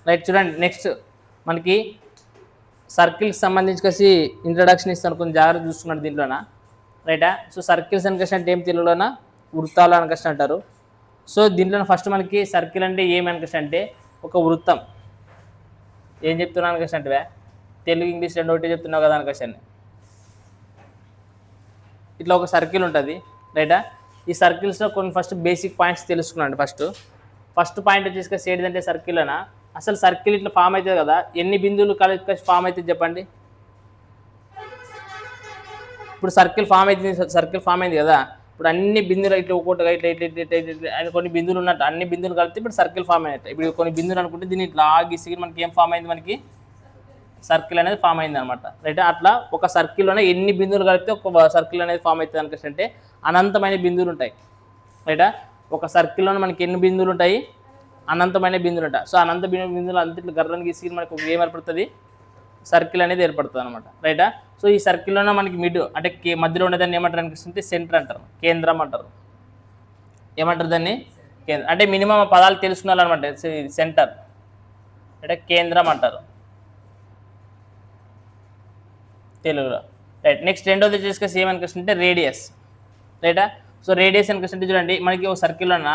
Right, చూడండి next మనకి సర్కిల్కి సంబంధించి ఇంట్రడక్షన్ ఇస్తాను, కొంచెం జాగ్రత్త చూసుకున్నాడు దీంట్లోన. రైటా? సో సర్కిల్స్ అని అంటే ఏం తెలుగులోన వృత్తాలు అని అంటారు. సో దీంట్లో ఫస్ట్ మనకి సర్కిల్ అంటే ఏమి అంటే ఒక వృత్తం. ఏం చెప్తున్నాను అంటే తెలుగు ఇంగ్లీష్ రెండు ఒకటి చెప్తున్నావు కదా అని ఇట్లా ఒక సర్కిల్ ఉంటుంది. రైటా? ఈ సర్కిల్స్లో కొన్ని ఫస్ట్ బేసిక్ పాయింట్స్ తెలుసుకున్నాండి. ఫస్ట్ పాయింట్ వచ్చేసి ఏంటంటే సర్కిల్లోన అసలు సర్కిల్ ఇట్లా ఫామ్ అవుతుంది కదా, ఎన్ని బిందువులు కలిసి ఫామ్ అవుతుంది చెప్పండి. ఇప్పుడు సర్కిల్ ఫామ్ అయింది కదా, ఇప్పుడు అన్ని బిందువులు ఇట్లా ఒక్కొక్కటిగా ఇట్లా కొన్ని బిందువులు ఉన్నట్టు అన్ని బిందువులు కలిపితే ఇప్పుడు సర్కిల్ ఫామ్ అయినట్టు. ఇప్పుడు కొన్ని బిందువులు అనుకుంటే దీన్ని ఇట్లా గీసి మనకి ఏం ఫామ్ అయింది, మనకి సర్కిల్ అనేది ఫామ్ అయింది అనమాట. రైట్? అట్లా ఒక సర్కిల్లోనే ఎన్ని బిందువులు కలిపితే ఒక సర్కిల్ అనేది ఫామ్ అవుతుంది అంటే అనంతమైన బిందువులు ఉంటాయి. రైటా? ఒక సర్కిల్లోనే మనకి ఎన్ని బిందువులు ఉంటాయి, అనంతమైన బిందువులు ఉంటాయి. సో అనంత బిందువులు అంతట్లో గర్రని గీసి మనకు ఏం ఏర్పడుతుంది, సర్కిల్ అనేది ఏర్పడుతుంది అనమాట. రైటా? సో ఈ సర్కిల్లోనే మనకి అంటే మధ్యలో ఉండేదాన్ని ఏమంటారు అనిపిస్తుంటే సెంటర్ అంటారు, కేంద్రం అంటారు. ఏమంటారు దాన్ని? కేంద్రం. అంటే మినిమం పదాలు తెలుసుకున్నారనమాట. సెంటర్ అంటే కేంద్రం అంటారు తెలుగులో. రైట్. నెక్స్ట్ రెండోది వచ్చేసి ఏమనిపిస్తుంటే రేడియస్. రైటా? సో రేడియస్ అనిపిస్తుంటే చూడండి, మనకి ఒక సర్కిల్లో ఉన్న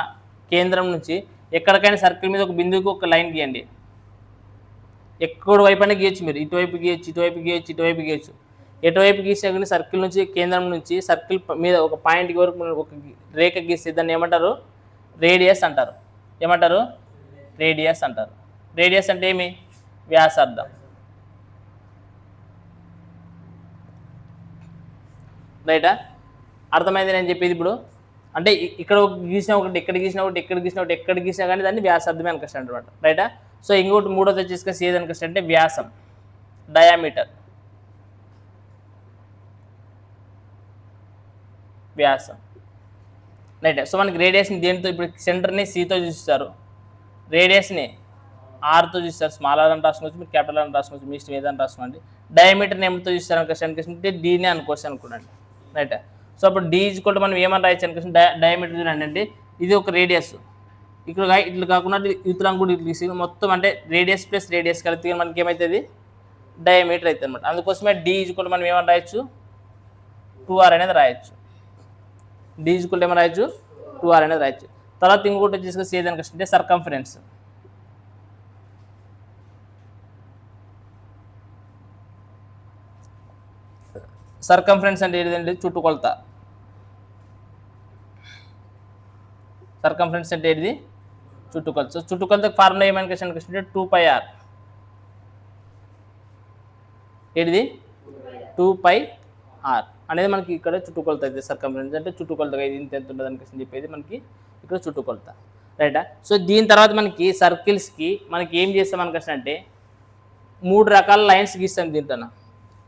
కేంద్రం నుంచి ఎక్కడికైనా సర్కిల్ మీద ఒక బిందువుకి ఒక లైన్ గీయండి. ఎక్కడ వైపు అయినా గీయచ్చు మీరు, ఇటువైపు గీయచ్చు, ఇటువైపు గీయచ్చు, ఇటువైపు గీయచ్చు. ఎటువైపు గీసే కానీ సర్కిల్ నుంచి కేంద్రం నుంచి సర్కిల్ మీద ఒక పాయింట్కి వరకు ఒక రేఖ గీస్తే దాన్ని ఏమంటారు, రేడియస్ అంటారు. ఏమంటారు? రేడియస్ అంటారు. రేడియస్ అంటే ఏమి? వ్యాసార్థం. రైటా? అర్థమైంది నేను చెప్పేది ఇప్పుడు. అంటే ఇక్కడ గీసిన ఒకటి, ఎక్కడ గీసిన ఒకటి, ఎక్కడ గీసిన ఒకటి, ఎక్కడ గీసినా కానీ దాన్ని వ్యాసార్థమే అనుకొస్తాను అనమాట. రైటా? సో ఇంకోటి మూడోది వచ్చేసి ఏది అనుకొస్తా అంటే వ్యాసం, డయామీటర్. వ్యాసం. రైట్. సో మనకి రేడియస్ని దేనితో, ఇప్పుడు సెంటర్ని సితో చూస్తారు, రేడియస్ని ఆర్తో చూస్తారు. స్మాల్ ఆర్ అని రాసుకోవచ్చు, మీరు క్యాపిటల్ అని రాసుకోవచ్చు, మీ ఇష్టం ఏదని రాసుకోండి. డయామీటర్ని ఏమితో చూస్తారు అనుకోండి, డీని అనుకోవచ్చు అనుకోండి. రైట్. సో అప్పుడు డి ఈజ్వల్ మనం ఏమని రాయొచ్చు అనుకోండి, డయామీటర్ చూడండి అంటే ఇది ఒక రేడియస్. ఇక్కడ ఇట్లా కాకుండా ఇతరం కూడా ఇట్లా తీసి మొత్తం అంటే రేడియస్ ప్లస్ రేడియస్ కలిపి మనకి ఏమవుతుంది, డయామీటర్ అవుతుంది అనమాట. అందుకోసమే డి ఈజ్వల్ మనం ఏమని రాయొచ్చు, 2r అనేది రాయొచ్చు. డి ఈజ్వల్ ఏమని రాయొచ్చు, 2r అనేది రాయొచ్చు. తర్వాత ఇంకోటి వచ్చేసి ఏదైనా అంటే సర్కంఫరెన్స్. సర్కంఫరెన్స్ అంటే ఏంటంటే చుట్టుకొలత. సర్కంఫరెన్స్ అంటే ఏంటిది, చుట్టుకొలత. సో చుట్టుకొలత ఫార్ములా ఏమనిపిస్తుంది, 2πr. ఏంటిది, 2πr అనేది మనకి ఇక్కడ చుట్టుకొలత అయితే. సర్కంఫరెన్స్ అంటే చుట్టుకొలత, ఇది ఇంత ఎంత ఉంటుంది అనిపిస్తుంది చెప్పేది మనకి ఇక్కడ చుట్టుకొలత. రైటా? సో దీని తర్వాత మనకి సర్కిల్స్కి మనకి ఏం చేస్తాం అనుకొస్తుంది అంటే 3 రకాల లైన్స్ గీస్తాం. దీంట్లో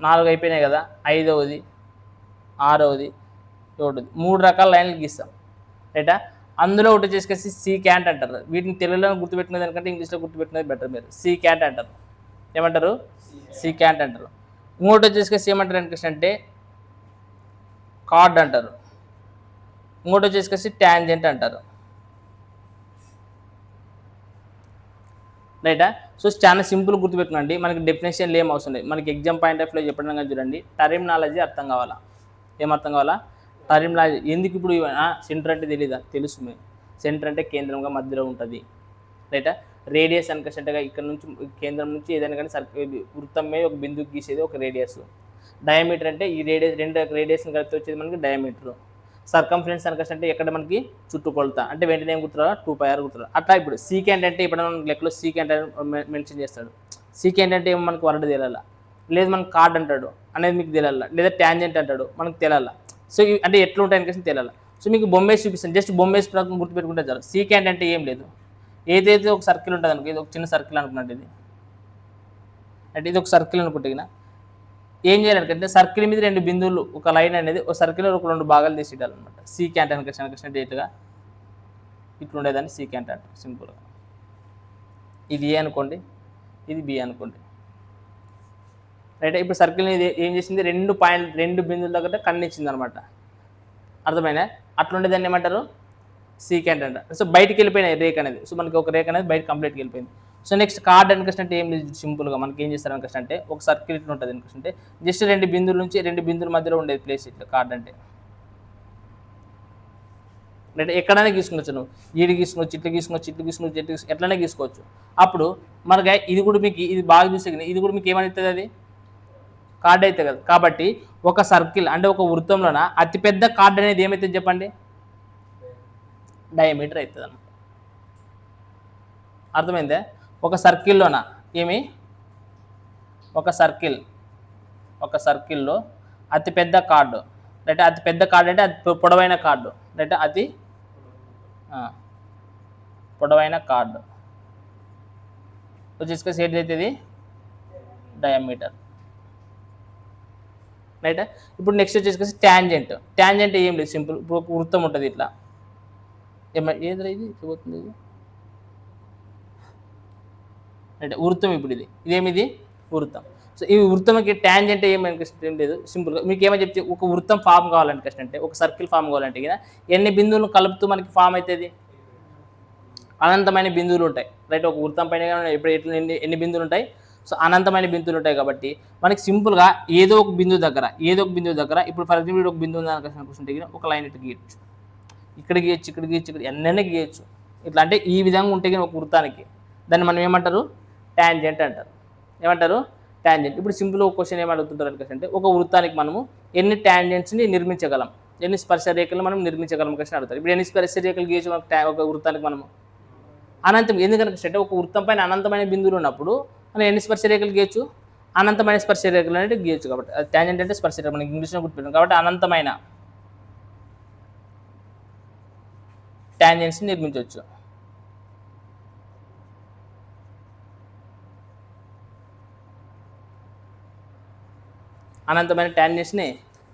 4 అయిపోయినాయి కదా, 5వది, 6వది, 7వది, 3 రకాల లైన్లు గీస్తాం. రైటా? అందులో ఒకటి వచ్చేసి సీ క్యాంట్ అంటారు. వీటిని తెలుగులో గుర్తుపెట్టుకునే దానికంటే ఇంగ్లీష్లో గుర్తుపెట్టుకునేది బెటర్. మీరు సీ క్యాంట్ అంటారు. ఏమంటారు, సీ క్యాంట్ అంటారు. ఇంకోటి వచ్చేసి ఏమంటారు అంటే కార్డ్ అంటారు. ఇంకోటి వచ్చేసి ట్యాంజెంట్ అంటారు. రైటా? సో చాలా సింపుల్ గుర్తుపెట్టుకోండి, మనకి డెఫినేషన్లు ఏం అవసరం లేదు. మనకి ఎగ్జామ్ పాయింట్ ఆఫ్ వ్యూలో చెప్పడం కానీ చూడండి, టర్మినాలజీ అర్థం కావాలా. ఏమర్థం కావాలా, టర్మినాలజీ. ఎందుకు ఇప్పుడు సెంటర్ అంటే తెలీదా, తెలుసు. సెంటర్ అంటే కేంద్రంగా మధ్యలో ఉంటుంది. రైటా? రేడియస్ అనుకసంటగా ఇక్కడ నుంచి కేంద్రం నుంచి ఏదైనా కానీ వృత్తం మీద ఒక బిందువు గీసేది ఒక రేడియస్. డయామీటర్ అంటే ఈ రేడియస్, రెండు రేడియస్ని కలిపి వచ్చేది మనకి డయామీటర్. సర్కంఫరెన్స్ అనుకంటే ఎక్కడ మనకి చుట్టుకొలత, అంటే వెంటనే ఏం గుర్తురా, 2πr గుర్తురా. అట్లా ఇప్పుడు సీకెంట్ అంటే ఇప్పుడు లెక్కలో సీకెంట్ అని మెన్షన్ చేస్తాడు. సీకెంట్ అంటే ఏమో మనకు వరడు తెలియాలా, లేదు మనకు కార్డ్ అంటాడు అనేది మీకు తెలియాలా, లేదా ట్యాంజెంట్ అంటాడు మనకు తెలియాలా. సో అంటే ఎట్లా ఉంటాయి అనికేసి తెలియాలి. సో మీకు బొమ్మేసి చూపిస్తాను, జస్ట్ బొమ్మేసి ప్రకారం గుర్తుపెట్టుకుంటే చాలు. సీకెంట్ అంటే ఏం లేదు, ఏదైతే ఒక సర్కిల్ ఉంటుంది అనుకో, ఇది ఒక చిన్న సర్కిల్ అనుకున్నట్టు, ఇది అంటే ఇది ఒక సర్కిల్ అనుకుంటే ఏం చేయాలంటే సర్కిల్ మీద 2 బిందువులు, ఒక లైన్ అనేది ఒక సర్కిల్లో ఒక 2 భాగాలు తీసేయాలన్నమాట. సీ క్యాంట్ అనుకృష్ణ డేట్గా ఇట్లా ఉండేదాన్ని సీ క్యాంట్ అంటారు సింపుల్గా. ఇది ఏ అనుకోండి, ఇది బి అనుకోండి. రైట్? ఇప్పుడు సర్కిల్ ఇది ఏం చేసింది, 2 బిందువుల దగ్గర ఖండించింది అనమాట. అర్థమైనా? అట్లా ఉండేదాన్ని ఏమంటారు, సీ క్యాంట్ అంటారు. సో బయటికి వెళ్ళిపోయినాయి రేక్ అనేది. సో మనకి ఒక రేక్ అనేది బయట కంప్లీట్గా వెళ్ళిపోయింది. సో నెక్స్ట్ కార్డ్ అని అంటే ఏం లేదు, సింపుల్గా మనకి ఏం చేస్తారు అని అంటే ఒక సర్కిల్ ఇట్లా ఉంటుంది అంటే జస్ట్ 2 బిందువుల నుంచి 2 బిందువుల మధ్యలో ఉండేది ప్లేస్ ఇట్లా కార్డ్ అంటే. అంటే ఎక్కడైనా గీసుకోవచ్చు, నువ్వు ఈడు గీసుకోవచ్చు, ఇట్లు గీసుకోవచ్చు, ఇట్లు గీసుకోవచ్చు, చెట్లు ఎట్లనే గీసుకోవచ్చు. అప్పుడు మనకి ఇది కూడా మీకు ఇది బాగా చూసే ఇది కూడా మీకు ఏమవుతుంది, అది కార్డ్ అవుతుంది కదా. కాబట్టి ఒక సర్కిల్ అంటే ఒక వృత్తంలోన అతిపెద్ద కార్డ్ అనేది ఏమవుతుంది చెప్పండి, డయామీటర్ అవుతుంది అన్నమాట. అర్థమైందే? ఒక సర్కిల్లోన ఏమి ఒక సర్కిల్లో అతిపెద్ద కార్డు అంటే అతిపెద్ద కార్డు అంటే అతి పొడవైన కార్డు అంటే అతి పొడవైన కార్డు వచ్చేసి ఏది అవుతుంది, డయామీటర్. రైట్. ఇప్పుడు నెక్స్ట్ వచ్చేసి ట్యాంజెంట్. ట్యాంజెంట్ ఏం లేదు, సింపుల్. ఇప్పుడు ఒక వృత్తం ఉంటుంది ఇట్లా, ఏదో ఇది పోతుంది ఇది రైట్, వృత్తం. ఇప్పుడు ఇదేమిది వృత్తం. సో ఈ వృత్తంకి ట్యాంజెంట్ ఏం లేదు, సింపుల్గా మీకు ఏమని చెప్తే ఒక వృత్తం ఫామ్ కావాలంటే కష్టం అంటే ఒక సర్కిల్ ఫామ్ కావాలంటే కదా ఎన్ని బిందువులను కలుపుతూ మనకి ఫామ్ అవుతుంది, అనంతమైన బిందువులు ఉంటాయి. రైట్. ఒక వృత్తం పైన ఇప్పుడు ఎన్ని బిందువులు ఉంటాయి, సో అనంతమైన బిందువులు ఉంటాయి. కాబట్టి మనకి సింపుల్గా ఏదో ఒక బిందువు దగ్గర ఇప్పుడు ఫర్ ఎగ్జాంపుల్ ఒక బిందువు కూర్చుంటే ఒక లైన్ ఇట్లా గీయచ్చు, ఇక్కడ గీయచ్చు, ఇక్కడ గీయచ్చు, ఇక్కడ ఎన్నైనా గీయచ్చు. ఇట్లా అంటే ఈ విధంగా ఉంటే ఒక వృత్తానికి దాన్ని మనం ఏమంటారు, ట్యాంజెంట్ అంటారు. ఏమంటారు, ట్యాంజెంట్. ఇప్పుడు సింపుల్ ఒక క్వశ్చన్ ఏమడుగుతుంటారు అంటే ఒక వృత్తానికి మనము ఎన్ని ట్యాంజెంట్స్ని నిర్మించగలం, ఎన్ని స్పర్శ రేఖలు మనం నిర్మించగలం క్వశ్చన్ అడుగుతారు. ఇప్పుడు ఎన్ని స్పర్శ రేఖలు గీయచ్చు ఒక వృత్తానికి మనము, అనంతం. ఎందుకంటే అంటే ఒక వృత్తం పైన అనంతమైన బిందువులు ఉన్నప్పుడు మనం ఎన్ని స్పర్శ రేఖలు గీయచ్చు, అనంతమైన స్పర్శ రేఖలు అనేది గీయచ్చు. కాబట్టి ట్యాంజెంట్ అంటే స్పర్శ రేఖ, మనకి ఇంగ్లీష్లో గుర్తుపెట్టాం. కాబట్టి అనంతమైన ట్యాంజెంట్స్ని నిర్మించవచ్చు. అనంతమైన ట్యాంజెంట్స్ని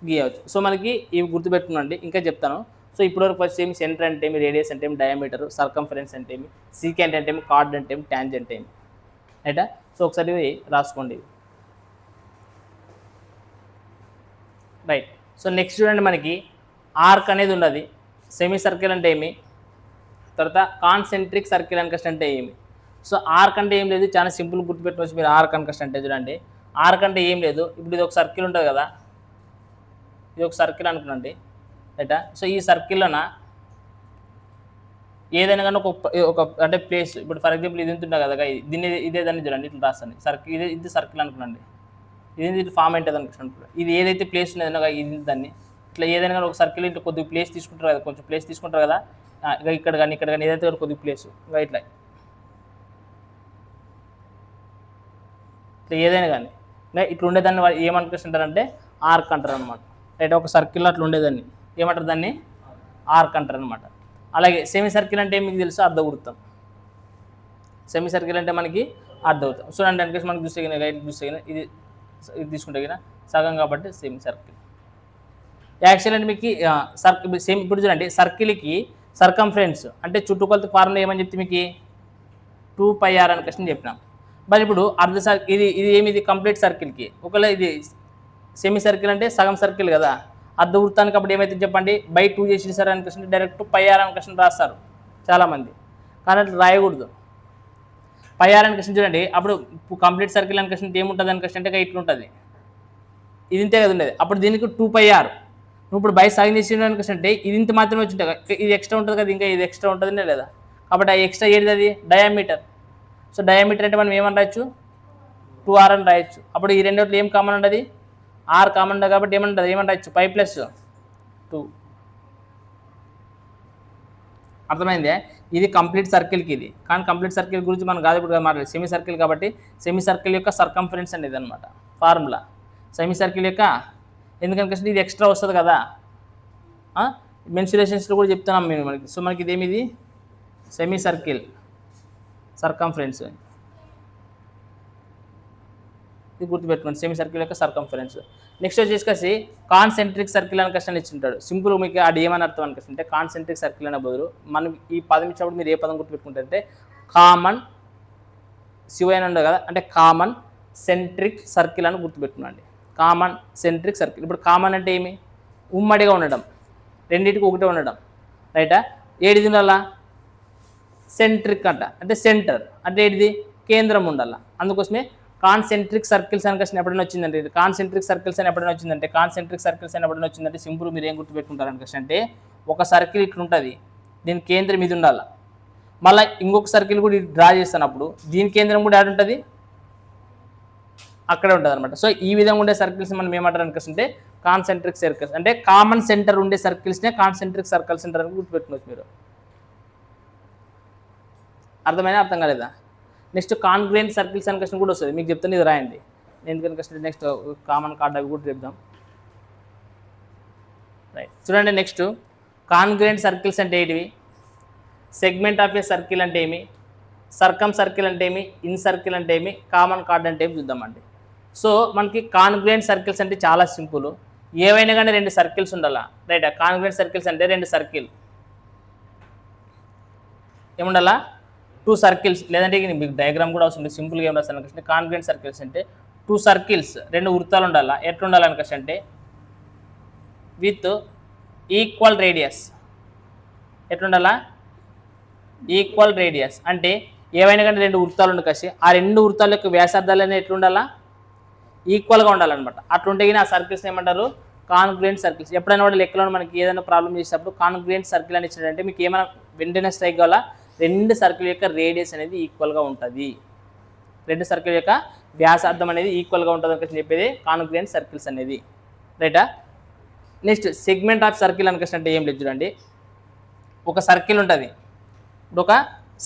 గీయవచ్చు. సో మనకి ఇవి గుర్తుపెట్టుకున్నాండి. ఇంకా చెప్తాను. సో ఇప్పటివరకు ఫస్ట్ ఏమి సెంటర్ అంటే ఏమి, రేడియస్ అంటే ఏమి, డయామీటర్, సర్కంఫరెన్స్ అంటే ఏమి, సీకెంట్ అంటే ఏమి, కార్డ్ అంటే ఏమి, ట్యాంజెంట్ ఏమి. రైటా? సో ఒకసారి రాసుకోండి. రైట్. సో నెక్స్ట్ చూడండి, మనకి ఆర్క్ అనేది ఉన్నది. సెమీ సర్కిల్ అంటే ఏమి, తర్వాత కాన్సెంట్రిక్ సర్కిల్ అని అంటే ఏమి. సో ఆర్క్ అంటే ఏం లేదు, చాలా సింపుల్ గుర్తుపెట్టుకోవచ్చు మీరు. ఆర్క్ అని అంటే చూడండి, ఆర్క్ అంటే ఏం లేదు. ఇప్పుడు ఇది ఒక సర్కిల్ ఉంటుంది కదా, ఇది ఒక సర్కిల్ అనుకున్నాండి. రైటా? సో ఈ సర్కిల్లోన ఏదైనా కానీ ఒక అంటే ప్లేస్, ఇప్పుడు ఫర్ ఎగ్జాంపుల్ ఇది ఉంటుండే కదా, దీన్ని ఇదే దాన్ని చూడండి ఇట్లా రాస్తాను. సర్కిల్ ఇది సర్కిల్ అనుకున్నాండి, ఇది ఫామ్ అవుతుంది అనుకుంటున్నాను. ఇది ఏదైతే ప్లేస్ ఉన్నదో ఇది దాన్ని ఇట్లా ఏదైనా కానీ ఒక సర్కిల్ ఇంట్లో కొద్దిగా ప్లేస్ తీసుకుంటారు కదా, కొంచెం ప్లేస్ తీసుకుంటారు కదా, ఇక ఇక్కడ కానీ ఏదైతే కొద్దిగా ప్లేస్ ఇంకా ఇట్లా ఏదైనా కానీ ఇట్లా ఉండేదాన్ని ఏమనుకుంటుంటారంటే ఆర్క్ అంటారు అనమాట. రైట్. ఒక సర్కిల్లో అట్లా ఉండేదాన్ని ఏమంటారు, దాన్ని ఆర్క్ అంటారు అనమాట. అలాగే సెమీ సర్కిల్ అంటే మీకు తెలుసు, అర్ధవృత్తం. సెమీ సర్కిల్ అంటే మనకి అర్ధవృత్తం. సో అంటే మనకి చూస్తే ఇది తీసుకుంటే కదా సగం, కాబట్టి సెమీ సర్కిల్. యాక్చువల్ అంటే మీకు సేమ్. ఇప్పుడు చూడండి, సర్కిల్కి సర్కంఫరెన్స్ అంటే చుట్టుకొలత ఫార్ములా ఏమని చెప్తే మీకు 2πr అని క్వశ్చన్ చెప్పినాం. మరి ఇప్పుడు అర్ధ సర్కిల్ ఇది ఏమిది, కంప్లీట్ సర్కిల్కి. ఒకవేళ ఇది సెమీ సర్కిల్ అంటే సగం సర్కిల్ కదా, అర్ధవృత్తానికి అప్పుడు ఏమైతే చెప్పండి, బై 2 చేసేసారు అని క్వశ్చన్ డైరెక్ట్ πr అని క్వశ్చన్ రాస్తారు చాలామంది. కానీ అట్లా రాయకూడదు. πr అని క్వశ్చన్ చూడండి, అప్పుడు కంప్లీట్ సర్కిల్ అని క్వశ్చన్ ఏముంటుంది అని క్వశ్చన్ అంటే ఇట్లా ఉంటుంది, ఇది ఇంతే కదా ఉండేది. అప్పుడు దీనికి 2πr. నువ్వు ఇప్పుడు బై సగం చేసిన క్వశ్చన్ అంటే ఇది ఇంత మాత్రమే వచ్చి ఉంటుంది, ఇది ఎక్స్ట్రా ఉంటుంది కదా, ఇంకా ఇది ఎక్స్ట్రా ఉంటుందనే లేదా. కాబట్టి ఆ ఎక్స్ట్రా ఏది, అది డయామీటర్. సో డయామీటర్ అంటే మనం ఏమని రాయొచ్చు, 2r అని రాయొచ్చు. అప్పుడు ఈ రెండిట్లో ఏం కామన్ ఉండదు, r కామన్ ఉండదు. కాబట్టి ఏమని రాయొచ్చు, π + 2. అర్థమైందే? ఇది కంప్లీట్ సర్కిల్కి ఇది. కానీ కంప్లీట్ సర్కిల్ గురించి మనం కాదు ఇప్పుడు మాట్లాడేది, సెమీ సర్కిల్. కాబట్టి సెమీ సర్కిల్ యొక్క సర్కంఫరెన్స్ అనేది అనమాట ఫార్ములా. సెమీ సర్కిల్ యొక్క ఎందుకంటే ఇది ఎక్స్ట్రా వస్తుంది కదా, మెన్సురేషన్స్లో కూడా చెప్తున్నాం మేము మనకి. సో మనకి ఇదేమిది, సెమీ సర్కిల్ సర్కంఫరెన్స్. ఇది గుర్తుపెట్టుకోండి, సెమీ సర్కిల్ యొక్క సర్కంఫరెన్స్. నెక్స్ట్ వచ్చేసి కాన్సెంట్రిక్ సర్కిల్ అని క్వశ్చన్ ఇచ్చింటాడు. సింపుల్ మీకు అది ఏమని అర్థం అని క్వశ్చన్ అంటే, కాన్సెంట్రిక్ సర్కిల్ అనే బదులు మనం ఈ పదం ఇచ్చినప్పుడు మీరు ఏ పదం గుర్తుపెట్టుకుంటారంటే కామన్ శివైన ఉండదు కదా, అంటే కామన్ సెంట్రిక్ సర్కిల్ అని గుర్తుపెట్టుకున్నాండి. Common centric circle. ఇప్పుడు కామన్ అంటే ఏమి, ఉమ్మడిగా ఉండడం, రెండింటికి ఒకటే ఉండడం. రైటా? ఏడిది అలా సెంట్రిక్ అంట, అంటే సెంటర్ అంటే ఏంటిది, కేంద్రం ఉండాలి. అందుకోసమే కాన్సెంట్రిక్ సర్కిల్స్ అని క్వశ్చన్ ఎప్పుడైనా వచ్చిందంటే కాన్సెంట్రిక్ సర్కిల్స్ అని ఎప్పుడైనా వచ్చిందంటే సింపుల్ మీరు ఏం గుర్తుపెట్టుకుంటారని క్వశ్చన్ అంటే ఒక సర్కిల్ ఇట్లుంటుంది, దీని కేంద్రం ఇది ఉండాలి, మళ్ళీ ఇంకొక సర్కిల్ కూడా డ్రా చేస్తున్నప్పుడు దీని కేంద్రం కూడా యాడ్ ఉంటుంది, అక్కడే ఉంటుంది అనమాట. సో ఈ విధంగా ఉండే సర్కిల్స్ మనం ఏమంటారు అంటే కాన్సెంట్రిక్ సర్కిల్స్, అంటే కామన్ సెంటర్ ఉండే సర్కిల్స్నే కాన్సెంట్రిక్ సర్కిల్స్ అంటారు అని గుర్తుపెట్టుకోవచ్చు మీరు. అర్థమైనా అర్థం కాలేదా? నెక్స్ట్ కాన్గ్రుయెంట్ సర్కిల్స్ అని క్వశ్చన్ కూడా వస్తుంది, మీకు చెప్తాను, ఇది రాయండి. ఎందుకంటే క్వశ్చన్ నెక్స్ట్ కామన్ కార్డ్ అవి కూడా చెప్దాం. రైట్, చూడండి. నెక్స్ట్ కాన్గ్రుయెంట్ సర్కిల్స్ అంటే ఏంటివి, సెగ్మెంట్ ఆఫ్ ఏ సర్కిల్ అంటే ఏమి, సర్కమ్ సర్కిల్ అంటే ఏమి, ఇన్ సర్కిల్ అంటే ఏమి, కామన్ కార్డ్ అంటే ఏమి చూద్దామండి. సో మనకి కాన్గ్రుయెంట్ సర్కిల్స్ అంటే చాలా సింపుల్, ఏవైనా కానీ రెండు సర్కిల్స్ ఉండాలా. రైట్, కాన్గ్రుయెంట్ సర్కిల్స్ అంటే రెండు సర్కిల్ ఏముండాలా, 2 సర్కిల్స్, లేదంటే మీకు డయాగ్రామ్ కూడా అవసరం లేదు, సింపుల్గా ఏం రాస్తాను అంటే కాన్గ్రుయెంట్ సర్కిల్స్ అంటే 2 సర్కిల్స్, 2 వృత్తాలు ఉండాలా. ఎట్లా ఉండాలని అంటే విత్ ఈక్వల్ రేడియస్. ఎట్లుండాలా, ఈక్వల్ రేడియస్ అంటే ఏవైనా కానీ 2 వృత్తాలు ఉండి కసి ఆ 2 వృత్తాల యొక్క వ్యాసార్థాలు అనేది ఎట్లుండాలా, ఈక్వల్గా ఉండాలన్నమాట. అట్లుంటే కానీ ఆ సర్కిల్స్ ఏమంటారు, కాన్గ్రుయెంట్ సర్కిల్స్. ఎప్పుడైనా కూడా లెక్కలో మనకి ఏదైనా ప్రాబ్లం చేసేటప్పుడు కాన్గ్రుయెంట్ సర్కిల్ అని ఇచ్చినట్టే మీకు ఏమైనా వెంటనే స్ట్రైక్ కావాలా, 2 సర్కిల్ యొక్క రేడియస్ అనేది ఈక్వల్గా ఉంటుంది, 2 సర్కిల్ యొక్క వ్యాసార్థం అనేది ఈక్వల్గా ఉంటుంది అని చెప్పేది కాన్గ్రుయెంట్ సర్కిల్స్ అనేది. రైటా? నెక్స్ట్ సెగ్మెంట్ ఆఫ్ సర్కిల్ అని అంటే ఏం లేదు చూడండి. ఒక సర్కిల్ ఉంటుంది, ఇప్పుడు ఒక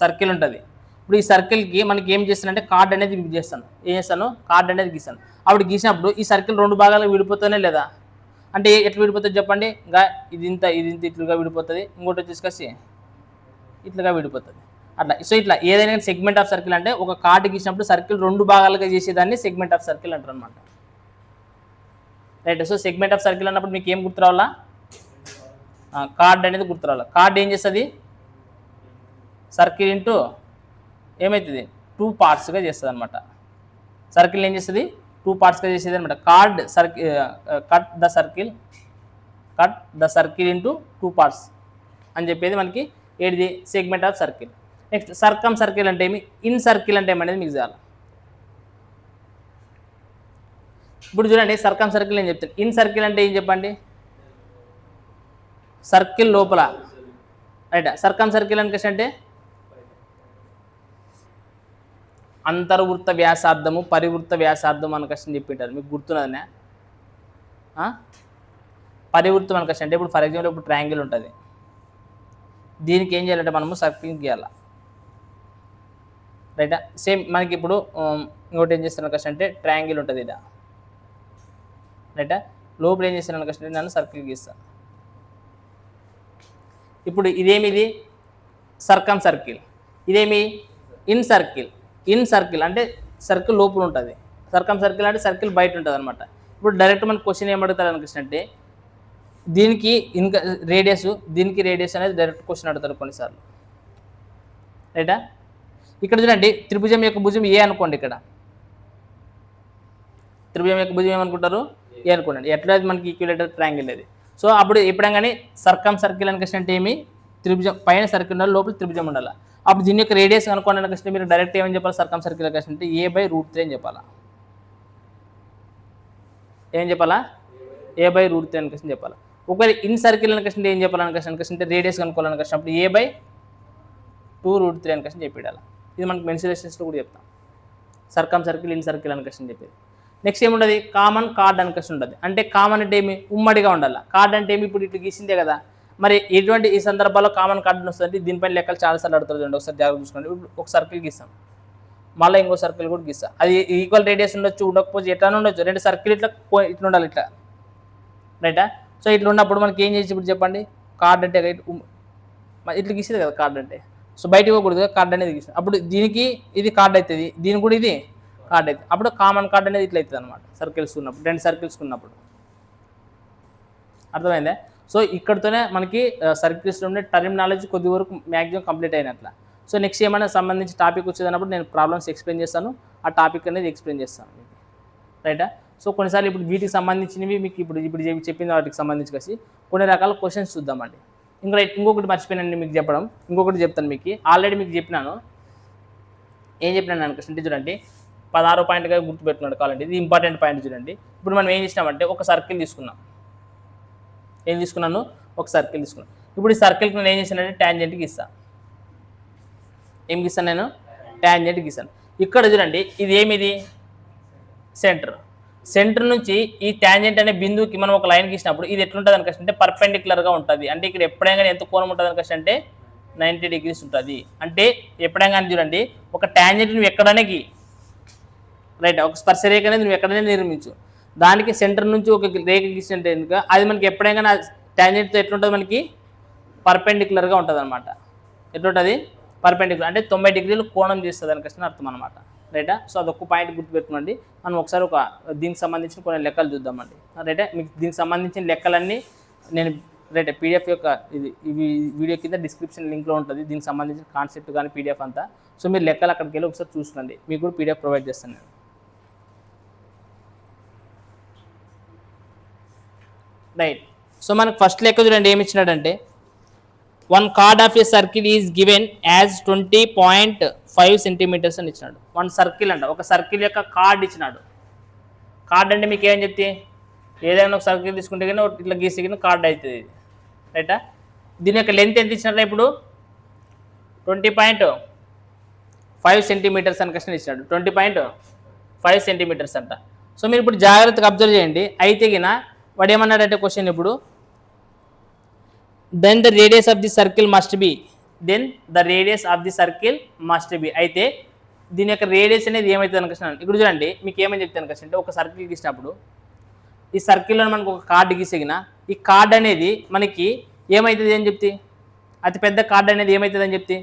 సర్కిల్ ఉంటుంది. ఇప్పుడు ఈ సర్కిల్కి మనకి ఏం చేస్తానంటే కార్డ్ అనేది చేస్తాను, ఏం చేస్తాను, కార్డ్ అనేది గీస్తాను. అప్పుడు గీసినప్పుడు ఈ సర్కిల్ 2 భాగాలకు విడిపోతూనే లేదా, అంటే ఎట్లా విడిపోతుంది చెప్పండి, ఇంకా ఇది ఇంత ఇట్లుగా విడిపోతుంది, ఇంకోటి వచ్చేసి ఇట్లుగా విడిపోతుంది అట్లా. సో ఇట్లా ఏదైనా సెగ్మెంట్ ఆఫ్ సర్కిల్ అంటే ఒక కార్డ్ గీసినప్పుడు సర్కిల్ 2 భాగాలుగా చేసేదాన్ని సెగ్మెంట్ ఆఫ్ సర్కిల్ అంటారు అనమాట. Right, so segment of circle అన్నప్పుడు మీకు ఏం గుర్తు రావాలా, కార్డ్ అనేది గుర్తు రావాలా. కార్డ్ ఏం చేస్తుంది, సర్కిల్ ఇంటూ ఏమవుతుంది 2 పార్ట్స్గా చేస్తుంది అనమాట. సర్కిల్ ఏం చేస్తుంది, 2 పార్ట్స్గా చేసేది అనమాట. Cut the circle into 2 parts అని చెప్పేది మనకి ఏది segment of circle. Next circumcircle అంటే ఏమి, ఇన్ సర్కిల్ అంటే ఏమనేది మీకు చేయాలి. ఇప్పుడు చూడండి సర్కమ్ సర్కిల్ ఏం చెప్తాను, ఇన్ సర్కిల్ అంటే ఏం చెప్పండి, సర్కిల్ లోపల. రైట్, సర్కమ్ సర్కిల్ అని అంటే అంతర్వృత్త వ్యాసార్థము పరివృత్త వ్యాసార్థం అని కష్టం చెప్పింటారు, మీకు గుర్తున్నదనే. పరివృత్తం అని కష్టం అంటే ఇప్పుడు ఫర్ ఎగ్జాంపుల్ ఇప్పుడు ట్రయాంగిల్ ఉంటుంది, దీనికి ఏం చేయాలంటే మనము సర్కిల్ గీయాలి. రైటా? సేమ్ మనకి ఇప్పుడు ఇంకోటి ఏం చేస్తున్నాను కష్టం అంటే ట్రయాంగిల్ ఉంటుంది ఇలా. రైటా? లోపల ఏం చేస్తున్నాను కష్టం అంటే నేను సర్కిల్ గీస్తాను. ఇప్పుడు ఇదేమిది సర్కమ్ సర్కిల్, ఇదేమి ఇన్ సర్కిల్. ఇన్ సర్కిల్ అంటే సర్కిల్ లోపల ఉంటుంది, సర్కమ్ సర్కిల్ అంటే సర్కిల్ బయట ఉంటుంది అనమాట. ఇప్పుడు డైరెక్ట్ మనకు క్వశ్చన్ ఏమడుగుతారు అనిపిస్తుంటే దీనికి ఇంకా రేడియస్, దీనికి రేడియస్ అనేది డైరెక్ట్ క్వశ్చన్ అడుగుతారు కొన్నిసార్లు. రైటా? ఇక్కడ చూడండి త్రిభుజం యొక్క భుజం ఏ అనుకోండి, ఇక్కడ త్రిభుజం యొక్క భుజం ఏమనుకుంటారు, ఏ అనుకోండి. ఎట్లా మనకి ఈక్విలేటర్ ట్రయాంగిల్ అది. సో అప్పుడు ఎప్పుడైనా కానీ సర్కమ్ సర్కిల్ అని అంటే ఏమి, త్రిభుజం పైన సర్కిల్ ఉండాలి, లోపల త్రిభుజం ఉండాలి. అప్పుడు దీని యొక్క రేడియస్ అనుకోండి అని మీరు డైరెక్ట్ ఏమని చెప్పాలి, సర్కమ్ సర్కిల్ అంటే a/√3 అని చెప్పాలా. ఏం చెప్పాలా, a/√3 అని చెప్పాలి. ఒకవేళ ఇన్ సర్కిల్ అని ఏం చెప్పాలని రేడియస్ కనుక్కోవాలని అప్పుడు a/2√3 అని చెప్పాలి. ఇది మనకి మెన్సురేషన్స్లో కూడా చెప్తాం, సర్కమ్ సర్కిల్ ఇన్ సర్కిల్ అని చెప్పేది. నెక్స్ట్ ఏముంటుంది, కామన్ కార్డ్ అని ఉంటుంది. అంటే కామన్ అంటే ఏమి, ఉమ్మడిగా ఉండాలి. కార్డ్ అంటే ఏమి, ఇప్పుడు ఇట్లా గీసిందే కదా, మరి ఎటువంటి ఈ సందర్భాల్లో కామన్ కార్డు వస్తుంది, దీనిపైన లెక్కలు చాలాసార్లు అడుగుతుంది. ఒకసారి జాగ్రత్త చూసుకోండి. ఒక సర్కిల్ గీస్తాం, మళ్ళీ ఇంకో సర్కిల్ కూడా గీస్తాం, అది ఈక్వల్ రేడియస్ ఉండొచ్చు, ఉండకపోతే ఎట్లా ఉండొచ్చు, 2 సర్కిల్ ఇట్లా ఉండాలి ఇట్లా. రైటా? సో ఇట్లా ఉన్నప్పుడు మనకి ఏం చేసి ఇప్పుడు చెప్పండి, కార్డ్ అంటే ఇట్లా గీసేది కదా కార్డ్ అంటే. సో బయటకు పోకూడదు కదా, కార్డ్ అనేది గీస్తాం. అప్పుడు దీనికి ఇది కార్డ్ అవుతుంది, దీనికి కూడా ఇది కార్డ్ అవుతుంది. అప్పుడు కామన్ కార్డ్ అనేది ఇట్లా అవుతుంది అనమాట, సర్కిల్స్ ఉన్నప్పుడు, 2 సర్కిల్స్ ఉన్నప్పుడు. అర్థమైందా? సో ఇక్కడితోనే మనకి సర్కిల్స్లో ఉండే టర్మినాలజీ కొద్ది వరకు మ్యాక్సిమం కంప్లీట్ అయినట్ల. సో నెక్స్ట్ ఏమైనా సంబంధించి టాపిక్ వచ్చేదన్నప్పుడు నేను ప్రాబ్లమ్స్ ఎక్స్ప్లెయిన్ చేస్తాను, ఆ టాపిక్ అనేది ఎక్స్ప్లెయిన్ చేస్తాను. రైటా? సో కొన్నిసార్లు ఇప్పుడు వీటికి సంబంధించినవి మీకు ఇప్పుడు చెప్పిన వాటికి సంబంధించి కలిసి కొన్ని రకాల క్వశ్చన్స్ చూద్దామండి. ఇంకొకటి మర్చిపోయినండి మీకు చెప్పడం, ఇంకొకటి చెప్తాను మీకు, ఆల్రెడీ మీకు చెప్పినాను. ఏం చెప్పినాను అనుకోండి చూడండి 16 పాయింట్గా గుర్తుపెట్టుకున్నాడు కావాలండి, ఇది ఇంపార్టెంట్ పాయింట్ చూడండి. ఇప్పుడు మనం ఏం చేసినామంటే ఒక సర్కిల్ తీసుకున్నాం, ఏం తీసుకున్నాను, ఒక సర్కిల్ తీసుకున్నాను. ఇప్పుడు ఈ సర్కిల్కి నేను ఏం చేశానంటే ట్యాంజెంట్ గీస్తాను. ఏం గీస్తాను నేను, ట్యాంజెంట్ గీస్తాను. ఇక్కడ చూడండి ఇది ఏమిది, సెంటర్ నుంచి ఈ ట్యాంజెంట్ అనే బిందువుకి మనం ఒక లైన్ గీసినప్పుడు ఇది ఎట్లుంటుంది అనుకోండి అంటే పర్పెండిక్యులర్గా ఉంటుంది. అంటే ఇక్కడ ఎప్పుడైనా ఎంత కోణం ఉంటుంది అనుకోండి అంటే 90 degrees ఉంటుంది. అంటే ఎప్పుడైనా కానీ చూడండి ఒక ట్యాంజెంట్ నువ్వు ఎక్కడనే గీ, రైట్, ఒక స్పర్శ రేఖ అనేది నువ్వు ఎక్కడనే నిర్మించు, దానికి సెంటర్ నుంచి ఒక రేఖ గీసినట్టు ఎందుకు అది మనకి ఎప్పుడైనా ట్యాంజెంట్తో ఎట్లుంటుంది, మనకి పర్పెండిక్యులర్గా ఉంటుంది అనమాట. ఎట్లుంటుంది, పర్పెండిక్యులర్ అంటే 90 degrees కోణం చేస్తుంది అనుకోండి అర్థం అనమాట, రైటా. సో అదొక పాయింట్ గుర్తుపెట్టుకోండి. మనం ఒకసారి ఒక దీనికి సంబంధించిన కొన్ని లెక్కలు చూద్దామండి, రైటా. మీకు దీనికి సంబంధించిన లెక్కలన్నీ నేను రైట్ పీడిఎఫ్ యొక్క ఇవి వీడియో కింద డిస్క్రిప్షన్ లింక్లో ఉంటుంది, దీనికి సంబంధించిన కాన్సెప్ట్ కానీ పీడిఎఫ్ అంతా. సో మీరు లెక్కలు అక్కడికి వెళ్ళి ఒకసారి చూసుకోండి, మీకు కూడా పీడిఎఫ్ ప్రొవైడ్ చేస్తాను నేను. రైట్, సో మనకు ఫస్ట్ లెక్క చూడండి ఏమి ఇచ్చినాడంటే 1 chord of a circle is given as 20.5 centimeters అని ఇచ్చినాడు. 1 సర్కిల్ అంట, ఒక సర్కిల్ యొక్క కార్డ్ ఇచ్చినాడు. కార్డ్ అంటే మీకు ఏమని చెప్తే ఏదైనా ఒక సర్కిల్ తీసుకుంటే కానీ ఇట్లా గీసి కానీ కార్డ్ అవుతుంది ఇది, రైటా. దీని యొక్క లెంత్ ఎంత ఇచ్చినారా, ఇప్పుడు 20.5 centimeters అని క్వశ్చన్ ఇచ్చినాడు. 20.5 centimeters అంట. సో మీరు ఇప్పుడు జాగ్రత్తగా అబ్జర్వ్ చేయండి. అయితే గిన వాడు ఏమన్నాడంటే క్వశ్చన్ ఇప్పుడు then the radius of the circle must be, అయితే దీని యొక్క రేడియస్ అనేది ఏమవుతుంది అనుకుంటున్నాను. ఇప్పుడు చూడండి మీకు ఏమని చెప్తాను అనుకుంటే ఒక సర్కిల్ గీసినప్పుడు ఈ సర్కిల్లో మనకు ఒక కార్డు గీసిగిన ఈ కార్డ్ అనేది మనకి ఏమవుతుంది అని చెప్తే, అతి పెద్ద కార్డ్ అనేది ఏమవుతుంది అని చెప్తే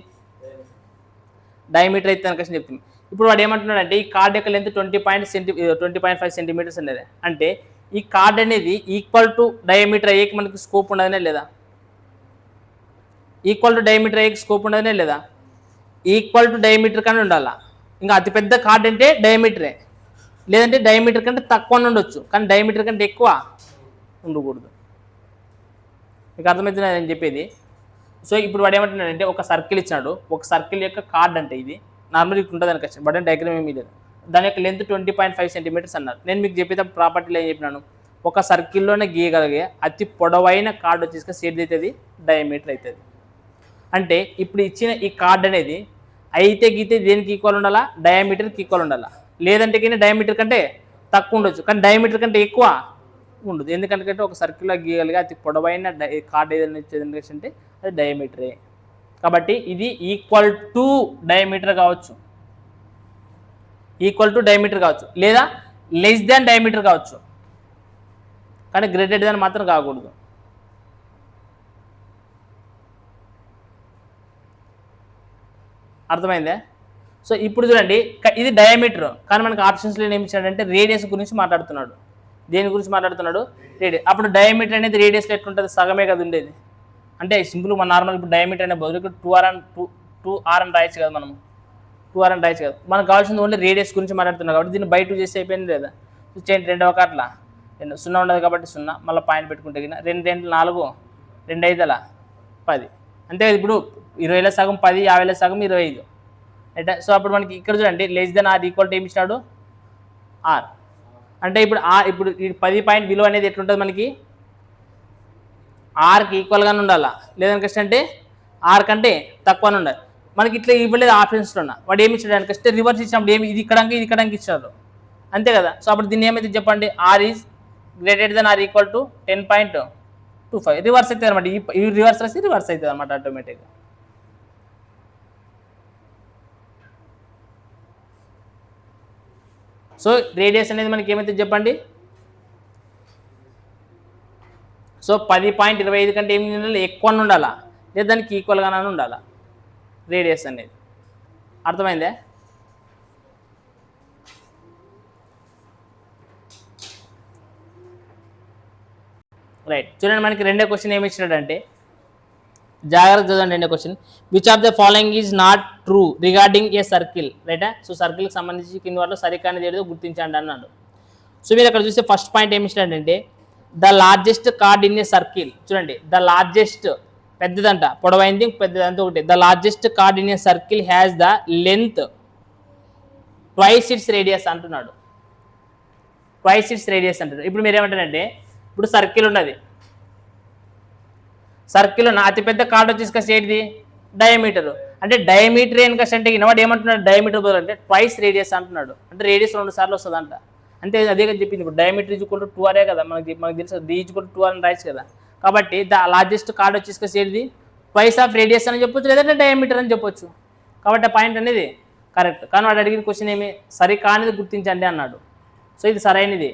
డయామీటర్ అవుతుంది అనుకోసం చెప్తుంది. ఇప్పుడు వాడు ఏమంటున్నాడంటే ఈ కార్డ్ యొక్క లెంత్ 20.5 centimeters అనేది, అంటే ఈ కార్డ్ అనేది ఈక్వల్ టు డయామీటర్ అయ్యేకి మనకి స్కోప్ ఉండదనే లేదా, ఈక్వల్ టు డయామీటర్ అయ్యేకి స్కోప్ ఉండదనే లేదా, ఈక్వల్ టు డయామీటర్ కానీ ఉండాలా. ఇంకా అతిపెద్ద కార్డ్ అంటే డయామీటరే, లేదంటే డయామీటర్ కంటే తక్కువ ఉండొచ్చు కానీ డయామీటర్ కంటే ఎక్కువ ఉండకూడదు. మీకు అర్థమవుతుంది నేను చెప్పేది. సో ఇప్పుడు వాడు ఏమంటున్నాడంటే ఒక సర్కిల్ ఇచ్చినాడు, ఒక సర్కిల్ యొక్క కార్డ్ అంటే ఇది నార్మల్ ఇట్లా ఉంటుంది అనుకోవచ్చు, బట్ డయాగ్రామ్ ఏమీ లేదు. దాని యొక్క లెంత్ 20.5 centimeters అన్నారు. నేను మీకు చెప్పేటప్పుడు ప్రాపర్టీలో ఏం చెప్పినాను, ఒక సర్కిల్లోనే గీయగలిగే అతి పొడవైన కార్డ్ వచ్చేసి సేట్ అవుతుంది, డయామీటర్ అవుతుంది. అంటే ఇప్పుడు ఇచ్చిన ఈ కార్డ్ అనేది అయితే గీతే దేనికి ఈక్వల్ ఉండాలా, డయామీటర్కి ఈక్వల్ ఉండాలా, లేదంటే కానీ డయామీటర్ కంటే తక్కువ ఉండొచ్చు కానీ డయామీటర్ కంటే ఎక్కువ ఉండదు. ఎందుకంటే ఒక సర్కిల్లో గీయగలిగే అతి పొడవైన కార్డ్ ఏదైనా ఇచ్చేది అంటే అది డయామీటరే. కాబట్టి ఇది ఈక్వల్ టు డయామీటర్ కావచ్చు, లేదా లెస్ దాన్ డయామీటర్ కావచ్చు, కానీ గ్రేటర్ దాన్ మాత్రం కాకూడదు. అర్థమైందే. సో ఇప్పుడు చూడండి ఇది డయామీటర్, కానీ మనకు ఆప్షన్స్లో ఏమి ఇచ్చాడంటే రేడియస్ గురించి మాట్లాడుతున్నాడు. దేని గురించి మాట్లాడుతున్నాడు, రేడియస్. అప్పుడు డయామీటర్ అనేది రేడియస్లో ఎట్లుంటుంది, సగమే కదా ఉండేది. అంటే సింపుల్ మన నార్మల్ ఇప్పుడు డయామీటర్ అనే బదులు 2r అని రాయచ్చు కదా, మనం 2r అని రాయచ్చు కదా. మనకు కావాల్సింది ఓన్లీ రేడియస్ గురించి మాట్లాడుతున్నాం కాబట్టి దీన్ని బయట చేసి అయిపోయింది లేదా. చేయండి 2వ కార్ట్లా 0 ఉండదు కాబట్టి 0, మళ్ళీ పాయింట్ పెట్టుకుంటే 2 2 4 2 5 10. అంతే ఇప్పుడు 20లో సగం 10, 50లో సగం 25, రైట్. సో అప్పుడు మనకి ఇక్కడ చూడండి less than or equal to ఏమి ఇచ్చినాడు, ఆర్. అంటే ఇప్పుడు ఈ 10 పాయింట్ విలువ అనేది ఎట్లుంటుంది మనకి, ఆర్కి ఈక్వల్గానే ఉండాలా, లేదనికస్తే అంటే ఆర్ కంటే తక్కువనే ఉండాలి. మనకి ఇట్లా ఇవ్వలేదు ఆప్షన్స్లో ఉన్న. వాడు ఏమి ఇచ్చాడు అనికస్తే రివర్స్ ఇచ్చినప్పుడు ఏమి ఇది ఇక్కడానికి ఇచ్చారు, అంతే కదా. సో అప్పుడు దీన్ని ఏమైతే చెప్పండి, R is greater than or equal to 10.25. Reverse అవుతుంది అనమాట, ఈ రివర్స్ రాసి రివర్స్ అవుతుంది అనమాట ఆటోమేటిక్గా. సో రేడియస్ అనేది మనకి ఏమైతే చెప్పండి, సో 10.25 కంటే ఏమి ఉండాలి, ఎక్కువ ఉండాలా, లేదా దానికి ఈక్వల్గానే ఉండాలా రేడియస్ అనేది. అర్థమైందే. రైట్, చూడండి మనకి రెండో క్వశ్చన్ ఏమి ఇచ్చినాడంటే జాగ్రత్త చూడండి. రెండో question, which of the following is not true regarding a circle, రైటా. సో సర్కిల్కి సంబంధించి కింద వాటిలో సరికానిది ఏదో గుర్తించండి అన్నాడు. సో మీరు అక్కడ చూస్తే ఫస్ట్ పాయింట్ ఏమి ఇచ్చినాడంటే the largest chord in a circle. చూడండి ద లార్జెస్ట్ పెద్దదంట, పొడవైంది పెద్దదంతా ఒకటి. The largest chord in a circle has the length twice its radius అంటున్నాడు. ట్వైస్ ఇట్స్ రేడియస్ అంటున్నాడు. ఇప్పుడు మీరు ఏమంటారంటే ఇప్పుడు సర్కిల్ ఉన్నది, సర్కిల్ ఉన్న అతిపెద్ద కార్డు వచ్చేసి ఏంటిది డయామీటర్. అంటే డయామీటర్ ఏం అంటే వాడు ఏమంటున్నాడు డయామీటర్ బదులు అంటే ట్వైస్ రేడియస్ అంటున్నాడు. అంటే రేడియస్ 2 సార్లు వస్తుందంట. అంటే అదే కదా చెప్పింది. ఇప్పుడు డయామీటర్ ఈజ్వల్ 2 అరే కదా మనకి తెలుసు, డి ఈజ్వల్ 2 అని రాయచ్చు కదా. కాబట్టి ద లార్జెస్ట్ కార్డ్ వచ్చేసి ఏంటిది ట్వైస్ ఆఫ్ రేడియస్ అని చెప్పొచ్చు, లేదంటే డయామీటర్ అని చెప్పొచ్చు. కాబట్టి ఆ పాయింట్ అనేది కరెక్ట్. కానీ వాడు అడిగిన క్వశ్చన్ ఏమి సరి కానిది గుర్తించండి అన్నాడు. సో ఇది సరైనది.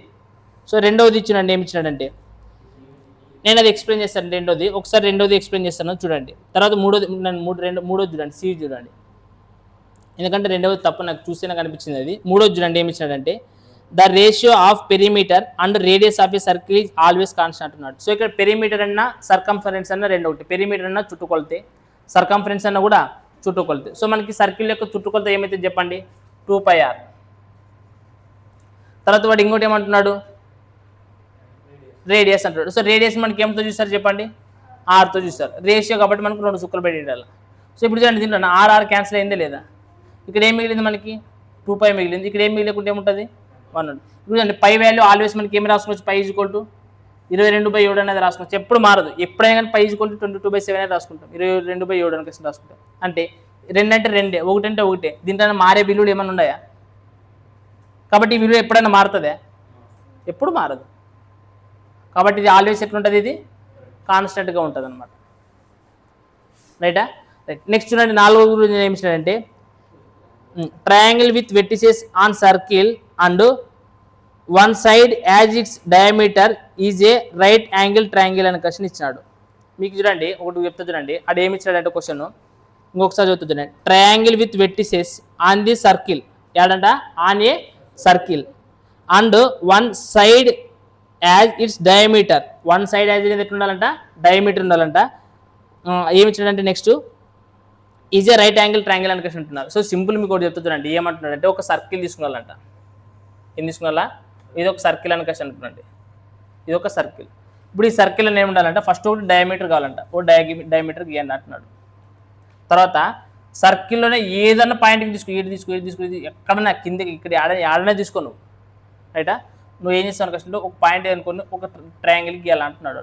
సో రెండవది ఇచ్చినండి, ఏమి ఇచ్చినాడంటే నేను అది ఎక్స్ప్లెయిన్ చేస్తాను. రెండోది ఒకసారి రెండోది ఎక్స్ప్లెయిన్ చేస్తాను చూడండి. తర్వాత మూడోది చూడండి, సి చూడండి. ఎందుకంటే రెండవది తప్పు నాకు చూస్తేనే కనిపించింది అది. మూడోది చూడండి ఏమి ఇచ్చినాడంటే the ratio of perimeter and radius of a circle is always constant అన్నాడు. సో ఇక్కడ పెరిమీటర్ అన్న సర్కంఫరెన్స్ అన్న రెండు ఒకటి. పెరిమీటర్ అన్న చుట్టుకొలతే, సర్కంఫరెన్స్ అన్న కూడా చుట్టుకొలతే. సో మనకి సర్కిల్ యొక్క చుట్టుకొలత ఏమైతే చెప్పండి 2πr. తర్వాత వాడు ఇంకోటి ఏమంటున్నాడు రేడియస్ అంటాడు. సో రేడియస్ మనకి ఏమితో చూస్తారు చెప్పండి ఆర్తో చూస్తారు. రేషియో కాబట్టి మనకు 2 చుక్కలు పెట్టేయాలి. సో ఇప్పుడు చూడండి దీంట్లో ఆర్ క్యాన్సిల్ అయిందే లేదా, ఇక్కడ ఏం మిగిలింది మనకి 2π మిగిలింది. ఇక్కడ ఏం మిగిలికుంటే ఏముంటుంది 1. ఇప్పుడు చూడండి పై వాల్యూ ఆల్వేస్ మనకి ఏమి రాసుకోవచ్చు పై ఈజ్వల్ టు 22/7 అనేది రాసుకోవచ్చు. ఎప్పుడు మారదు. ఎప్పుడైనా కానీ పై ఈజ్వల్ టు 22/7 అనేది రాసుకుంటాం. 22/7 అని రాసుకుంటాం. అంటే 2 అంటే 2, 1 అంటే 1. దీంట్లో మారే విలువలు ఏమైనా ఉన్నాయా? కాబట్టి ఈ విలువ ఎప్పుడైనా మారుతుందా? ఎప్పుడు మారదు. కాబట్టి ఇది ఆల్వేస్ ఎట్లుంటుంది, ఇది కాన్స్టెంట్గా ఉంటుంది అనమాట. రైటా? రైట్. నెక్స్ట్ చూడండి 4వ గురించి ఏమి ఇచ్చినాడంటే triangle with vertices on circle and one side as its diameter is a right angle triangle అనే క్వశ్చన్ ఇచ్చినాడు. మీకు చూడండి ఒకటి చెప్తా చూడండి. అది ఏమి ఇచ్చినాడంటే క్వశ్చన్ ఇంకొకసారి చెప్తా చూడండి. Triangle with vertices on the circle, ఏడంట on a circle and one side as its diameter. One side as అనేది ఎట్లా ఉండాలంట డయామీటర్ ఉండాలంట. ఏమి ఇచ్చినాడంటే next is a right angle triangle అని క్వశ్చన్ అంటున్నారు. సో సింపుల్ మీకు ఒకటి చెప్తున్నాండి. ఏమంటున్నాడంటే ఒక సర్కిల్ తీసుకున్నాలంట. ఏం తీసుకున్నా? ఇది ఒక సర్కిల్ అని క్వశ్చన్ అంటున్నాండి. ఇది ఒక సర్కిల్. ఇప్పుడు ఈ సర్కిల్ అని ఏముండాలంటే ఫస్ట్ ఒకటి డయామీటర్ కావాలంట. ఓ డయామీటర్ గీయండి అంటున్నాడు. తర్వాత సర్కిల్లోనే ఏదన్నా పాయింట్కి తీసుకో, ఇది ఎక్కడన్నా కిందకి ఇక్కడ ఆడనే తీసుకో నువ్వు. రైటా? నువ్వు ఏం చేస్తావు క్వశ్చన్ ఒక పాయింట్ అనుకుని ఒక ట్రయాంగిల్ గీయాలంటున్నాడు.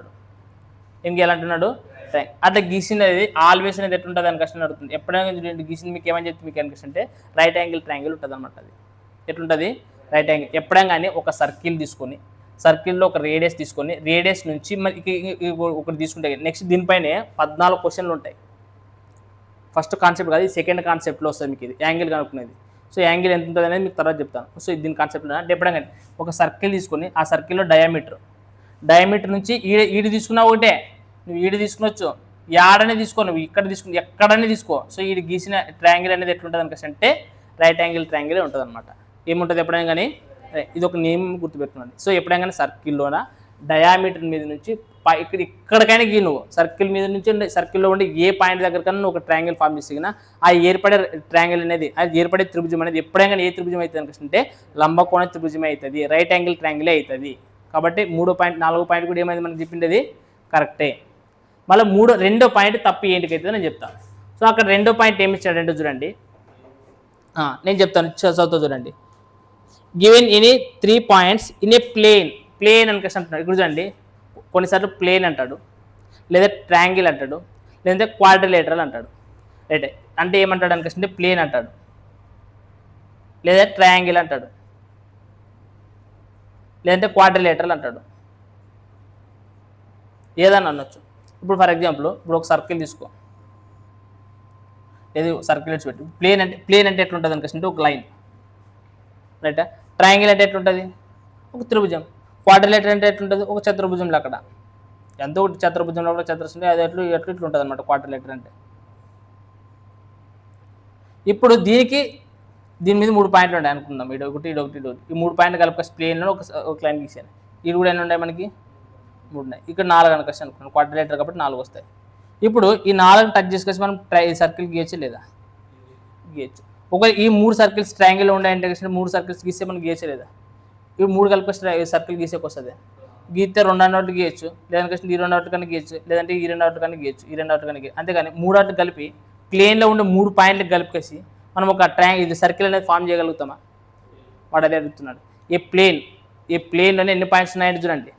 ఏం గీయాలంటున్నాడు? అట్లా గీసినది ఆల్వేస్ అనేది ఎట్లుంటుంది అని క్వశ్చన్ అడుగుతుంది. ఎప్పుడైనా గీసింది మీకు ఏమని చెప్తే మీకు అనిపిస్తుంది అంటే రైట్ యాంగిల్ ట్రయాంగిల్ ఉంటుంది అనమాట. అది ఎట్లుంటుంది రైట్ యాంగిల్. ఎప్పుడైనా కానీ ఒక సర్కిల్ తీసుకొని సర్కిల్లో ఒక రేడియస్ తీసుకొని రేడియస్ నుంచి ఒకటి తీసుకుంటే నెక్స్ట్ దీనిపైనే 14 క్వశ్చన్లు ఉంటాయి. ఫస్ట్ కాన్సెప్ట్ కాదు, సెకండ్ కాన్సెప్ట్లో వస్తుంది మీకు ఇది యాంగిల్ కనుక్కునేది. సో యాంగిల్ ఎంత ఉంటుంది అనేది మీకు తర్వాత చెప్తాను. సో దీని కాన్సెప్ట్లో అంటే ఎప్పుడైనా ఒక సర్కిల్ తీసుకొని ఆ సర్కిల్లో డయామీటర్ నుంచి ఈడు తీసుకున్నా ఒకటే, నువ్వు ఈడు తీసుకునొచ్చు, యాడనే తీసుకో, నువ్వు ఇక్కడ తీసుకుని ఎక్కడనే తీసుకో. సో ఈడు గీసిన ట్రయాంగిల్ అనేది ఎట్లుంటుంది అనుకంటే రైట్ యాంగిల్ ట్రయాంగిలే ఉంటుంది అనమాట. ఏముంటుంది ఎప్పుడైనా కానీ ఇది ఒక నేమ్ గుర్తుపెట్టుకోండి. సో ఎప్పుడైనా కానీ సర్కిల్లోన డయామీటర్ మీద నుంచి ఇక్కడికైనా గీ నువ్వు సర్కిల్ మీద నుంచి సర్కిల్లో ఉండి ఏ పాయింట్ దగ్గర కన్నా నువ్వు ఒక ట్రయాంగిల్ ఫామ్ చేసినా ఆ ఏర్పడే ట్రయాంగిల్ అనేది అది ఏర్పడే త్రిభుజం అనేది ఎప్పుడైనా ఏ త్రిభుజం అవుతుంది అనుకుంటే లంబకోణ త్రిభుజమే అవుతుంది, రైట్ యాంగిల్ ట్రయాంగిలే అవుతుంది. కాబట్టి 4వ పాయింట్ కూడా ఏమైంది మనకి చెప్పింది కరెక్టే. మళ్ళీ రెండో పాయింట్ తప్పు ఏంటికి అవుతుంది నేను చెప్తాను. సో అక్కడ రెండో పాయింట్ ఏమి ఇచ్చాడంటే చూడండి, నేను చెప్తాను చదువుతా చూడండి. Given any 3 points in a plane అని అంటున్నాడు. ఇక్కడ చూడండి కొన్నిసార్లు ప్లేన్ అంటాడు, లేదా ట్రయాంగిల్ అంటాడు, లేదంటే క్వాడ్రిలేటరల్ అంటాడు. రైట్ అంటే ఏమంటాడు అనుకుంటే ప్లేన్ అంటాడు, లేదా ట్రయాంగిల్ అంటాడు, లేదంటే క్వాడ్రిలేటరల్ అంటాడు, ఏదన్నా అనొచ్చు. ఇప్పుడు ఫర్ ఎగ్జాంపుల్ ఇప్పుడు ఒక సర్కిల్ తీసుకో, ఏది సర్కిల్ పెట్టు. ప్లేన్ అంటే ఎట్లుంటుంది అనుకుంటే ఒక లైన్. రైట్. ట్రయాంగిల్ అంటే ఎట్లుంటుంది ఒక త్రిభుజం. క్వాడ్రిలేటర్ అంటే ఎట్లుంటుంది ఒక చతుర్భుజంలో. అక్కడ ఎంతో ఒకటి చతుర్భుజంలో కూడా చతురస్రం అది ఇట్లుంటుంది అనమాట క్వాడ్రిలేటర్ అంటే. ఇప్పుడు దీని మీద 3 పాయింట్లు ఉంటాయి అనుకుందాం. ఇది ఒకటి ఈ 3 పాయింట్లు కలిపి ప్లేన్లో ఒక లైన్ గీసాను. ఇది కూడా ఎన్ని ఉన్నాయి మనకి 3 ఉన్నాయి. ఇక్కడ 4 అనుకోవచ్చు అనుకున్నాను, క్వాడ్రిలేటర్ కాబట్టి 4 వస్తాయి. ఇప్పుడు ఈ 4 టచ్ చేసుకొచ్చి మనం సర్కిల్ గీయచ్చు లేదా? గీయచ్చు. ఒకవేళ ఈ 3 సర్కిల్స్ ట్రయాంగిల్లో ఉన్నాయంటే 3 సర్కిల్స్ గీస్తే మనం గీయచ్చు లేదా? ఈ 3 కలిపి సర్కిల్ గీసేకి వస్తుంది. గీస్తే 2 అన్నట్టు గీయచ్చు, లేదంటే ఈ 2 అన్నట్టు కన్నా గీయచ్చు, లేదంటే ఈ 2 అన్నట్టు కన్నా గీయచ్చు, ఈ 2 అన్నట్టు కన్నా గీయచ్చు. అంతేగాని 3 అట్టు కలిపి ప్లేన్లో ఉండే 3 పాయింట్లు కలిపేసి మనం ఒక ఇది సర్కిల్ అనేది ఫామ్ చేయగలుగుతామా? వాడు అదే అడుగుతున్నాడు. ఏ ప్లేన్లోనే ఎన్ని పాయింట్స్ ఉన్నాయంటే చూడండి,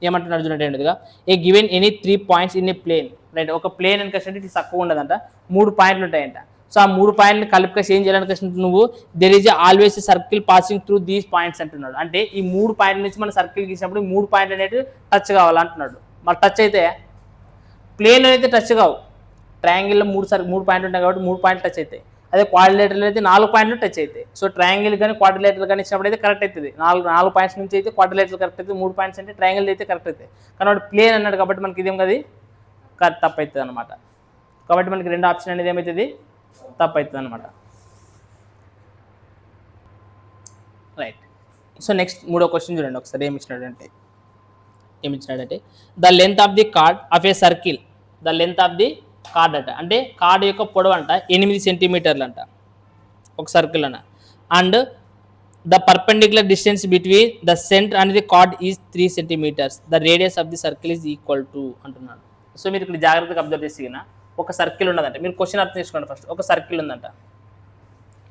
ఏమంటున్నాడు చూడండి ఏంటిదిగా, a given any 3 points in a plane, right. ఒక ప్లేన్ అని కష్టం ఇది తక్కువ ఉండదంట, 3 పాయింట్లు ఉంటాయంట. సో ఆ 3 పాయింట్ని కలిపి ఏం చేయాలని కష్టం నువ్వు, there is always circle passing through these points అంటున్నాడు. అంటే ఈ 3 పాయింట్ల నుంచి మనం సర్కిల్ గీసినప్పుడు 3 పాయింట్లు అనేవి టచ్ కావాలంటున్నాడు. మరి టచ్ అయితే ప్లేన్ అయితే టచ్ కావు, ట్రయాంగిల్లో 3 పాయింట్లు ఉంటాయి కాబట్టి 3 పాయింట్లు టచ్ అవుతాయి. అదే క్వాడ్రిలేటరల్ అయితే 4 పాయింట్లు టచ్ అవుతాయి. సో ట్రయాంగిల్ కానీ క్వాడ్రిలేటరల్ కానీ ఇచ్చినప్పుడు అయితే కరెక్ట్ అవుతుంది. 4 పాయింట్స్ నుంచి అయితే క్వాడ్రిలేటరల్ కరెక్ట్ అవుతుంది, 3 పాయింట్స్ అంటే ట్రయాంగిల్ అయితే కరెక్ట్ అవుతాయి. కానీ వాడు ప్లేన్ అన్నాడు కాబట్టి మనకి ఇదేం కదా తప్పు అవుతుంది అనమాట. కాబట్టి మనకి 2 ఆప్షన్ అనేది ఏమవుతుంది, తప్పు అవుతుంది అనమాట. రైట్. సో నెక్స్ట్ 3వ క్వశ్చన్ చూడండి ఒకసారి ఏమి ఇచ్చినాడంటే the length of the chord of a circle, the length of the chord అంట, అంటే కార్డ్ యొక్క పొడవు అంట 8 సెంటీమీటర్లు అంట ఒక సర్కిల్ అన్న. And the perpendicular distance between the centre and the card is 3 centimeters, the radius of the circle is equal to అంటున్నాడు. సో మీరు ఇక్కడ జాగ్రత్తగా అబ్జర్వ్ చేసిన ఒక సర్కిల్ ఉన్నదంట, మీరు క్వశ్చన్ అర్థం చేసుకోండి ఫస్ట్. ఒక సర్కిల్ ఉందంట,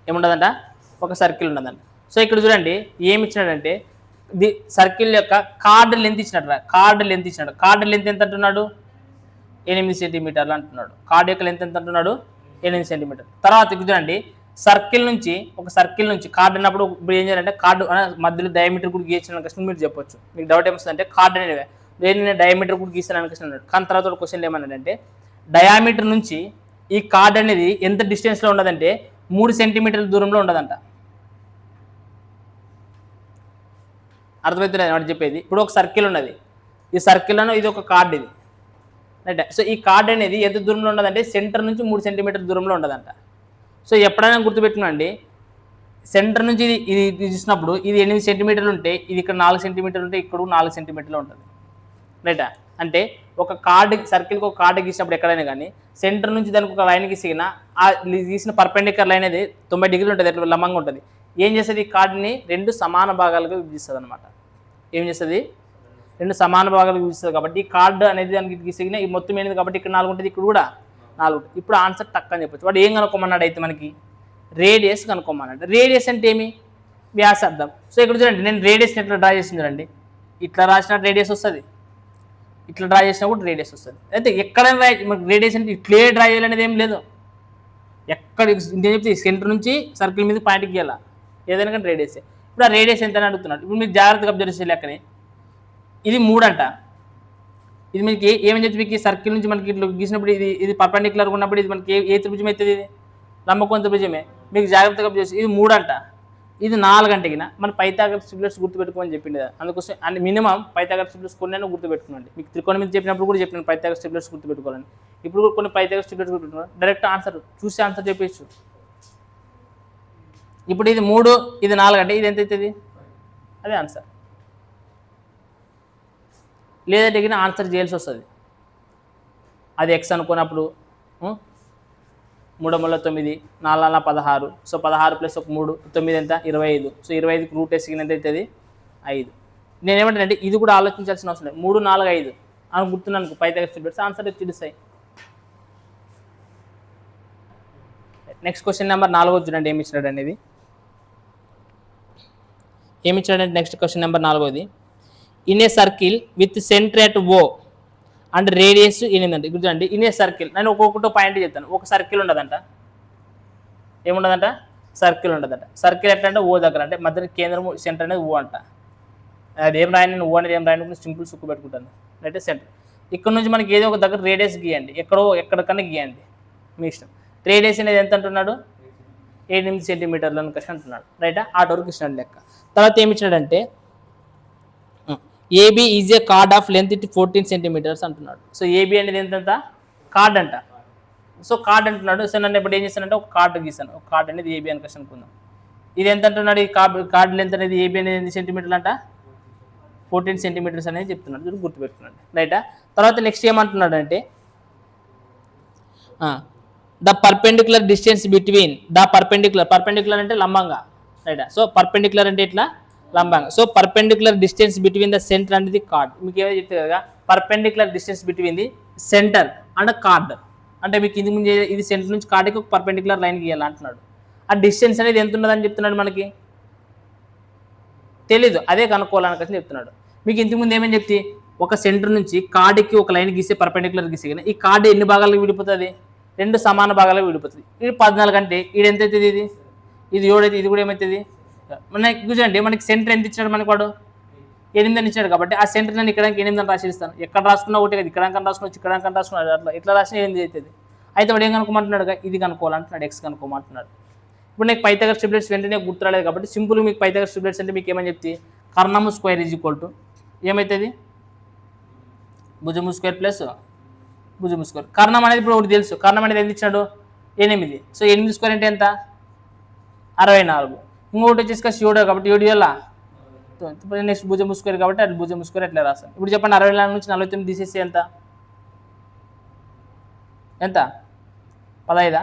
ఏముండదంట, ఒక సర్కిల్ ఉన్నదంట. సో ఇక్కడ చూడండి ఏమి ఇచ్చినాడంటే ది సర్కిల్ యొక్క కార్డ్ లెంత్ ఇచ్చినట్టు, కార్డ్ లెంత్ ఎంత అంటున్నాడు, 8 సెంటీమీటర్లు అంటున్నాడు. కార్డ్ యొక్క లెంత్ ఎంత అంటున్నాడు, 8 సెంటీమీటర్లు. తర్వాత చూడండి ఒక సర్కిల్ నుంచి కార్డ్ అన్నప్పుడు ఇప్పుడు ఏం చేయాలంటే కార్డు మధ్యలో డయామీటర్ కూడా గీసిన కష్టం మీరు చెప్పొచ్చు. మీకు డౌట్ ఏమొస్తుందంటే కార్డ్ అనేది నేను డయామీటర్ కూడా గీస్తాను కష్టం అన్నాడు. కానీ తర్వాత క్వశ్చన్ ఏమన్నాడంటే డయామీటర్ నుంచి ఈ కార్డ్ అనేది ఎంత డిస్టెన్స్లో ఉండదంటే 3 సెంటీమీటర్ల దూరంలో ఉండదంట. అర్థమవుతుంది వాడు చెప్పేది. ఇప్పుడు ఒక సర్కిల్ ఉన్నది, ఈ సర్కిల్లోనూ ఇది ఒక కార్డ్ ఇది, రైట్. సో ఈ కార్డ్ అనేది ఎంత దూరంలో ఉండదంటే సెంటర్ నుంచి 3 సెంటీమీటర్ల దూరంలో ఉండదంట. సో ఎప్పుడైనా గుర్తుపెట్టుకోండి, సెంటర్ నుంచి ఇది చూసినప్పుడు ఇది 8 సెంటీమీటర్లు ఉంటే ఇది ఇక్కడ 4 సెంటీమీటర్లు ఉంటే ఇక్కడ 4 సెంటీమీటర్లు ఉంటుంది, రైటా. అంటే ఒక కార్డు సర్కిల్కి ఒక కార్డు గీసినప్పుడు ఎక్కడైనా కానీ సెంటర్ నుంచి దానికి ఒక లైన్ గీసిన ఆ గీసిన పర్పెండిక్యులర్ లైన్ అనేది 90 degrees ఉంటుంది, ఎట్లా లంబంగా ఉంటుంది. ఏం చేస్తుంది, ఈ కార్డుని 2 సమాన భాగాలుగా విభజిస్తుంది అనమాట. ఏం చేస్తుంది, 2 సమాన భాగాలుగా విభజిస్తుంది. కాబట్టి ఈ కార్డు అనేది దానికి గీసిన ఈ మొత్తం ఏంది కాబట్టి ఇక్కడ 4 ఉంటుంది, ఇక్కడ కూడా 4 ఉంటుంది. ఇప్పుడు ఆన్సర్ టక్ అని చెప్పొచ్చు. వాడు ఏం కనుక్కోమన్నాడు అయితే మనకి రేడియస్ కనుక్కోమన్నాడు. రేడియస్ అంటే ఏమి, వ్యాసార్థం. సో ఇక్కడ చూడండి నేను రేడియస్ని ఎట్లా డ్రా చేసింది చూడండి, ఇట్లా రాసిన రేడియస్ వస్తుంది, ఇట్లా డ్రా చేసినా కూడా రేడియస్ వస్తుంది. అయితే ఎక్కడైనా మనకి రేడియస్ అంటే ఇట్లే డ్రా చేయాలనేది ఏం లేదు. ఎక్కడ నేను చెప్తే సెంటర్ నుంచి సర్కిల్ మీద పాయింట్కి గీయాల, ఏదైనా కానీ రేడియస్. ఇప్పుడు ఆ రేడియస్ ఎంత అని అడుగుతున్నాడు. ఇప్పుడు మీరు జాగ్రత్తగా అబ్జర్వ్ చేసే లెక్కని ఇది 3 అంట. ఇది మీకు ఏమని చెప్పి మీకు సర్కిల్ నుంచి మనకి ఇట్లా గీసినప్పుడు ఇది పర్పెండిక్యులర్గా ఉన్నప్పుడు ఇది మనకి ఏ త్రిభుజం అవుతుంది, ఇది లంబకోణ త్రిభుజమే. మీకు జాగ్రత్తగా అబ్జర్వ్ చేసి ఇది 3 అంట, ఇది 4 అంటే మన పైథాగరస్ ట్రిపులెట్స్ గుర్తుపెట్టుకోమని చెప్పింది కదా. అందుకోసం అండ్ మినిమం పైథాగరస్ ట్రిపులెట్స్ కొన్ని గుర్తుపెట్టుకోండి. మీకు త్రికోణం మీద చెప్పినప్పుడు కూడా చెప్పినాను పైథాగరస్ ట్రిపులెట్స్ గుర్తుపెట్టుకోవాలని. ఇప్పుడు కూడా కొన్ని పైథాగరస్ ట్రిపులెట్స్ గుర్తుపెట్టుకోవాలి. డైరెక్ట్ ఆన్సర్ చూసి ఆన్సర్ చెప్పేచ్చు. ఇప్పుడు ఇది 3 ఇది 4 అంటే ఇది ఎంత అవుతుంది, అదే ఆన్సర్. లేదంటే ఆన్సర్ చేయాల్సి వస్తుంది. అది ఎక్స్ అనుకున్నప్పుడు 3 × 9 4 × 16. సో 16 + 1 3 9 ఎంత 25. సో 25కి రూట్ వేసి ఎంత అవుతుంది 5. నేనేమంటానంటే ఇది కూడా ఆలోచించాల్సిన అవసరం లేదు. 3 4 5 అని గుర్తున్నాను పైథాగరస్ ట్రిపులెట్స్ ఆన్సర్ తెలుస్తాయి. నెక్స్ట్ క్వశ్చన్ నెంబర్ 4 చూడండి ఏమి ఇచ్చినాడు అనేది. ఏమి ఇచ్చాడంటే నెక్స్ట్ క్వశ్చన్ నెంబర్ 4ది in a circle with center at O and radius 8 అంటే ఇప్పుడు చూడండి ఇన్ ఏ సర్కిల్. నేను ఒక్కొక్కటో పాయింట్ చెప్తాను. ఒక సర్కిల్ ఉండదంట, ఏముండదంట, సర్కిల్ ఉండదంట. సర్కిల్ ఎట్లా అంటే O దగ్గర, అంటే మధ్య కేంద్రం సెంటర్ అనేది O అంట. అది ఏం రాయని నేను O అనేది ఏం రాయని సింపుల్ సుక్కు పెట్టుకుంటాను, అంటే సెంటర్. ఇక్కడ నుంచి మనకి ఏదో ఒక దగ్గర రేడియస్ గీయండి, ఎక్కడికన్నా గీయండి మీ ఇష్టం. రేడియస్ అనేది ఎంత అంటున్నాడు 8 సెంటీమీటర్లు అని కష్టం అంటున్నాడు, రైటా. ఆట వరకు ఇచ్చినాడు లెక్క. తర్వాత ఏమి ఇచ్చినాడంటే AB is a chord of length 14 centimeters అంటున్నాడు. సో ఏబి అనేది ఎంత కార్డ్ అంట. సో కార్డ్ అంటున్నాడు. సో నన్ను ఇప్పుడు ఏం చేస్తానంటే ఒక కార్డు గీసాను, ఒక కార్డ్ అనేది ఏబి అని కష్టం అనుకుందాం. ఇది ఎంత అంటున్నాడు, ఈ కార్డ్ లెంత్ అనేది ఏబి అనేది ఎన్ని సెంటీమీటర్లు అంట 14 centimeters అనేది చెప్తున్నాడు, గుర్తుపెట్టుకున్నాడు, రైటా. తర్వాత నెక్స్ట్ ఏమంటున్నాడు అంటే the perpendicular distance between perpendicular అంటే లంబంగా, రైటా. సో పర్పెండిక్యులర్ అంటే ఇట్లా లంబంగా. So perpendicular distance between the centre and the card. మీకు ఏమైనా చెప్తే కదా perpendicular distance between the centre and card, అంటే మీకు ఇది ముందు ఇది సెంటర్ నుంచి కార్డ్కి ఒక పర్పెండిక్యులర్ లైన్ గీయాలి అంటున్నాడు. ఆ డిస్టెన్స్ అనేది ఎంత ఉన్నదని చెప్తున్నాడు మనకి, తెలీదు, అదే కనుక్కోవాలని చెప్తున్నాడు. మీకు ఇంతకుముందు ఏమని చెప్తే ఒక సెంటర్ నుంచి కార్డుకి ఒక లైన్ గీసే పర్పెండిక్యులర్ గీసే కానీ ఈ కార్డు ఎన్ని భాగాలకు విడిపోతుంది? 2 సమాన భాగాలకు విడిపోతుంది. ఇది 14 అంటే ఇది ఎంత అవుతుంది? ఇది 7 అయితే ఇది కూడా ఏమవుతుంది? మనకి చూడండి, మనకి సెంటర్ ఎంత ఇచ్చాడు? మనకి వాడు 8 అని ఇచ్చాడు కాబట్టి ఆ సెంటర్ నేను ఇక్కడ 8 అని రాసిస్తాను. ఎక్కడ రాసుకున్నా ఒకటి కదా, ఇక్కడ రాసుకున్నా ఇక్కడ రాసుకున్నాడు, అట్లా ఇట్లా రాసిన 8 అవుతుంది. అయితే వాడు ఏం కనుక్కోమంటున్నాడు? ఇది కనుక్కోవాలంటున్నాడు, ఎక్స్ కనుక్కోమంటున్నాడు. ఇప్పుడు నీకు పైథాగరస్ ట్రిప్లెట్స్ వెంటనే గుర్తురాలేదు కాబట్టి సింపుల్ మీకు పైథాగరస్ ట్రిప్లెట్స్ అంటే మీకు ఏమని చెప్తే కర్ణము స్క్వేర్ ఈజ్ ఈక్వల్ టు ఏమవుతుంది? భుజము స్క్వేర్ ప్లస్ భుజము స్క్వేర్. కర్ణం అనేది ఇప్పుడు ఒకటి తెలుసు, కర్ణం అనేది ఎంత ఇచ్చాడు? 8. సో 8 స్క్వేర్ అంటే ఎంత? 64. ఇంకొకటి వచ్చేసి శివుడు కాబట్టి 7 వల్ల నెక్స్ట్ భుజము స్క్వేర్ కాబట్టి అది భుజము స్క్వేర్ ఎట్లా రాస్తాను. ఇప్పుడు చెప్పండి, 64 నుంచి 49 తీసేసి ఎంత? 15?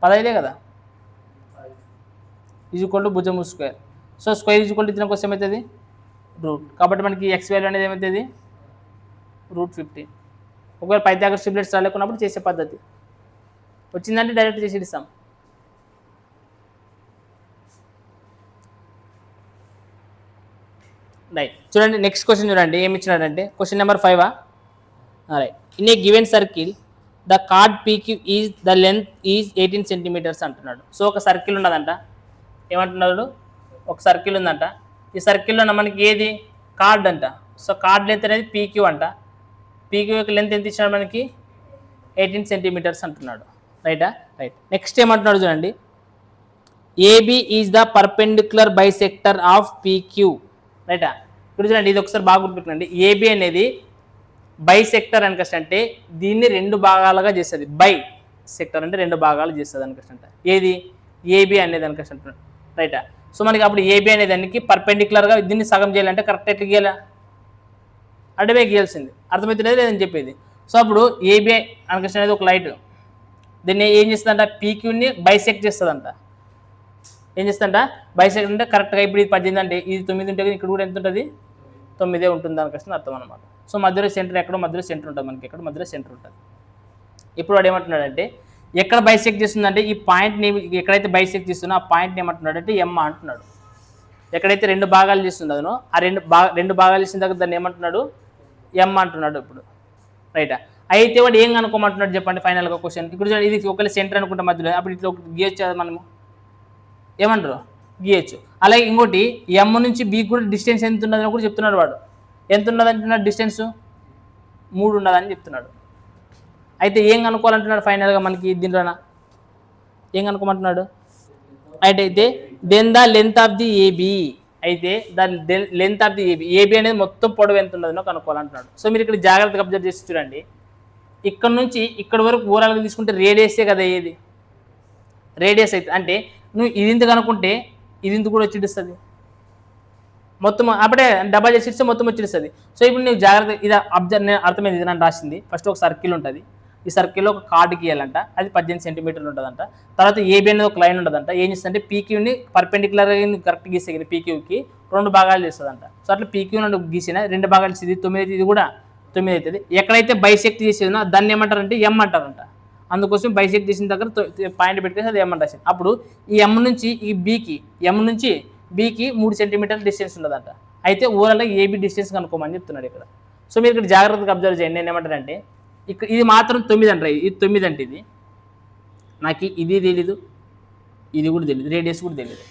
15 కదా, ఈజ్ ఈక్వల్ టు భుజము square. So square is equal to ఇచ్చిన క్వశ్చన్ ఏమవుతుంది? రూట్. కాబట్టి మనకి ఎక్స్ వాల్యూ అనేది ఏమవుతుంది? √15. ఒకవేళ పైథాగరస్ ట్రిప్లెట్స్ రాలేకున్నప్పుడు చేసే పద్ధతి వచ్చిందంటే డైరెక్ట్ చేసి ఇస్తాం. రైట్, చూడండి నెక్స్ట్ క్వశ్చన్ చూడండి ఏమి ఇచ్చినాడంటే question number 5. Right, in a given circle the chord PQ is the length is 18 centimeters అంటున్నాడు. సో ఒక సర్కిల్ ఉన్నదంట, ఏమంటున్నాడు? ఒక సర్కిల్ ఉందంట. ఈ సర్కిల్లో మనకి ఏది? కార్డ్ అంట. సో కార్డ్ లెంత్ అనేది పీక్యూ అంట. పీక్యూ యొక్క లెంత్ ఎంత ఇచ్చినాడు? మనకి 18 సెంటీమీటర్స్ అంటున్నాడు. రైటా? రైట్. నెక్స్ట్ ఏమంటున్నాడు చూడండి, AB is the perpendicular bisector of PQ. రైటా? ఇప్పుడు చూడండి, ఇది ఒకసారి బాగా గుర్తుపెట్టుకోండి. ఏబి అనేది బైసెక్టర్ అని అంటే దీన్ని 2 భాగాలుగా చేస్తుంది. బై సెక్టర్ అంటే 2 భాగాలు చేస్తుంది అనుకంట. ఏది? ఏబి అనేది అనుకుంటున్నాడు. రైటా? సో మనకి అప్పుడు ఏబి అనే దానికి పర్పెండిక్యులర్గా దీన్ని సగం చేయాలంటే కరెక్ట్ ఎట్లా గీయాలా? అడ్డమే గీయాల్సింది. అర్థమవుతున్నది లేదని చెప్పేది. సో అప్పుడు ఏబి అనుకుంటే అనేది ఒక లైట్, దీన్ని ఏం చేస్తుందంట? పీక్యూని బైసెక్ట్ చేస్తుందంట. ఏం చేస్తుందంట? బైసెక్ట్ అంటే కరెక్ట్గా ఇప్పుడు ఇది 18 అంటే ఇది 9 ఉంటుంది, ఇక్కడ కూడా ఎంత ఉంటుంది? 9 ఉంటుంది అనుకొస్తుంది అర్థం అనమాట. సో మధ్యలో సెంటర్ ఎక్కడో మధ్యలో సెంటర్ ఉంటుంది, మనకి ఎక్కడ మధ్యలో సెంటర్ ఉంటుంది. ఇప్పుడు వాడు ఏమంటున్నాడంటే ఎక్కడ బైసెక్ట్ చేస్తుందంటే ఈ పాయింట్ని ఎక్కడైతే బైసెక్ట్ చేస్తుందో ఆ పాయింట్ని ఏమంటున్నాడంటే ఎమ్ అంటున్నాడు. ఎక్కడైతే 2 భాగాలు చేస్తుందో అదనో ఆ 2 భాగాలు చేసిన దగ్గర దాన్ని ఏమంటున్నాడు? ఎమ్ అంటున్నాడు. ఇప్పుడు రైటా? అయితే వాడు ఏం కనుక్కోమంటున్నాడు చెప్పండి ఫైనల్గా క్వశ్చన్. ఇప్పుడు ఇది ఒకవేళ సెంటర్ అనుకుంటే మధ్యలో అప్పుడు ఇట్లా ఒకటి గీయొచ్చు మనము, ఏమంటారు? గీయచ్చు. అలాగే ఇంకోటి ఎమ్ నుంచి బీకి కూడా డిస్టెన్స్ ఎంత ఉన్నదని కూడా చెప్తున్నాడు వాడు. ఎంత ఉన్నది అంటున్నాడు? డిస్టెన్స్ 3 ఉన్నదని చెప్తున్నాడు. అయితే ఏం కనుక్కోవాలంటున్నాడు ఫైనల్గా మనకి దీంట్లోనా? ఏం కనుక్కోమంటున్నాడు? అయితే then the length of the AB. అయితే దాని length of the AB, AB అనేది మొత్తం పొడవు ఎంత ఉన్నదో కనుక్కోవాలంటున్నాడు. సో మీరు ఇక్కడ జాగ్రత్తగా అబ్జర్వ్ చేసి చూడండి, ఇక్కడ నుంచి ఇక్కడ వరకు ఓవరాల్గా తీసుకుంటే రేడియసే కదా ఏది? రేడియస్ అయితే అంటే నువ్వు ఇది ఇంత కనుక్కుంటే ఇది ఇంత కూడా వచ్చిస్తుంది మొత్తం, అప్పుడే డబల్ చేసి ఇస్తే మొత్తం వచ్చిస్తుంది. సో ఇప్పుడు నువ్వు జాగ్రత్త ఇది అబ్జర్వ్, నేను అర్థమైంది ఇది నన్ను రాసింది. ఫస్ట్ ఒక సర్కిల్ ఉంటుంది, ఈ సర్కిల్లో ఒక కార్డు గీయాలంట, అది 18 సెంటీమీటర్లు ఉంటుందంట. తర్వాత ఏబి అనేది ఒక లైన్ ఉంటుందంట. ఏం చేస్తుందంటే పీక్యూని పర్పెండిక్యులర్గా కరెక్ట్ గీసే పీక్యూకి 2 భాగాలు చేస్తుందంట. సో అట్లా పీక్యూ నుండి గీసిన 2 భాగాలు చేసి 9 అయితే ఇది కూడా 9 అవుతుంది. ఎక్కడైతే బైసెక్ట్ చేసేదో దాన్ని ఏమంటారంటే ఎమ్ అంటారంట. అందుకోసం బైసెక్ట్ చేసిన దగ్గర పాయింట్ పెట్టుకేసి అది ఎమ్ అంటారు. అప్పుడు ఈ ఎమ్ నుంచి ఈ బీకి, ఎమ్ నుంచి బీకి 3 సెంటీమీటర్ల డిస్టెన్స్ ఉండదంట. అయితే ఓవరాల్గా ఏబీ డిస్టెన్స్ కనుక్కోమని చెప్తున్నాడు ఇక్కడ. సో మీరు ఇక్కడ జాగ్రత్తగా అబ్జర్వ్ చేయండి. నేను ఏమంటానంటే ఇక్కడ ఇది మాత్రం 9 అంటారు, ఇది 9 అంటే ఇది నాకు ఇది తెలీదు, ఇది కూడా తెలియదు, రేడియస్ కూడా తెలియదు.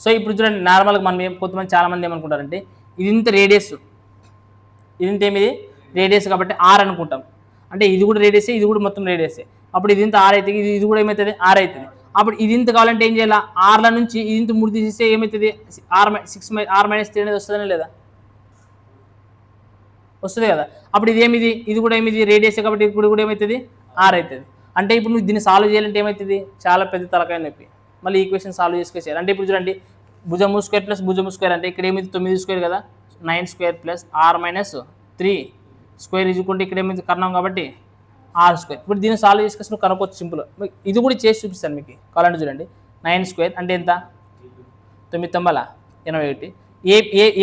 సో ఇప్పుడు చూడండి, నార్మల్గా మనం కొంతమంది చాలామంది ఏమనుకుంటారంటే ఇది ఇంత రేడియస్, ఇది ఇంత ఏమిది రేడియస్ కాబట్టి ఆర్ అనుకుంటాం. అంటే ఇది కూడా రేడియసే, ఇది కూడా మొత్తం రేడియసే. అప్పుడు ఇది ఇంత ఆర్ అవుతుంది, ఇది కూడా ఏమవుతుంది? ఆర్ అవుతుంది. అప్పుడు ఇది ఇంత కావాలంటే ఏం చేయాలి? ఆర్ల నుంచి ఇది ఇంత 3 తీసేస్తే ఏమవుతుంది? R-3 అనేది వస్తుందనే లేదా? వస్తుంది కదా. అప్పుడు ఇది ఏమిది? ఇది కూడా ఏమిది? రేడియస్ కాబట్టి ఇప్పుడు కూడా ఏమవుతుంది? ఆర్ అవుతుంది. అంటే ఇప్పుడు నువ్వు దీన్ని సాల్వ్ చేయాలంటే ఏమవుతుంది? చాలా పెద్ద తలకాయ నొప్పి. మళ్ళీ ఈక్వేషన్ సాల్వ్ చేసుకొచ్చేయాలి. అంటే ఇప్పుడు చూడండి, భుజము స్క్వేర్ ప్లస్ భుజము స్క్వేర్ అంటే ఇక్కడ ఏమిది? 9 స్క్వేర్ కదా, 9 స్క్వేర్ ప్లస్ R-3 స్క్వేర్ ఈజ్కుంటే ఇక్కడ ఏమైంది? కర్ణం కాబట్టి R స్క్వేర్. ఇప్పుడు దీన్ని సాల్వ్ చేసుకొచ్చి నువ్వు కనుక్కోవచ్చు సింపుల్. ఇది కూడా చేసి చూపిస్తాను మీకు కావాలంటే. చూడండి, 9 స్క్వేర్ అంటే ఎంత? 9 తొమ్మిది 81.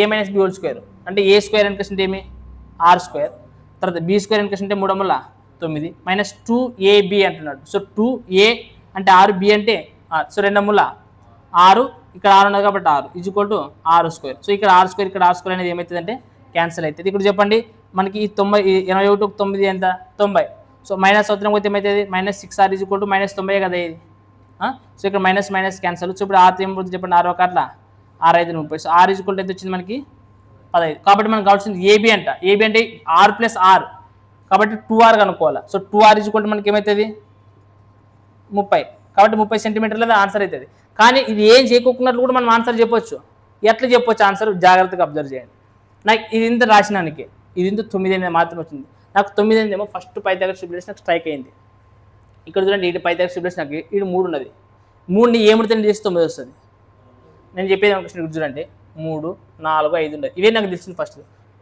ఏ మైనస్ బి హోల్ స్క్వేర్ అంటే ఏ స్క్వేర్ అని కృష్ణ ఏమి? R square. తర్వాత బి స్క్వేర్ అని కృష్ణ 3 మైనస్ 2AB అంటున్నాడు. సో 2A అంటే 6, B అంటే సో 2 6 ఇక్కడ 6 ఉన్నది కాబట్టి 6 ఈజ్వల్ టు r². సో ఇక్కడ r² ఇక్కడ r² అనేది ఏమవుతుందంటే క్యాన్సిల్ అవుతుంది. ఇక్కడ చెప్పండి మనకి ఈ 81 9 ఎంత 90. సో మైనస్ అవుతున్న పోతే ఏమవుతుంది -6r ఈజ్వల్ టు -90 కదా ఇది. సో ఇక్కడ మైనస్ మైనస్ క్యాన్సల్. సో ఇప్పుడు ఆర్ ఏమవుతుంది చెప్పండి 6 1 6 5 30. సో r ఈజ్వల్ టు ఎంత వచ్చింది మనకి 15. కాబట్టి మనకు కావాల్సింది ఏబి అంట. ఏబి అంటే r + r కాబట్టి 2r కనుక్కోవాలి. సో 2r ఈజ్వల్ టు మనకి ఏమవుతుంది 30. కాబట్టి 30 సెంటీమీటర్ల ఆన్సర్ అవుతుంది. కానీ ఇది ఏం చేయకోకున్నట్లు కూడా మనం ఆన్సర్ చెప్పొచ్చు. ఎట్లా చెప్పొచ్చు ఆన్సర్ జాగ్రత్తగా అబ్జర్వ్ చేయండి. నాకు ఇది ఇంత రాసినానికి ఇది ఇంత 9 మాత్రం వచ్చింది. నాకు 9 ఏమో ఫస్ట్ పైథాగరస్ ట్రిపులేషన్ నాకు స్ట్రైక్ అయింది. ఇక్కడ చూడండి ఇటు పైథాగరస్ ట్రిపులేషన్ నాకు ఇటు 3 ఉన్నది. 3ని ఏముడితే చేసి 9 వస్తుంది. నేను చెప్పేది అనుకుంటున్నాను చూడండి 3 4 5 ఉండదు. ఇవే నాకు తెలిసింది ఫస్ట్.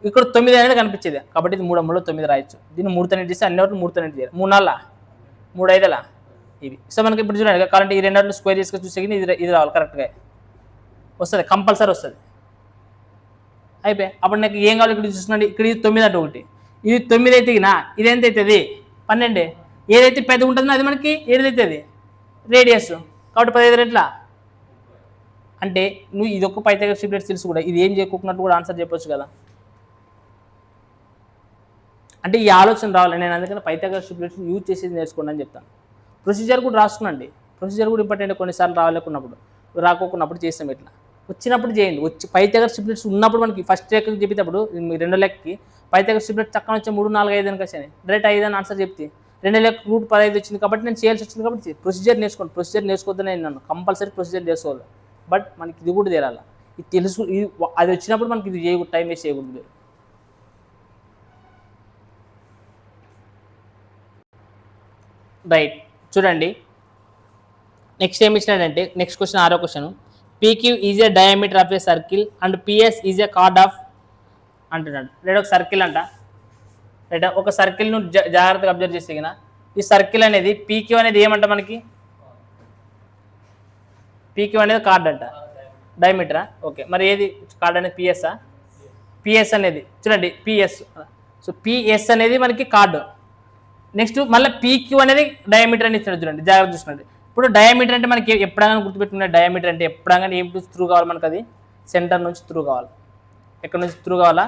ఇక్కడ 9 అనేది కనిపించేది కాబట్టి ఇది 3 9 రాయొచ్చు. దీన్ని 3 చేస్తే అన్ని ఒకటి 3 చేయాలి. 3 4 3 5 ఇవి. సో మనకి ఇప్పుడు చూడండి కాబట్టి ఈ 2 స్క్వేర్ చేసుకొని చూసే ఇది రావాలి కరెక్ట్గా వస్తుంది కంపల్సరీ వస్తుంది. అయిపోయి అప్పుడు నాకు ఏం కావాలి ఇక్కడ చూస్తున్నాండి ఇక్కడ ఇది 9 అంటే ఒకటి ఇది 9 అయితే ఇది ఎంత అవుతుంది 12. ఏదైతే పెద్ద ఉంటుందో అది మనకి ఏదైతుంది రేడియస్ కాబట్టి 15 ఎట్లా అంటే నువ్వు ఇది ఒక్క పైథాగరస్ ట్రిపులేట్ తెలుసు కూడా ఇది ఏం చేయకున్నట్టు కూడా ఆన్సర్ చెప్పొచ్చు కదా. అంటే ఈ ఆలోచన రావాలి. నేను అందుకని పైథాగరస్ ట్రిపులేట్స్ యూజ్ చేసేది నేర్చుకోండి అని చెప్తాను. ప్రొసీజర్ కూడా రాసుకున్నాండి. ప్రొసీజర్ కూడా ఇంపార్టెంట్. కొన్నిసార్లు రాకోకున్నప్పుడు చేస్తాం ఇట్లా వచ్చినప్పుడు చేయండి. వచ్చి పైథాగరస్ ట్రిపులేట్స్ ఉన్నప్పుడు మనకి ఫస్ట్ లెక్కకి చెప్పేటప్పుడు 2 లెక్కకి పైథాగరస్ ట్రిపులేట్ చక్కగా వచ్చే 3 4 5 అని వచ్చాయి డైరెక్ట్ 5 అని ఆన్సర్ చెప్తే 2 లెక్క రూట్ 15 వచ్చింది కాబట్టి నేను చేయాల్సి వచ్చింది కాబట్టి ప్రొసీజర్ నేర్చుకోండి. ప్రొసీజర్ నేర్చుకోవద్దని నన్ను కంపల్సరీ ప్రొసీజర్ చేసుకోవాలి. బట్ మనకి ఇది కూడా తేరాలి. ఇది తెలుసు ఇది అది వచ్చినప్పుడు మనకి ఇది చేయకూడదు టైం వేస్ట్ చేయకూడదు. రైట్ చూడండి నెక్స్ట్ ఏమి ఇచ్చినాడంటే నెక్స్ట్ క్వశ్చన్ 6వ question PQ is a diameter of a circle and PS is a chord of అంటున్నాడు. రైట్ ఒక సర్కిల్ అంట. రైట్ ఒక సర్కిల్ను జాగ్రత్తగా అబ్జర్వ్ చేస్తే కదా ఈ సర్కిల్ అనేది పీక్యూ అనేది ఏమంట మనకి పీక్యూ అనేది కార్డ్ అంట డయామీటరా ఓకే మరి ఏది కార్డ్ అనేది పిఎస్ఆ పిఎస్ అనేది చూడండి పిఎస్. సో పిఎస్ అనేది మనకి కార్డు. నెక్స్ట్ మళ్ళీ పీక్యూ అనేది డయామీటర్ అని ఇచ్చాడు చూడండి జాగ్రత్త చూసుకోండి. ఇప్పుడు డయామీటర్ అంటే మనకి ఎప్పుడైనా గుర్తుపెట్టుకునే డయామీటర్ అంటే ఎప్పుడైనా ఏం త్రూ కావాలి మనకు అది సెంటర్ నుంచి త్రూ కావాలి. ఎక్కడ నుంచి త్రూ కావాలా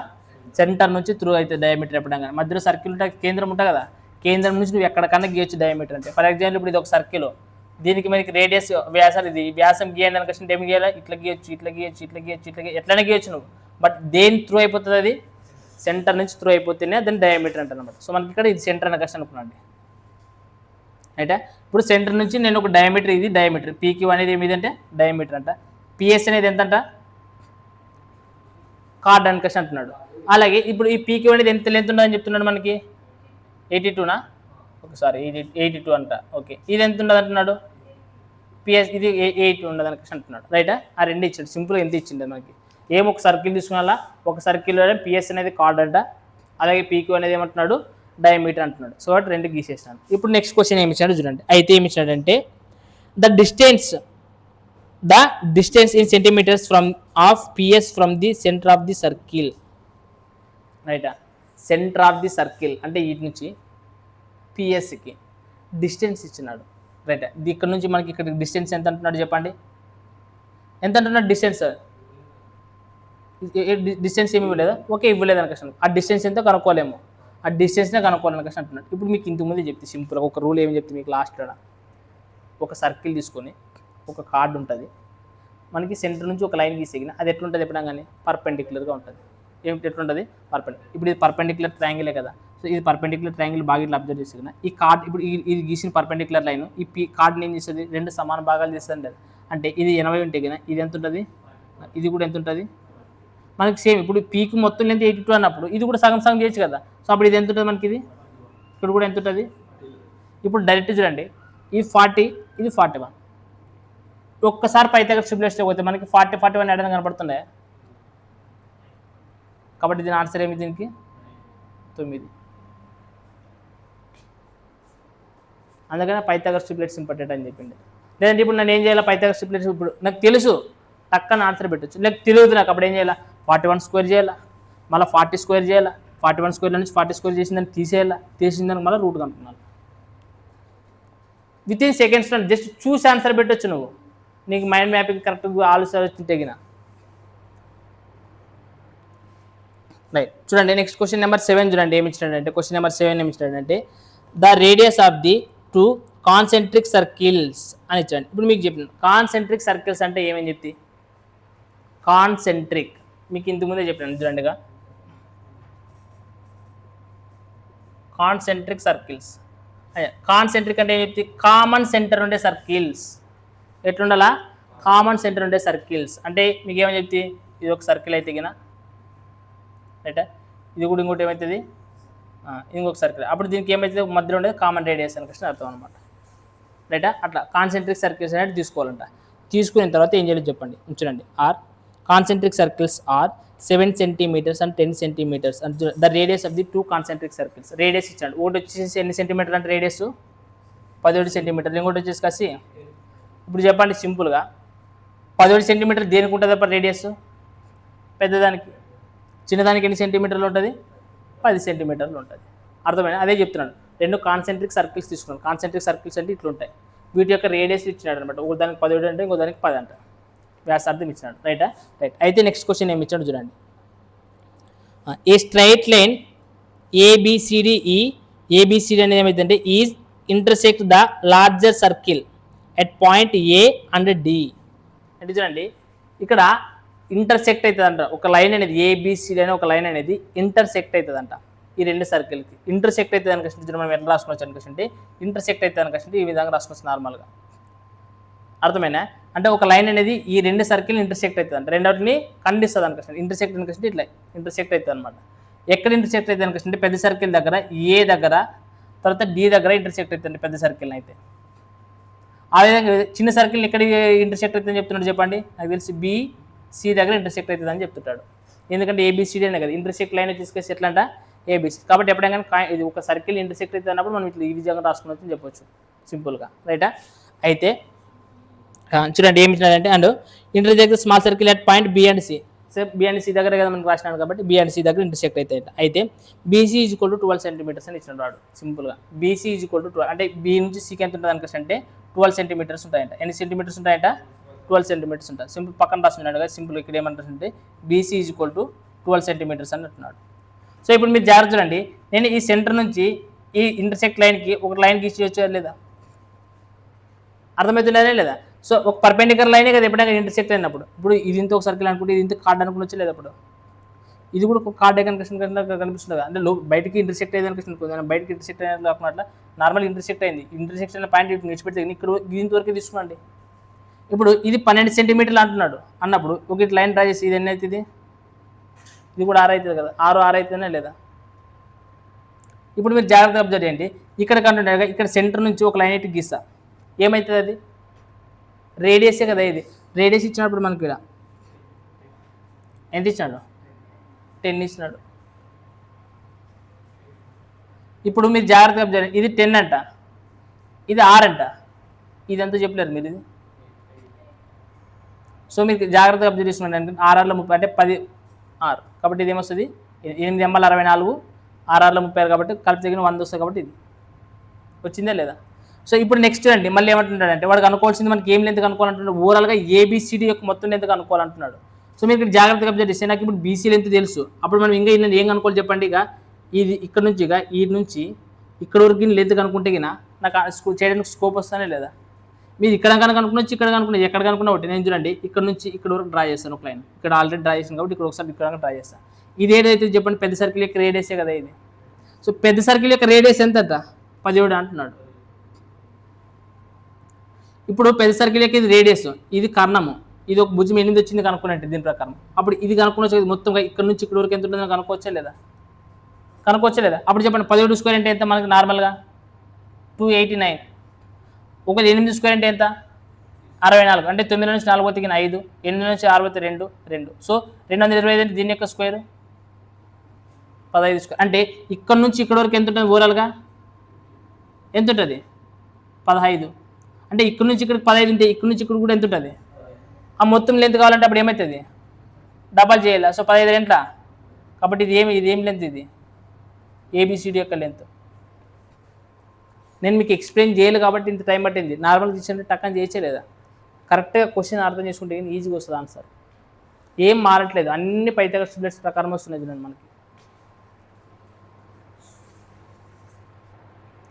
సెంటర్ నుంచి త్రూ అయితే డయామీటర్ ఎప్పుడైనా మధ్యలో సర్కిల్ ఉంటే కేంద్రం ఉంటుంది కదా కేంద్రం నుంచి నువ్వు ఎక్కడికన్నా గీయచ్చు డయామీటర్ అంటే. ఫర్ ఎగ్జాంపుల్ ఇప్పుడు ఇది ఒక సర్కిల్ దీనికి మనకి రేడియస్ వ్యాసాలు ఇది వ్యాసం గీయండి అనుకుంటే ఏమి గీయాలి ఇట్లా గీయచ్చు ఇట్లా గీయచ్చు ఇట్లా గీయచ్చు ఇట్లా ఎట్లనే గీయచ్చు నువ్వు. బట్ దేని త్రూ అయిపోతుంది అది సెంటర్ నుంచి త్రూ అయిపోతేనే దాన్ని డయామీటర్ అంటారు అనమాట. సో మనకి ఇక్కడ ఇది సెంటర్ అనే కష్టం అనుకున్నాండి అయితే ఇప్పుడు సెంటర్ నుంచి నేను ఒక డయామీటర్ ఇది డయామీటర్ పీక్యూ అనేది ఏమిదంటే డయామీటర్ అంట. పిఎస్ అనేది ఎంతంట కార్డ్ అని కష్టం అంటున్నాడు. అలాగే ఇప్పుడు ఈ పీక్యూ అనేది ఎంత లెంత్ ఉండదని చెప్తున్నాడు మనకి 82నా ఒకసారి 82 అంట ఓకే. ఇది ఎంత ఉండదు అంటున్నాడు పిఎస్ ఇది 8 ఉండదు అని అంటున్నాడు. రైటా ఆ రెండు ఇచ్చాడు సింపుల్గా ఎంత ఇచ్చింది మనకి ఏమో ఒక సర్కిల్ తీసుకున్నా ఒక సర్కిల్లో పిఎస్ అనేది కార్డ్ అంట అలాగే పీక్యూ అనేది ఏమంటున్నాడు డయామీటర్ అంటున్నాడు. సో అటు రెండు గీసేసాను. ఇప్పుడు నెక్స్ట్ క్వశ్చన్ ఏమి ఇచ్చాడు చూడండి. అయితే ఏమి ఇచ్చాడంటే the distance in centimetres from of PS from the centre of the circle. రైటా సెంటర్ ఆఫ్ ది సర్కిల్ అంటే వీటి నుంచి పిఎస్కి డిస్టెన్స్ ఇచ్చినాడు. రైటా ఇక్కడ నుంచి మనకి ఇక్కడ డిస్టెన్స్ ఎంత అంటున్నాడు చెప్పండి ఎంత అంటున్నాడు డిస్టెన్స్ డిస్టెన్స్ ఏమి ఇవ్వలేదా ఓకే ఇవ్వలేదు అని కష్టం. ఆ డిస్టెన్స్ ఎంతో కనుక్కోలేము ఆ డిస్టెన్స్నే కనుక్కోవాలని కష్టం అంటున్నాడు. ఇప్పుడు మీకు ఇంతకుముందు చెప్తే సింపుల్గా ఒక రూల్ ఏమి చెప్తే మీకు లాస్ట్లో ఒక సర్కిల్ తీసుకొని ఒక కార్డు ఉంటుంది మనకి సెంటర్ నుంచి ఒక లైన్ గీసేగిన అది ఎట్లుంటుంది ఎప్పుడైనా కానీ పర్పెండిక్యులర్గా ఉంటుంది. ఎట్లుంటుంది పర్పెండిక్యులర్. ఇప్పుడు ఇది పర్పెండిక్యులర్ ట్రయాంగిలే కదా. సో ఇది పర్పెండిక్యులర్ ట్రయాంగిల్ బాగా ఇట్లా అబ్జర్వ్ చేసేగిన ఈ కార్డ్ ఇప్పుడు ఇది గీసిన పర్పెండిక్యులర్ లైన్ ఈ కార్డ్ని ఏం చేస్తుంది రెండు సమాన భాగాలు చేస్తుంది. అంటే ఇది 80 ఉంటే కదా ఇది ఎంత ఉంటుంది ఇది కూడా ఎంత ఉంటుంది మనకి సేమ్. ఇప్పుడు పీక్ మొత్తం లెంత్ 82 అన్నప్పుడు ఇది కూడా సగం సగం చేయొచ్చు కదా. సో అప్పుడు ఇది ఎంత ఉంటుంది మనకి ఇది ఇక్కడ కూడా ఎంత ఉంటుంది. ఇప్పుడు డైరెక్ట్ చూడండి ఈ 40 ఇది 41 ఒక్కసారి పైథాగరస్ ట్రిపులేట్స్లో పోతే మనకి 40 41 యాడ్ కనపడుతుండే కాబట్టి దీని ఆన్సర్ ఏమి దీనికి 9. అందుకనే పైథాగరస్ ట్రిపులేట్స్ ఇంపార్టెంట్ అని చెప్పింది. లేదంటే ఇప్పుడు నేను ఏం చేయాలి పైథాగరస్ ట్రిపులేట్స్ ఇప్పుడు నాకు తెలుసు టక్కన ఆన్సర్ పెట్టచ్చు నాకు తెలియదు నాకు అప్పుడు ఏం చేయాలా 41 స్క్వేర్ చేయాలా మళ్ళీ 40 స్క్వేర్ చేయాలా 41 స్క్వేర్ల నుంచి 40 స్క్వేర్ చేసిందని తీసేయాలా తీసిందని మళ్ళీ రూట్ కనుక్కున్నాను. విత్ ఇన్ సెకండ్స్లో జస్ట్ చూసి ఆన్సర్ పెట్టచ్చు నువ్వు నీకు మైండ్ మ్యాపింగ్ కరెక్ట్గా ఆలోచన వచ్చింటే గిన. రైట్, చూడండి నెక్స్ట్ క్వశ్చన్ నెంబర్ 7 చూడండి ఏమి ఇచ్చినాడంటే, క్వశ్చన్ నెంబర్ 7 ఏమి ఇచ్చినాడంటే the radius of the 2 concentric circles అని ఇచ్చాడు. ఇప్పుడు మీకు చెప్పిన కాన్సెంట్రిక్ సర్కిల్స్ అంటే ఏమని చెప్తే, కాన్సెంట్రిక్ మీకు ఇంతకుముందే చెప్పినాను చూడండిగా, కాన్సెంట్రిక్ సర్కిల్స్. కాన్సెంట్రిక్ అంటే ఏం చెప్తే కామన్ సెంటర్ ఉండే సర్కిల్స్. ఎట్లుండాలా, కామన్ సెంటర్ ఉండే సర్కిల్స్. అంటే మీకు ఏమని చెప్తే ఇది ఒక సర్కిల్ అయితే గిన, రైటా, ఇది కూడా ఇంకోటి ఏమవుతుంది ఇంకొక సర్కిల్. అప్పుడు దీనికి ఏమవుతుంది మధ్యలో ఉండేది కామన్ రేడియస్ అని question అర్థం అనమాట, రైటా. అట్లా కాన్సెంట్రిక్ సర్కిల్స్ అనేది తీసుకోవాలంట. తీసుకున్న తర్వాత ఏం చేయాలి చెప్పండి. చూడండి, are concentric circles are 7 centimeters and 10 centimeters and the radius of the 2 concentric circles. Radius ఇచ్చాడు. ఒకటి వచ్చేసి ఎన్ని సెంటీమీటర్ అంటే రేడియస్ 17 సెంటీమీటర్లు, ఇంకోటి వచ్చేసి కాసి ఇప్పుడు చెప్పండి సింపుల్గా 17 సెంటీమీటర్ దేనికి ఉంటుంది అప్పుడు రేడియస్, పెద్దదానికి. చిన్నదానికి ఎన్ని సెంటీమీటర్లు ఉంటుంది, 10 సెంటీమీటర్లు ఉంటుంది. అర్థమైనా, అదే చెప్తున్నాను. రెండు కాన్సెంట్రిక్ సర్కిల్స్ తీసుకున్నాను. కాన్సెంట్రిక్ సర్కిల్స్ అంటే ఇట్లా ఉంటాయి. వీటి యొక్క రేడియస్ ఇచ్చినాడు అనమాట. ఒక దానికి 17 అంటే ఇంకో దానికి 10 అంట వ్యాసార్థం ఇచ్చినాడు, రైటా. రైట్, అయితే నెక్స్ట్ క్వశ్చన్ ఏమి ఇచ్చాడు చూడండి. A straight line ABCDE, ABCD అనేది ఏమైందంటే is intersect the larger circle at point A and D. అంటే చూడండి ఇక్కడ ఇంటర్సెక్ట్ అవుతుందంట ఒక లైన్ అనేది, ఏబిసిడి అనే ఒక లైన్ అనేది ఇంటర్సెక్ట్ అవుతుందంట ఈ రెండు సర్కిల్కి. ఇంటర్సెక్ట్ అవుతుంది అనుకుంటే మనం ఎట్లా రాసుకోవచ్చు అనుకుంటే, ఇంటర్సెక్ట్ అవుతుంది అనుకుంటే ఈ విధంగా రాసుకోవచ్చు నార్మల్గా. అర్థమైనా, అంటే ఒక లైన్ అనేది ఈ రెండు సర్కిల్ ఇంటర్సెక్ట్ అవుతుంది అంటే రెండోటిని ఖండిస్తుంది అనుకుంటే, ఇంటర్సెక్ట్ అనుకుంటే ఇట్లా ఇంటర్సెక్ట్ అవుతుంది అనమాట. ఎక్కడ ఇంటర్సెక్ట్ అవుతుంది అనుకుంటే పెద్ద సర్కిల్ దగ్గర, ఏ దగ్గర, తర్వాత డి దగ్గర ఇంటర్సెక్ట్ అవుతుంది పెద్ద సర్కిల్ అయితే. ఆ విధంగా చిన్న సర్కిల్ ఎక్కడ ఇంటర్సెక్ట్ అవుతుందని చెప్తున్నాడు చెప్పండి. నాకు తెలిసి బిసి దగ్గర ఇంటర్సెక్ట్ అవుతుంది అని చెప్తుంటాడు. ఎందుకంటే ఏబిసిడి అనే కదా ఇంటర్సెక్ట్ లైన్ తీసుకొచ్చి ఎట్లా అంట ఏబిసి. కాబట్టి ఎప్పుడైనా ఇది ఒక సర్కిల్ ఇంటర్సెక్ట్ అవుతుంది అన్నప్పుడు మనం ఇట్లా ఈ విధంగా రాసుకున్నట్టు అని చెప్పొచ్చు సింపుల్గా, రైటా. అయితే చూడండి ఏమి ఇచ్చినాడంటే and intersect small circle at point B and C. So B and C దగ్గర కదా మనకు రాసినాడు కాబట్టి బి అండ్ సి దగ్గర ఇంటర్సెక్ట్ అవుతాయి. అయితే BC is equal to 12 centimetres అని ఇచ్చినాడు వాడు సింపుల్గా. బీసీ ఈజ్ ఈక్వల్ టు 12 అంటే బి నుంచి సికి ఎంత ఉంటుంది అనుకుంటే 12 సెంటీమీటర్స్ ఉంటాయంట. ఎన్ని సెంటీమీటర్స్ ఉంటాయంట, 12 సెంటీమీటర్స్ ఉంటాయి. సింపుల్ పక్కన రాస్తున్నాడు కదా సింపుల్. ఇక్కడ ఏమంటారంటే BC is equal to 12 centimetres అని అంటున్నాడు. సో ఇప్పుడు మీరు జాగ్రత్త చూడండి, నేను ఈ సెంటర్ నుంచి ఈ ఇంటర్సెక్ట్ లైన్కి ఒక లైన్ గీసి వచ్చేది లేదా, అర్థమవుతుందా లేదా. సో ఒక పర్పెండిక్యులర్ లైనే కదా ఎప్పుడైనా ఇంటర్సెక్ట్ అయినప్పుడు. ఇప్పుడు ఇది ఇంత ఒక సర్కిల్ అనుకుంటే ఇది ఇంత కార్డ్ అనుకుని వచ్చలేదు అప్పుడు. ఇది కూడా ఒక కార్డ్ కనిపిస్తుంది అంటే బయటికి ఇంటర్సెక్ట్ అయ్యేది అనిపిస్తుంది, బయటకి ఇంటర్సెక్ట్ అయ్యేది కాకుండా నార్మల్ ఇంటర్సెక్ట్ అయింది. ఇంటర్సెక్షన్ పాయింట్ నిడిచిపెడితే ఇక్కడ ఇంతవరకు తీసుకోండి. ఇప్పుడు ఇది 12 సెంటీమీటర్లు అంటున్నాడు అన్నప్పుడు ఒక లైన్ డ్రా చేసి ఇది ఎన్ని అవుతుంది, ఇది కూడా 6 అవుతుంది కదా, 6 అవుతుందనే లేదా. ఇప్పుడు మీరు జాగ్రత్తగా అబ్జర్వ్ చేయండి, ఇక్కడ కంటుంటే ఇక్కడ సెంటర్ నుంచి ఒక లైన్ అయితే గీస్తా, ఏమవుతుంది అది రేడియసే కదా. ఇది రేడియస్ ఇచ్చినప్పుడు మనకి ఇక్కడ ఎంత ఇచ్చినాడు, 10 ఇచ్చినాడు. ఇప్పుడు మీరు జాగ్రత్తగా అబ్జర్వ్, ఇది 10 అంట, ఇది 6 అంట, ఇదంతా చెప్పలేరు మీరు ఇది. సో మీరు జాగ్రత్తగా అబ్జర్వ్ చేసుకున్నాడు అంటే 6 30 అంటే 10 6 కాబట్టి ఇది ఏమొస్తుంది 8 ఎంబల్ 64, 6 36 కాబట్టి కలిపి తగిన 100 వస్తుంది. కాబట్టి ఇది వచ్చిందా లేదా. సో ఇప్పుడు నెక్స్ట్ అండి మళ్ళీ ఏమంటున్నాడంటే వాడికి అనుకోవాల్సింది మనకి ఏం లెంత్ కనుక్కోవాలంటున్నాడు, ఓవరాల్గా ఏబిసిడి యొక్క మొత్తం లెంత్ కనుక్కోవాలంటున్నాడు. సో మీరు ఇక్కడ జాగ్రత్తగా అబ్జర్వ్ చేస్తే నాకు ఇప్పుడు బీసీ లెంత్ తెలుసు, అప్పుడు మనం ఇంకా ఏం కనుక్కోవాలి చెప్పండి. ఇక ఇది ఇక్కడ నుంచి ఇక ఈ నుంచి ఇక్కడ వరకు లెంత్ కనుక్కుంటే గిన నాకు చేయడానికి స్కోప్ వస్తానే లేదా. మీరు ఇక్కడ కనుక అనుకున్నచ్చు, ఇక్కడ కనుక్కున్నది, ఎక్కడ కనుక్కున్నా ఒకటి. నేను చూడండి ఇక్కడ నుంచి ఇక్కడ వరకు డ్రా చేస్తాను ఒక లైన్, ఇక్కడ ఆల్రెడీ డ్రా చేసాను కాబట్టి ఇక్కడ ఒకసారి ఇక్కడ డ్రా చేస్తాను. ఇది ఏదైతే చెప్పండి పెద్ద సర్కిల్ యొక్క రేడియసే కదా ఇది. సో పెద్ద సర్కిల్ యొక్క రేడియస్ ఎంత 17 అంటున్నాడు. ఇప్పుడు పెద్ద సర్కిల్ యొక్క ఇది రేడియస్, ఇది కర్ణము, ఇది ఒక భుజం 8 వచ్చింది కనుక్కున్నట్టు దీని ప్రకారం. అప్పుడు ఇది కనుక్కోవచ్చు మొత్తంగా ఇక్కడ నుంచి ఇక్కడ వరకు ఎంత ఉంటుందో కనుక్కోవచ్చా లేదా, కనుక్కోవచ్చా లేదా. అప్పుడు చెప్పండి 17 స్క్వేర్ అంటే ఎంత మనకి నార్మల్గా 289. ఒక 8 స్క్వేర్ అంటే ఎంత 64 అంటే 9 నుంచి 4 పోతే 5, 8 నుంచి 6 పోతే 2 2. సో 225 అంటే దీని యొక్క స్క్వేర్ 15 స్క్వేర్. అంటే ఇక్కడ నుంచి ఇక్కడ వరకు ఎంత ఉంటుంది ఓవరాల్గా ఎంత ఉంటుంది 15. అంటే ఇక్కడ నుంచి ఇక్కడికి 15 ఉంటే ఇక్కడ నుంచి ఇక్కడ కూడా ఎంత ఉంటుంది, ఆ మొత్తం లెంత్ కావాలంటే అప్పుడు ఏమవుతుంది డబల్ చేయాలి. సో 15 ఎంత కాబట్టి ఇది ఏం లెంత్, ఇది ఏబిసిడి యొక్క లెంత్. నేను మీకు ఎక్స్ప్లెయిన్ చేయాలి కాబట్టి ఇంత టైం పట్టింది. నార్మల్గా ఇచ్చింటే టక్కని చేయలేదా. కరెక్ట్గా క్వశ్చన్ అర్థం చేసుకుంటే ఈజీగా వస్తుంది ఆన్సర్. ఏం మారట్లేదు, అన్ని పైథాగరస్ ట్రిప్లెట్స్ ప్రకారం వస్తున్నాయి చూడండి మనకి.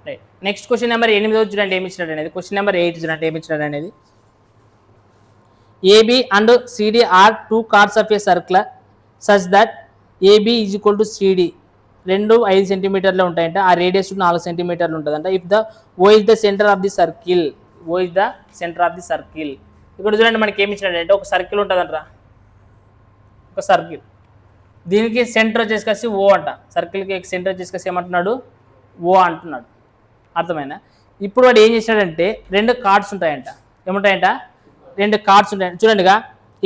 రైట్, నెక్స్ట్ క్వశ్చన్ నెంబర్ 8 చూడండి ఏమి ఇచ్చినాడు అనేది. క్వశ్చన్ నెంబర్ 8 చూడండి ఏమి ఇచ్చినాడు అనేది. AB and CD are 2 chords of a circle such that AB is equal to CD, రెండు 5 సెంటీమీటర్లు ఉంటాయంట, ఆ రేడియస్ 4 సెంటీమీటర్లు ఉంటుందంట. If the O is the centre of the circle, O is the centre of the circle. ఇక్కడ చూడండి మనకి ఏమి ఇచ్చినాడు అంటే ఒక సర్కిల్ ఉంటుందంట, ఒక సర్కిల్, దీనికి సెంటర్ వచ్చేసి ఓ అంట, సర్కిల్కి సెంటర్ వచ్చేసి ఏమంటున్నాడు ఓ అంటున్నాడు. అర్థమైనా? ఇప్పుడు వాడు ఏం చేసినాడంటే 2 కార్డ్స్ ఉంటాయంట, ఏముంటాయంట 2 కార్డ్స్ ఉంటాయంట. చూడండిగా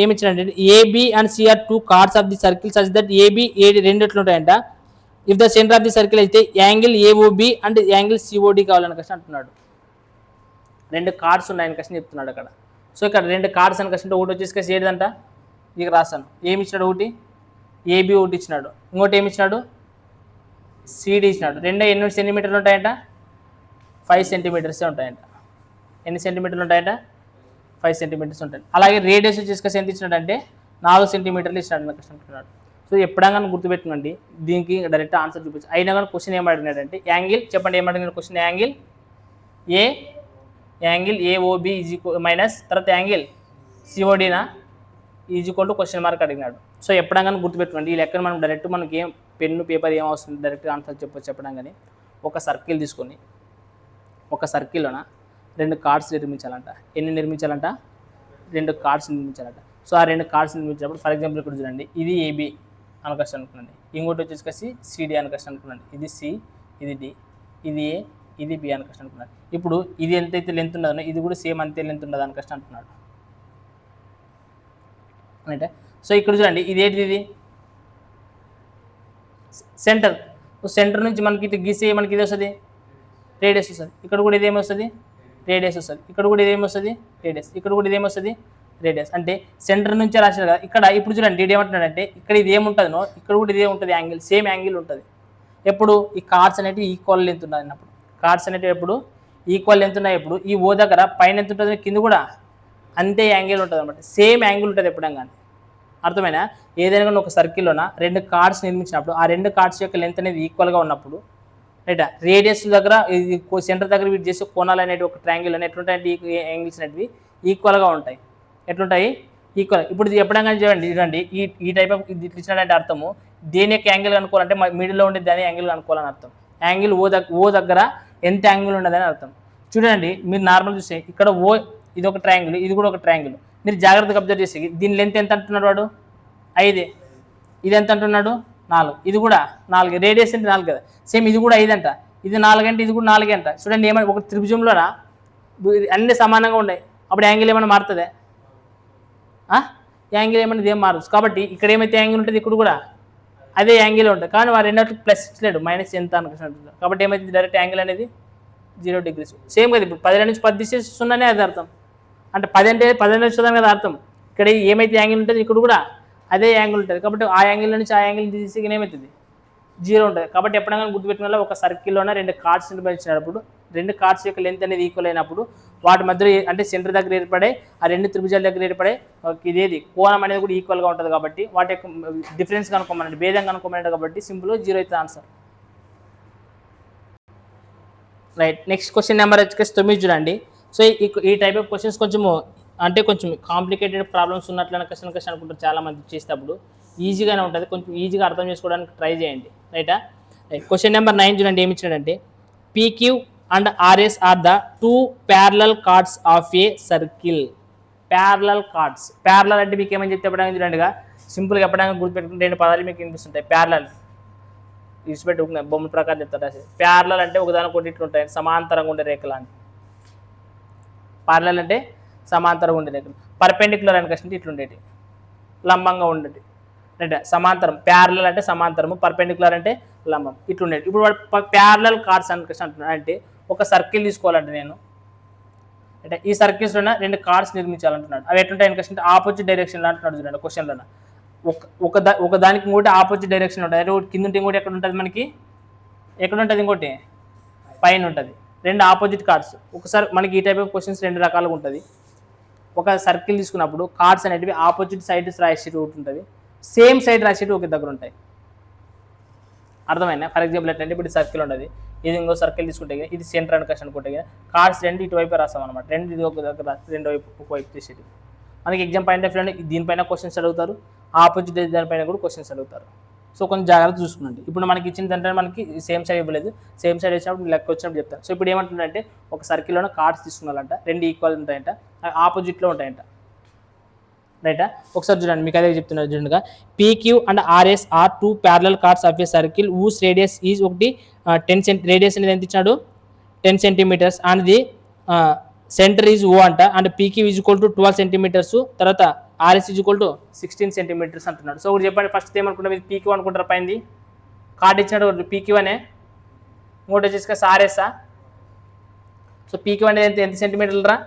ఏమి ఇచ్చినాడంటే AB and CR 2 chords of the circle such that AB రెండు ఎట్లు ఉంటాయంట. If the centre of the circle అయితే angle AOB and angle COD కావాలని కష్టం అంటున్నాడు. 2 కార్డ్స్ ఉన్నాయని కష్టం చెప్తున్నాడు అక్కడ. సో ఇక్కడ 2 కార్డ్స్ అని కష్టం, ఒకటి వచ్చేసి ఏదంట ఇక రాస్తాను. ఏమి ఇచ్చినాడు, ఒకటి ఏబి ఒకటి ఇచ్చినాడు, ఇంకోటి ఏమి ఇచ్చినాడు సిడి ఇచ్చినాడు. రెండు ఎన్ని సెంటీమీటర్లు ఉంటాయంట 5 సెంటీమీటర్సే ఉంటాయంట. ఎన్ని సెంటీమీటర్లు ఉంటాయంట 5 సెంటీమీటర్స్ ఉంటాయి. అలాగే రేడియస్ వచ్చేసి ఎంత ఇచ్చినాడంటే 4 సెంటీమీటర్లు ఇచ్చినాడు కష్టం అంటున్నాడు. సో ఎప్పుడైనా కానీ గుర్తుపెట్టుకోండి, దీనికి డైరెక్ట్ ఆన్సర్ చూపించు. అయినా కానీ క్వశ్చన్ ఏం అడిగినాడంటే యాంగిల్, చెప్పండి ఏం అడిగినాడు question, angle AOB is equal minus తర్వాత యాంగిల్ సిఓడినా is equal to question mark అడిగినాడు. సో ఎప్పుడైనా కానీ గుర్తుపెట్టుకోండి, ఈ లెక్కను మనం డైరెక్ట్ మనకి ఏం పెన్ను పేపర్ ఏం అవసరం, డైరెక్ట్ ఆన్సర్ చెప్పడం కానీ ఒక సర్కిల్ తీసుకొని ఒక సర్కిల్లోన 2 కార్డ్స్ నిర్మించాలంట. ఎన్ని నిర్మించాలంట 2 కార్డ్స్ నిర్మించాలంట. సో ఆ 2 కార్డ్స్ నిర్మించినప్పుడు ఫర్ ఎగ్జాంపుల్ ఇక్కడ చూడండి, ఇది ఏబి అనకష్టం అనుకున్నాండి, ఇంకోటి వచ్చేసి సిడి అనకష్టం అనుకున్నాండి, ఇది సి, ఇది డి, ఇది ఏ, ఇది బి అనకష్టం అనుకున్నాడు. ఇప్పుడు ఇది ఎంతైతే లెంత్ ఉండదో ఇది కూడా సేమ్ అంతే లెంత్ ఉండదు అనకష్టం అంటున్నాడు అంటే. సో ఇక్కడ చూడండి ఇది ఏంటిది, ఇది సెంటర్. సెంటర్ నుంచి మనకి ఇది గీసే మనకి ఇది వస్తుంది రేడియస్ వస్తుంది, ఇక్కడ కూడా ఇదేమి వస్తుంది రేడియస్ వస్తుంది, ఇక్కడ కూడా ఇదేమి వస్తుంది రేడియస్, ఇక్కడ కూడా ఇదేమి వస్తుంది రేడియస్. అంటే సెంటర్ నుంచే రాశారు కదా ఇక్కడ. ఇప్పుడు చూడండి ఇది ఏమంటున్నాడంటే ఇక్కడ ఇది ఏముంటుందో ఇక్కడ కూడా ఇదే ఉంటుంది, యాంగిల్ సేమ్ యాంగిల్ ఉంటుంది. ఎప్పుడు ఈ కార్డ్స్ అనేవి ఈక్వల్ లెంత్ ఉన్నాయి అన్నప్పుడు, కార్డ్స్ అనేవి ఎప్పుడు ఈక్వల్ లెంత్ ఉన్నాయి. ఎప్పుడు ఈ ఓ దగ్గర పైన ఎంత ఉంటుంది కింద కూడా అంతే యాంగిల్ ఉంటుంది అనమాట, సేమ్ యాంగిల్ ఉంటుంది ఎప్పుడైనా కానీ. అర్థమైనా? ఏదైనా కానీ ఒక సర్కిల్లోన 2 కార్డ్స్ నిర్మించినప్పుడు ఆ 2 కార్డ్స్ యొక్క లెంత్ అనేది ఈక్వల్గా ఉన్నప్పుడు రైట్, రేడియస్ దగ్గర సెంటర్ దగ్గర వీటి చేసే కోణాలు అనేవి ఒక ట్రయాంగిల్ అని ఎట్లుంటాయంటే యాంగిల్స్ అనేవి ఈక్వల్గా ఉంటాయి. ఎట్లుంటాయి ఈక్వల్. ఇప్పుడు ఎప్పుడైనా చూడండి ఈ టైప్ ఆఫ్ ఇది ఇచ్చినట్టు అర్థము దేని యొక్క యాంగిల్ అనుకోవాలంటే మిడిల్లో ఉండే దాని యాంగిల్ అనుకోవాలని అర్థం. యాంగిల్ ఓ దగ్గర ఎంత యాంగిల్ ఉండదని అర్థం. చూడండి మీరు నార్మల్ చూస్తే ఇక్కడ ఓ ఇది ఒక ట్రయాంగిల్, ఇది కూడా ఒక ట్రయాంగిల్. మీరు జాగ్రత్తగా అబ్జర్వ్ చేసి దీని లెంత్ ఎంత అంటున్నాడు వాడు 5, ఇది ఎంత అంటున్నాడు 4, ఇది కూడా 4, రేడియస్ అంటే 4 కదా, సేమ్ ఇది కూడా 5 అంట, ఇది 4 అంటే ఇది కూడా 4 అంట. చూడండి ఏమైనా ఒక త్రిభుజంలోన అన్నీ సమానంగా ఉన్నాయి, అప్పుడు యాంగిల్ ఏమైనా మారుతుందా? యాంగిల్ ఏమైనా ఏం మారదు. కాబట్టి ఇక్కడ ఏమైతే యాంగిల్ ఉంటుంది ఇక్కడ కూడా అదే యాంగిల్ ఉంటుంది. కానీ వారు రెండోటికి ప్లస్ ఇచ్చలేడు, మైనస్ ఎంత అనుకుంటున్నాడు. కాబట్టి ఏమైతే డైరెక్ట్ యాంగిల్ అనేది 0 degrees సేమ్ కదా. ఇప్పుడు 10 నుంచి 10 తీసేసి 0 అది అర్థం. అంటే 10 అంటే 10 వచ్చేదాని కదా అర్థం. ఇక్కడ ఏమైతే యాంగిల్ ఉంటుంది ఇక్కడ కూడా అదే యాంగిల్ ఉంటుంది. కాబట్టి ఆ యాంగిల్ నుంచి ఆ యాంగిల్ తీసి ఏమవుతుంది 0 ఉంటుంది. కాబట్టి ఎప్పుడైనా గుర్తుపెట్టిన ఒక సర్కిల్లోనే 2 కార్డ్స్ నిర్మించినప్పుడు 2 కార్డ్స్ యొక్క లెంత్ అనేది ఈక్వల్ అయినప్పుడు వాటి మధ్యలో అంటే సెంటర్ దగ్గర ఏర్పడే ఆ 2 త్రిభుజాల దగ్గర ఏర్పడే ఇదేది కోణం అనేది కూడా ఈక్వల్గా ఉంటుంది. కాబట్టి వాటి యొక్క డిఫరెన్స్ కనుక్కోమనండి, భేదం కనుక్కోమనండి. కాబట్టి సింపుల్ 0 అవుతుంది answer. Right, next question number వచ్చేసి 9 చూడండి. సో ఈ టైప్ ఆఫ్ క్వశ్చన్స్ కొంచెం కాంప్లికేటెడ్ ప్రాబ్లమ్స్ ఉన్నట్లయినా క్వశ్చన్ అనుకుంటారు చాలామంది చేసేటప్పుడు. ఈజీగానే ఉంటుంది, కొంచెం ఈజీగా అర్థం చేసుకోవడానికి ట్రై చేయండి. రైటా? రైట్, క్వశ్చన్ నెంబర్ 9 చూడండి ఏమి ఇచ్చినాడంటే PQ and RS are the 2 parallel chords of a circle. Parallel chords, parallel అంటే మీకు ఏమని చెప్తే చెప్పడానికి చూడండిగా సింపుల్గా ఎప్పటికీ గుర్తుపెట్టుకుంటే 2 పదాలు మీకు వినిపిస్తుంటాయి. ప్యారలల్ ఇచ్చిపెట్టి బొమ్మ ప్రకారం చెప్తారు రాసి. ప్యారలల్ అంటే ఒకదానికొకటి ఇట్లుంటాయి, సమాంతరంగా ఉండే రేఖలు అని. ప్యారలల్ అంటే సమాంతరంగా ఉండే రేఖలు. పర్పెండిక్యులర్ అని కష్టం ఇట్లుండేటి, లంబంగా ఉండేటి. రైట్, సమాంతరం ప్యారలల్ అంటే సమాంతరము, పర్పెండిక్యులర్ అంటే లంబం ఇట్లుండేది. ఇప్పుడు వాడు ప్యారలల్ కార్డ్స్ అని కష్టం అంటున్నాడు. అంటే ఒక సర్కిల్ తీసుకోవాలంటే నేను అంటే ఈ సర్కిల్స్లోనే 2 కార్డ్స్ నిర్మించాలంటున్నాడు. అవి ఎట్లుంటాయి కష్టం ఆపోజిట్ డైరెక్షన్లో అంటున్నాడు చూడండి క్వశ్చన్లోనే. ఒక దానికి ఇంకోటి ఆపోజిట్ డైరెక్షన్ ఉంటుంది. అంటే ఒకటి కింద ఉంటే ఇంకోటి ఎక్కడ ఉంటుంది మనకి, ఎక్కడ ఉంటుంది ఇంకోటి పైన ఉంటుంది. 2 ఆపోజిట్ కార్డ్స్. ఒకసారి మనకి ఈ టైప్ ఆఫ్ క్వశ్చన్స్ 2 రకాలుగా ఉంటుంది. ఒక సర్కిల్ తీసుకున్నప్పుడు కార్డ్స్ అనేటివి ఆపోజిట్ సైడ్ రాసేటి ఒకటి ఉంటుంది, సేమ్ సైడ్ రాసేటి ఒక దగ్గర ఉంటాయి. అర్థమైనా? ఫర్ ఎగ్జాంపుల్ ఏంటంటే ఇప్పుడు సర్కిల్ ఉండదు, ఇది ఇంకో సర్కిల్ తీసుకుంటే ఇది సెంటర్ అనుకోవచ్చు అనుకుంటే కార్డ్స్ రెండు ఇటువైపు రాస్తాం అనమాట, రెండు ఇది ఒక దగ్గర రెండు వైపు ఒకవైపు చేసేది. మనకి ఎగ్జామ్ పాయింట్ ఆఫ్ వ్యూ దీనిపైన క్వశ్చన్స్ అడుగుతారు, ఆపోజిట్ దానిపైన కూడా క్వశ్చన్స్ అడుగుతారు. సో కొంచెం జాగ్రత్త చూసుకున్నాండి. ఇప్పుడు మనకి ఇచ్చిందంటే మనకి సేమ్ సైడ్ ఇవ్వలేదు, సేమ్ సైడ్ వచ్చినప్పుడు లెక్క వచ్చినప్పుడు చెప్తాను. సో ఇప్పుడు ఏమంటుందంటే ఒక సర్కిల్లోనే కార్డ్స్ తీసుకున్నారంట, రెండు ఈక్వల్ ఉంటాయంట, ఆపోజిట్లో ఉంటాయంట. రైటా? ఒకసారి చూడండి, మీకు అదే చెప్తున్నారు చూడండిగా. PQ and RS are two parallel chords of a circle whose radius is ఒకటి 10 రేడియస్ అనేది ఎంత ఇచ్చాడు 10 centimeters and the center is O అంట, and PQ is equal to 12 centimeters, తర్వాత RS is equal to 16 centimeters అంటున్నాడు. So ఒకటి చెప్పండి, first ఏమనుకుంటాం, ఇది పీక్యూ అనుకుంటారు, పైంది కార్డ్ ఇచ్చినాడు పీక్యూ అనే, ఇంకోటి వచ్చేసి ఆర్ఎస్ఆ. సో పీక్యూ అనేది ఎంత సెంటీమీటర్లు రా,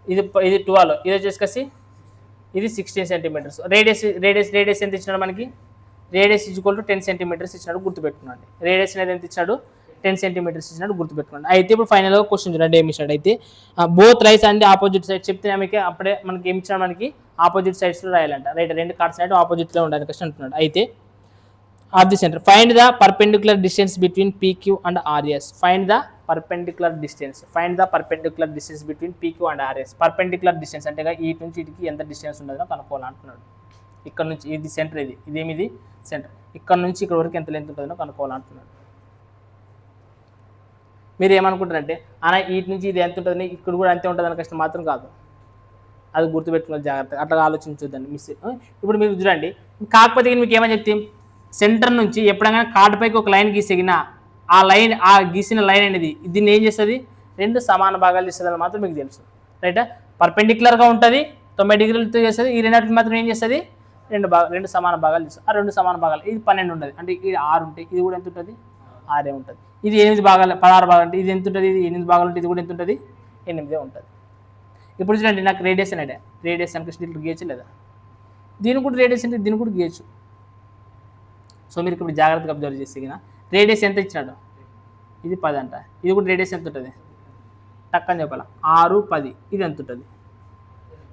ఇది 12, ఇది వచ్చేసి ఇది 16 సెంటీమీటర్స్. రేడియస్ ఎంత ఇచ్చినాడు మనకి, radius is equal to 10 centimetres ఇచ్చినాడు, గుర్తుపెట్టుకున్నాడు. రేడియస్ అనేది ఎంత ఇచ్చాడు 10 సెంటీమీటర్స్ ఇచ్చినాడు, గుర్తుపెట్టుకున్నాడు. అయితే ఇప్పుడు ఫైనల్గా క్వశ్చన్ చూడండి ఏమి ఇచ్చాడు. అయితే both rice and opposite side చెప్తే మీకు అప్పుడే మనకి ఏమి ఇచ్చాడు, మనకి ఆపోజిట్ సైడ్స్లో రాయాలంట. రైట్, రెండు కార్డ్స్ అనేవి ఆపోజిట్లో ఉండాలి క్వశ్చన్ అంటున్నాడు. అయితే of the centre find the perpendicular distance between PQ and RS. Find the perpendicular distance between PQ and RS. Perpendicular distance అంటే ఈ నుంచి ఇటుకి ఎంత డిస్టెన్స్ ఉండదో కనుక్కోవాలంటున్నాడు. ఇక్కడ నుంచి ఇది సెంటర్, ఇదేమిది సెంటర్, ఇక్కడ నుంచి ఇక్కడ వరకు ఎంత లెంత్ ఉంటుందో కనుక్కోవాలంటున్నాడు. మీరు ఏమనుకుంటారంటే అలా వీటి నుంచి ఇది ఎంత ఉంటుందని ఇక్కడ కూడా అంతే ఉంటుందని కష్టం మాత్రం కాదు, అది గుర్తుపెట్టుకున్న జాగ్రత్తగా అట్లా ఆలోచించొద్దండి మిస్. ఇప్పుడు మీరు చూడండి, కాకపోతే మీకు ఏమని చెప్తే సెంటర్ నుంచి ఎప్పుడైనా కార్డు పైకి ఒక లైన్ గీసేగినా ఆ లైన్, ఆ గీసిన లైన్ అనేది దీన్ని ఏం చేస్తుంది, రెండు సమాన భాగాలు చేస్తుంది మాత్రం మీకు తెలుసు. రైటా? పర్పెండిక్యులర్గా ఉంటుంది, 90 డిగ్రీలతో చేస్తుంది, ఈ రెండింటికి మాత్రం ఏం చేస్తుంది, రెండు సమాన భాగాలు చేస్తుంది. ఆ రెండు సమాన భాగాలు ఇది 12 ఉంటుంది, అంటే ఇది 6 ఉంటాయి, ఇది కూడా ఎంత ఉంటుంది 6 ఉంటుంది. ఇది 8 భాగాలు 16 భాగాలు అంటే ఇది ఎంత ఉంటుంది, ఇది 8 భాగాలు ఉంటుంది, ఇది కూడా ఎంత ఉంటుంది 8 ఉంటుంది. ఇప్పుడు చూడండి, నాకు రేడియస్ అనేది రేడియస్ అనుకో ఇట్లా గీయచ్చు లేదా, దీనికి కూడా రేడియస్ అంటే దీనికి కూడా గీయచ్చు. సో మీరు ఇప్పుడు జాగ్రత్తగా అబ్జర్వ్ చేసి రేడియస్ ఎంత ఇచ్చినాడు, ఇది 10 అంట, ఇది కూడా రేడియస్ ఎంత ఉంటుంది టక్కని చెప్పాలా 6, 10, ఇది ఎంత ఉంటుంది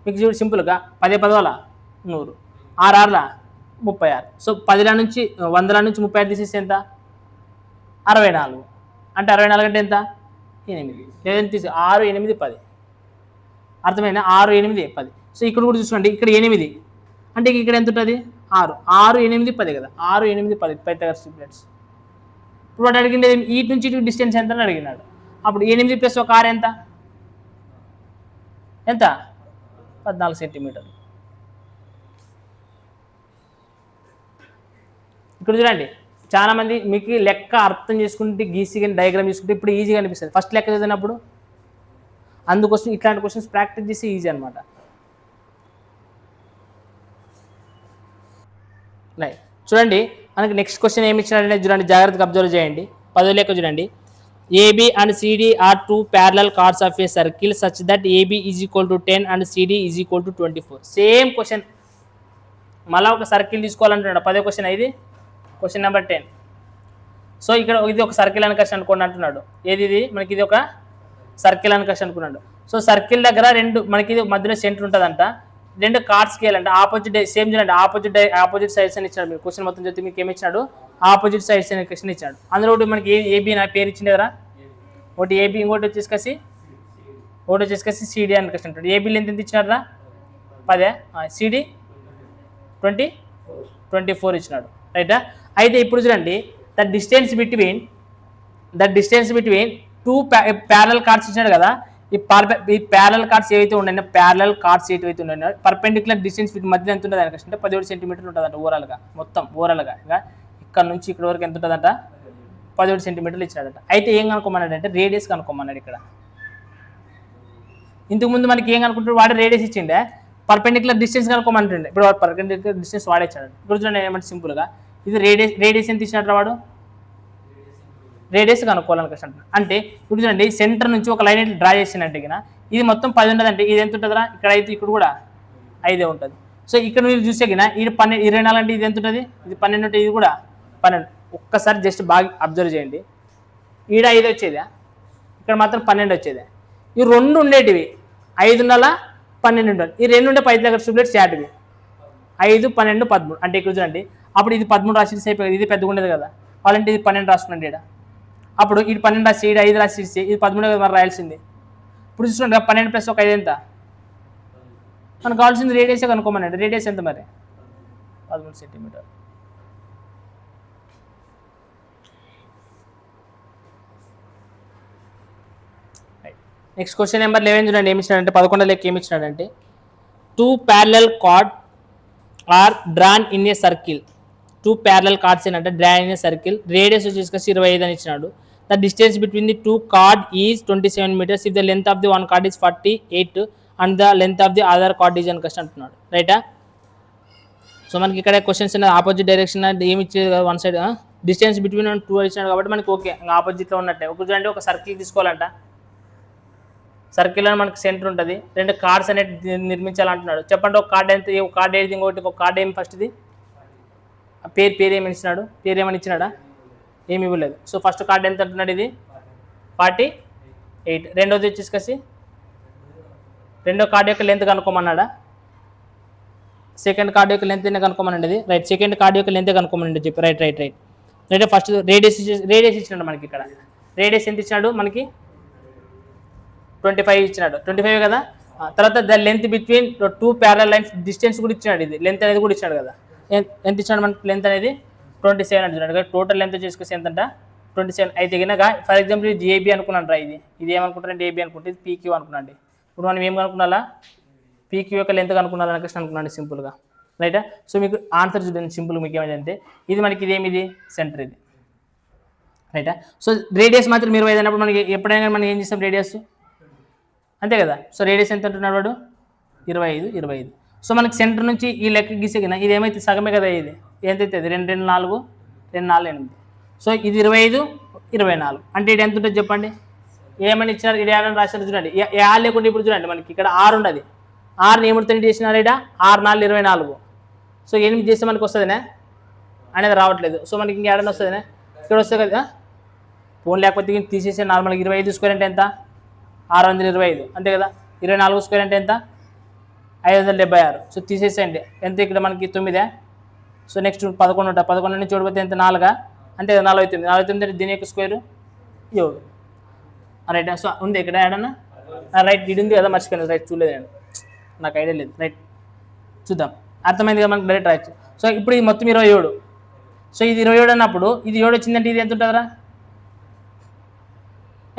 మీకు చూడు సింపుల్గా 10 10 100, 6 6 36. సో 10 నుంచి 100 నుంచి 36 తీసేస్తే ఎంత 64, అంటే 64 అంటే ఎంత 8, లేదంటే 6 8 10, అర్థమైందా? 6 8 10. సో ఇక్కడ కూడా చూసుకోండి, ఇక్కడ 8 అంటే ఇక్కడ ఎంత ఉంటుంది 6 6 8 10 కదా, 6 8 10 పైథాగరస్ ట్రిప్లెట్స్. ఇప్పుడు వాడు అడిగింది ఈ నుంచి ఇటు డిస్టెన్స్ ఎంత అని అడిగినాడు. అప్పుడు 8 ప్లస్ ఒక 6 ఎంత 14 సెంటీమీటర్లు. ఇక్కడ చూడండి, చాలా మంది మీకు లెక్క అర్థం చేసుకుంటే గీసి కానీ డయాగ్రామ్ చేసుకుంటే ఇప్పుడు ఈజీగా అనిపిస్తుంది, ఫస్ట్ లెక్క చదివినప్పుడు. అందుకోసం ఇట్లాంటి క్వశ్చన్స్ ప్రాక్టీస్ చేసి ఈజీ అనమాట. చూడండి, మనకి నెక్స్ట్ క్వశ్చన్ ఏమి ఇచ్చినాడంటే చూడండి, జాగ్రత్తగా అబ్జర్వ్ చేయండి. 10వ లెక్క చూడండి. AB and CD are two parallel chords of a circle such that AB is equal to 10 and CD is equal to 24. Same question, మళ్ళీ ఒక సర్కిల్ తీసుకోవాలంటున్నాడు. 10వ క్వశ్చన్ ఇది, క్వశ్చన్ నెంబర్ 10. సో ఇక్కడ ఇది ఒక సర్కిల్ అని కష్టం అనుకోండి అంటున్నాడు. ఏది ఇది, మనకి ఇది ఒక సర్కిల్ అని కష్టం అనుకున్నాడు. సో సర్కిల్ దగ్గర రెండు మనకి ఇది మధ్యలో సెంటర్ ఉంటుందంట, రెండు కార్డ్స్ గీయాలంటే ఆపోజిట్ సేమ్ చూడండి, ఆపోజిట్ సైడ్స్ అని ఇచ్చాడు. మీరు క్వశ్చన్ మొత్తం చెప్తే మీకు ఏమి ఇచ్చాడు, ఆపోజిట్ సైడ్స్ అనే క్వశ్చన్ ఇచ్చాడు. అందులో ఒకటి మనకి ఏబి నా పేరు ఇచ్చింది కదా, ఒకటి ఏబి, ఇంకోటి వచ్చేసి సిడి అని క్వశ్చన్ ఉంటాడు. ఏబీలు ఎంత ఇచ్చినారా 10, సిడి 24 ఇచ్చినాడు. రైటా? అయితే ఇప్పుడు చూడండి, the distance between two parallel cards ఇచ్చినాడు కదా, ఈ ప్యారలల్ కార్డ్స్ ఏవైతే ఉన్నాయో పర్పెండిక్యులర్ డిస్టెన్స్ మధ్య ఎంత ఉంటుంది అంటే 17 సెంటీమీటర్లు ఉంటుందంట ఓవరాల్గా. ఇక్కడ నుంచి ఇక్కడ వరకు ఎంత ఉంటుందంట 17 సెంటీమీటర్లు ఇచ్చినాడంట. అయితే ఏం కనుక్కోమన్నాడు అంటే రేడియస్ కనుక్కోమన్నాడు. ఇక్కడ ఇంతకుముందు మనకి ఏం కనుక్కుంటాడు, వాడు రేడియస్ ఇచ్చిండే, పర్పెండిక్యులర్ డిస్టెన్స్ కనుక్కోమంటుండే. ఇప్పుడు వాడు పర్పెండిక్యులర్ డిస్టెన్స్ వాడేచ్చాడు. ఇప్పుడు చూడండి ఏమంటే సింపుల్గా ఇది రేడియస్ ఎంత ఇచ్చినట్టు వాడు రేడియస్ కనుక్కోవాలని కష్టం. అంటే ఇప్పుడు చూడండి, సెంటర్ నుంచి ఒక లైన్ డ్రా చేసినట్టు ఇది మొత్తం 10 ఉంటుంది అంటే ఇది ఎంత ఉంటుందిరా, ఇక్కడ అయితే ఇక్కడ కూడా 5 ఉంటుంది. సో ఇక్కడ మీరు చూసే ఇది 24 అంటే ఇది ఎంత ఉంటుంది, ఇది 12 ఉంటుంది, ఇది కూడా 12. ఒక్కసారి జస్ట్ బాగా అబ్జర్వ్ చేయండి, ఈడ 5 వచ్చేదా, ఇక్కడ మాత్రం 12 వచ్చేది. ఈ రెండు ఉండేటివి 5 ఉండాలా 12 ఉంటుంది. ఈ 2 ఉంటే 5 దగ్గర ట్రిపులెట్స్ చాటివి 5, 12, 13 అంటే ఇక్కడ చూడండి. అప్పుడు ఇది 13 రాసి అయిపోయింది, ఇది పెద్దగా ఉండేది కదా, వాళ్ళంటే ఇది 12 రాసుకున్నాండి ఇక్కడ. అప్పుడు ఇది 12 రాసి 5 రాసి ఇది 13 కదా మరి రాయాల్సింది. ఇప్పుడు చూసుకోండి 12 + 1 5 ఎంత, మనకు కావాల్సింది రేడియస్ కనుక్కోమనండి. రేడియస్ ఎంత మరి 13 సెంటీమీటర్. నెక్స్ట్ క్వశ్చన్ నెంబర్ 11 చూడండి. ఏమి ఇచ్చినాడంటే 11 లెక్క ఏమి ఇచ్చినాడంటే 2 parallel chords are drawn in a circle. 2 parallel chords ఏంటంటే drawn in a circle. Radius వచ్చేసి 25 అని ఇచ్చినాడు. The distance between the 2 chords is 27 meters if the length of the one chord is 48 and the length of the other chord is అని question అంటున్నాడు. రైటా? So మనకి ఇక్కడ questions opposite direction ఏమి ఇచ్చేది కదా, వన్ సైడ్ డిస్టెన్స్ బిట్వీన్ 2 ఇచ్చినాడు కాబట్టి మనకి ఓకే, ఇంకా ఆపోజిట్లో ఉన్నట్టే. ఒక చూడండి, ఒక సర్కిల్ తీసుకోవాలంట. సర్కిల్ అని మనకి సెంటర్ ఉంటుంది, 2 కార్డ్స్ అనేవి నిర్మించాలంటున్నాడు. చెప్పండి ఒక కార్డ్ ఎంత, ఒక కార్డ్ ఏది, ఇంకోటి ఒక కార్డ్ ఏమి, ఫస్ట్ ఇది పేరు ఏమని ఇచ్చినాడు, పేరు ఏమని ఇచ్చినాడా, ఏమి ఇవ్వలేదు. సో ఫస్ట్ కార్డ్ ఎంత అంటున్నాడు, ఇది 48. రెండోది వచ్చేసి రెండో కార్డ్ యొక్క లెంత్ కనుక్కోమన్నాడా, సెకండ్ కార్డ్ యొక్క లెంత్ కనుక్కోమనండి. ఇది రైట్, సెకండ్ కార్డ్ యొక్క లెంత్ కనుక్కోమనండి చెప్పి. Right right right right first radius ఇచ్చినాడు మనకి. ఇక్కడ రేడియస్ ఎంత ఇచ్చినాడు మనకి, 25 ఇచ్చినాడు. 25 కదా. తర్వాత the length between 2 parallel lines distance కూడా ఇచ్చినాడు. ఇది లెంత్ అనేది కూడా ఇచ్చినాడు కదా. ఎంత ఇచ్చినాడు మనకి లెంత్ అనేది 27 అంటున్నాడు కదా. టోటల్ లెంత్ చేసుకొస్తే ఎంత అంట 27. అయితే కనుక ఫర్ ఎగ్జాంపుల్ ఇది ఏబీ అనుకున్నాను రా, ఇది ఏమనుకుంటారంటే ఏబీ అనుకుంటే ఇది పీక్యూ అనుకున్నాండి. ఇప్పుడు మనం ఏం కనుక్కున్నాలా, పీక్యూ యొక్క లెంత్ కనుక్కున్నాను అనేసి అనుకున్నాండి సింపుల్గా. రైటా? సో మీకు ఆన్సర్ చూడండి సింపుల్. మీకు ఏమైందంటే ఇది మనకి ఇదేమిది సెంటర్ ఇది. రైటా? సో రేడియస్ మాత్రం 25 అయినప్పుడు మనకి ఎప్పుడైనా మనం ఏం చేస్తాం, రేడియస్ అంతే కదా. సో రేడియస్ ఎంత అంటున్నాడు వాడు, 25. సో మనకి సెంటర్ నుంచి ఈ లెక్క గీసేగిన ఇది ఏమైతే సగమే కదా, ఇది ఎంతైతే 2, 2, 4, 2, 4, 8. సో ఇది 25, 24 అంటే ఇది ఎంత ఉంటుంది చెప్పండి. ఏమని ఇచ్చినారు, ఇది ఏమని రాశారు చూడండి. లేకుంటే ఇప్పుడు చూడండి మనకి ఇక్కడ 6 ఉండదు. 6ని ఏమిటితో చేసినారు ఇక్కడ, 6, 4, 24. సో 8 చేస్తే మనకి వస్తుందినే అనేది రావట్లేదు. సో మనకి ఇంకా ఏడని వస్తుందినే, ఇక్కడ వస్తుంది కదా. ఫోన్ లేకపోతే తీసేసి నార్మల్గా 25 స్క్వేర్ అంటే ఎంత, 625 అంతే కదా. 24 స్క్వేర్ అంటే ఎంత, 576. సో తీసేసేయండి, ఎంత ఇక్కడ మనకి 9. సో నెక్స్ట్ 11 ఉంటుంది. 11 నుంచి చూడబోతే ఎంత, 4 అంతే కదా. 49. 49 దీని యొక్క స్క్వేర్ 7. రైట్. సో ఉంది ఇక్కడ ఏడన్నా, రైట్ ఇది ఉంది కదా, మర్చిపోయాను. రైట్ చూడలేదు, నాకు ఐడియా లేదు. రైట్ చూద్దాం, అర్థమైంది కదా మనకి, డైరెక్ట్ రాయచ్చు. సో ఇప్పుడు ఇది మొత్తం 27. సో ఇది 27 అన్నప్పుడు ఇది 7 వచ్చిందంటే ఇది ఎంత ఉంటుందిరా,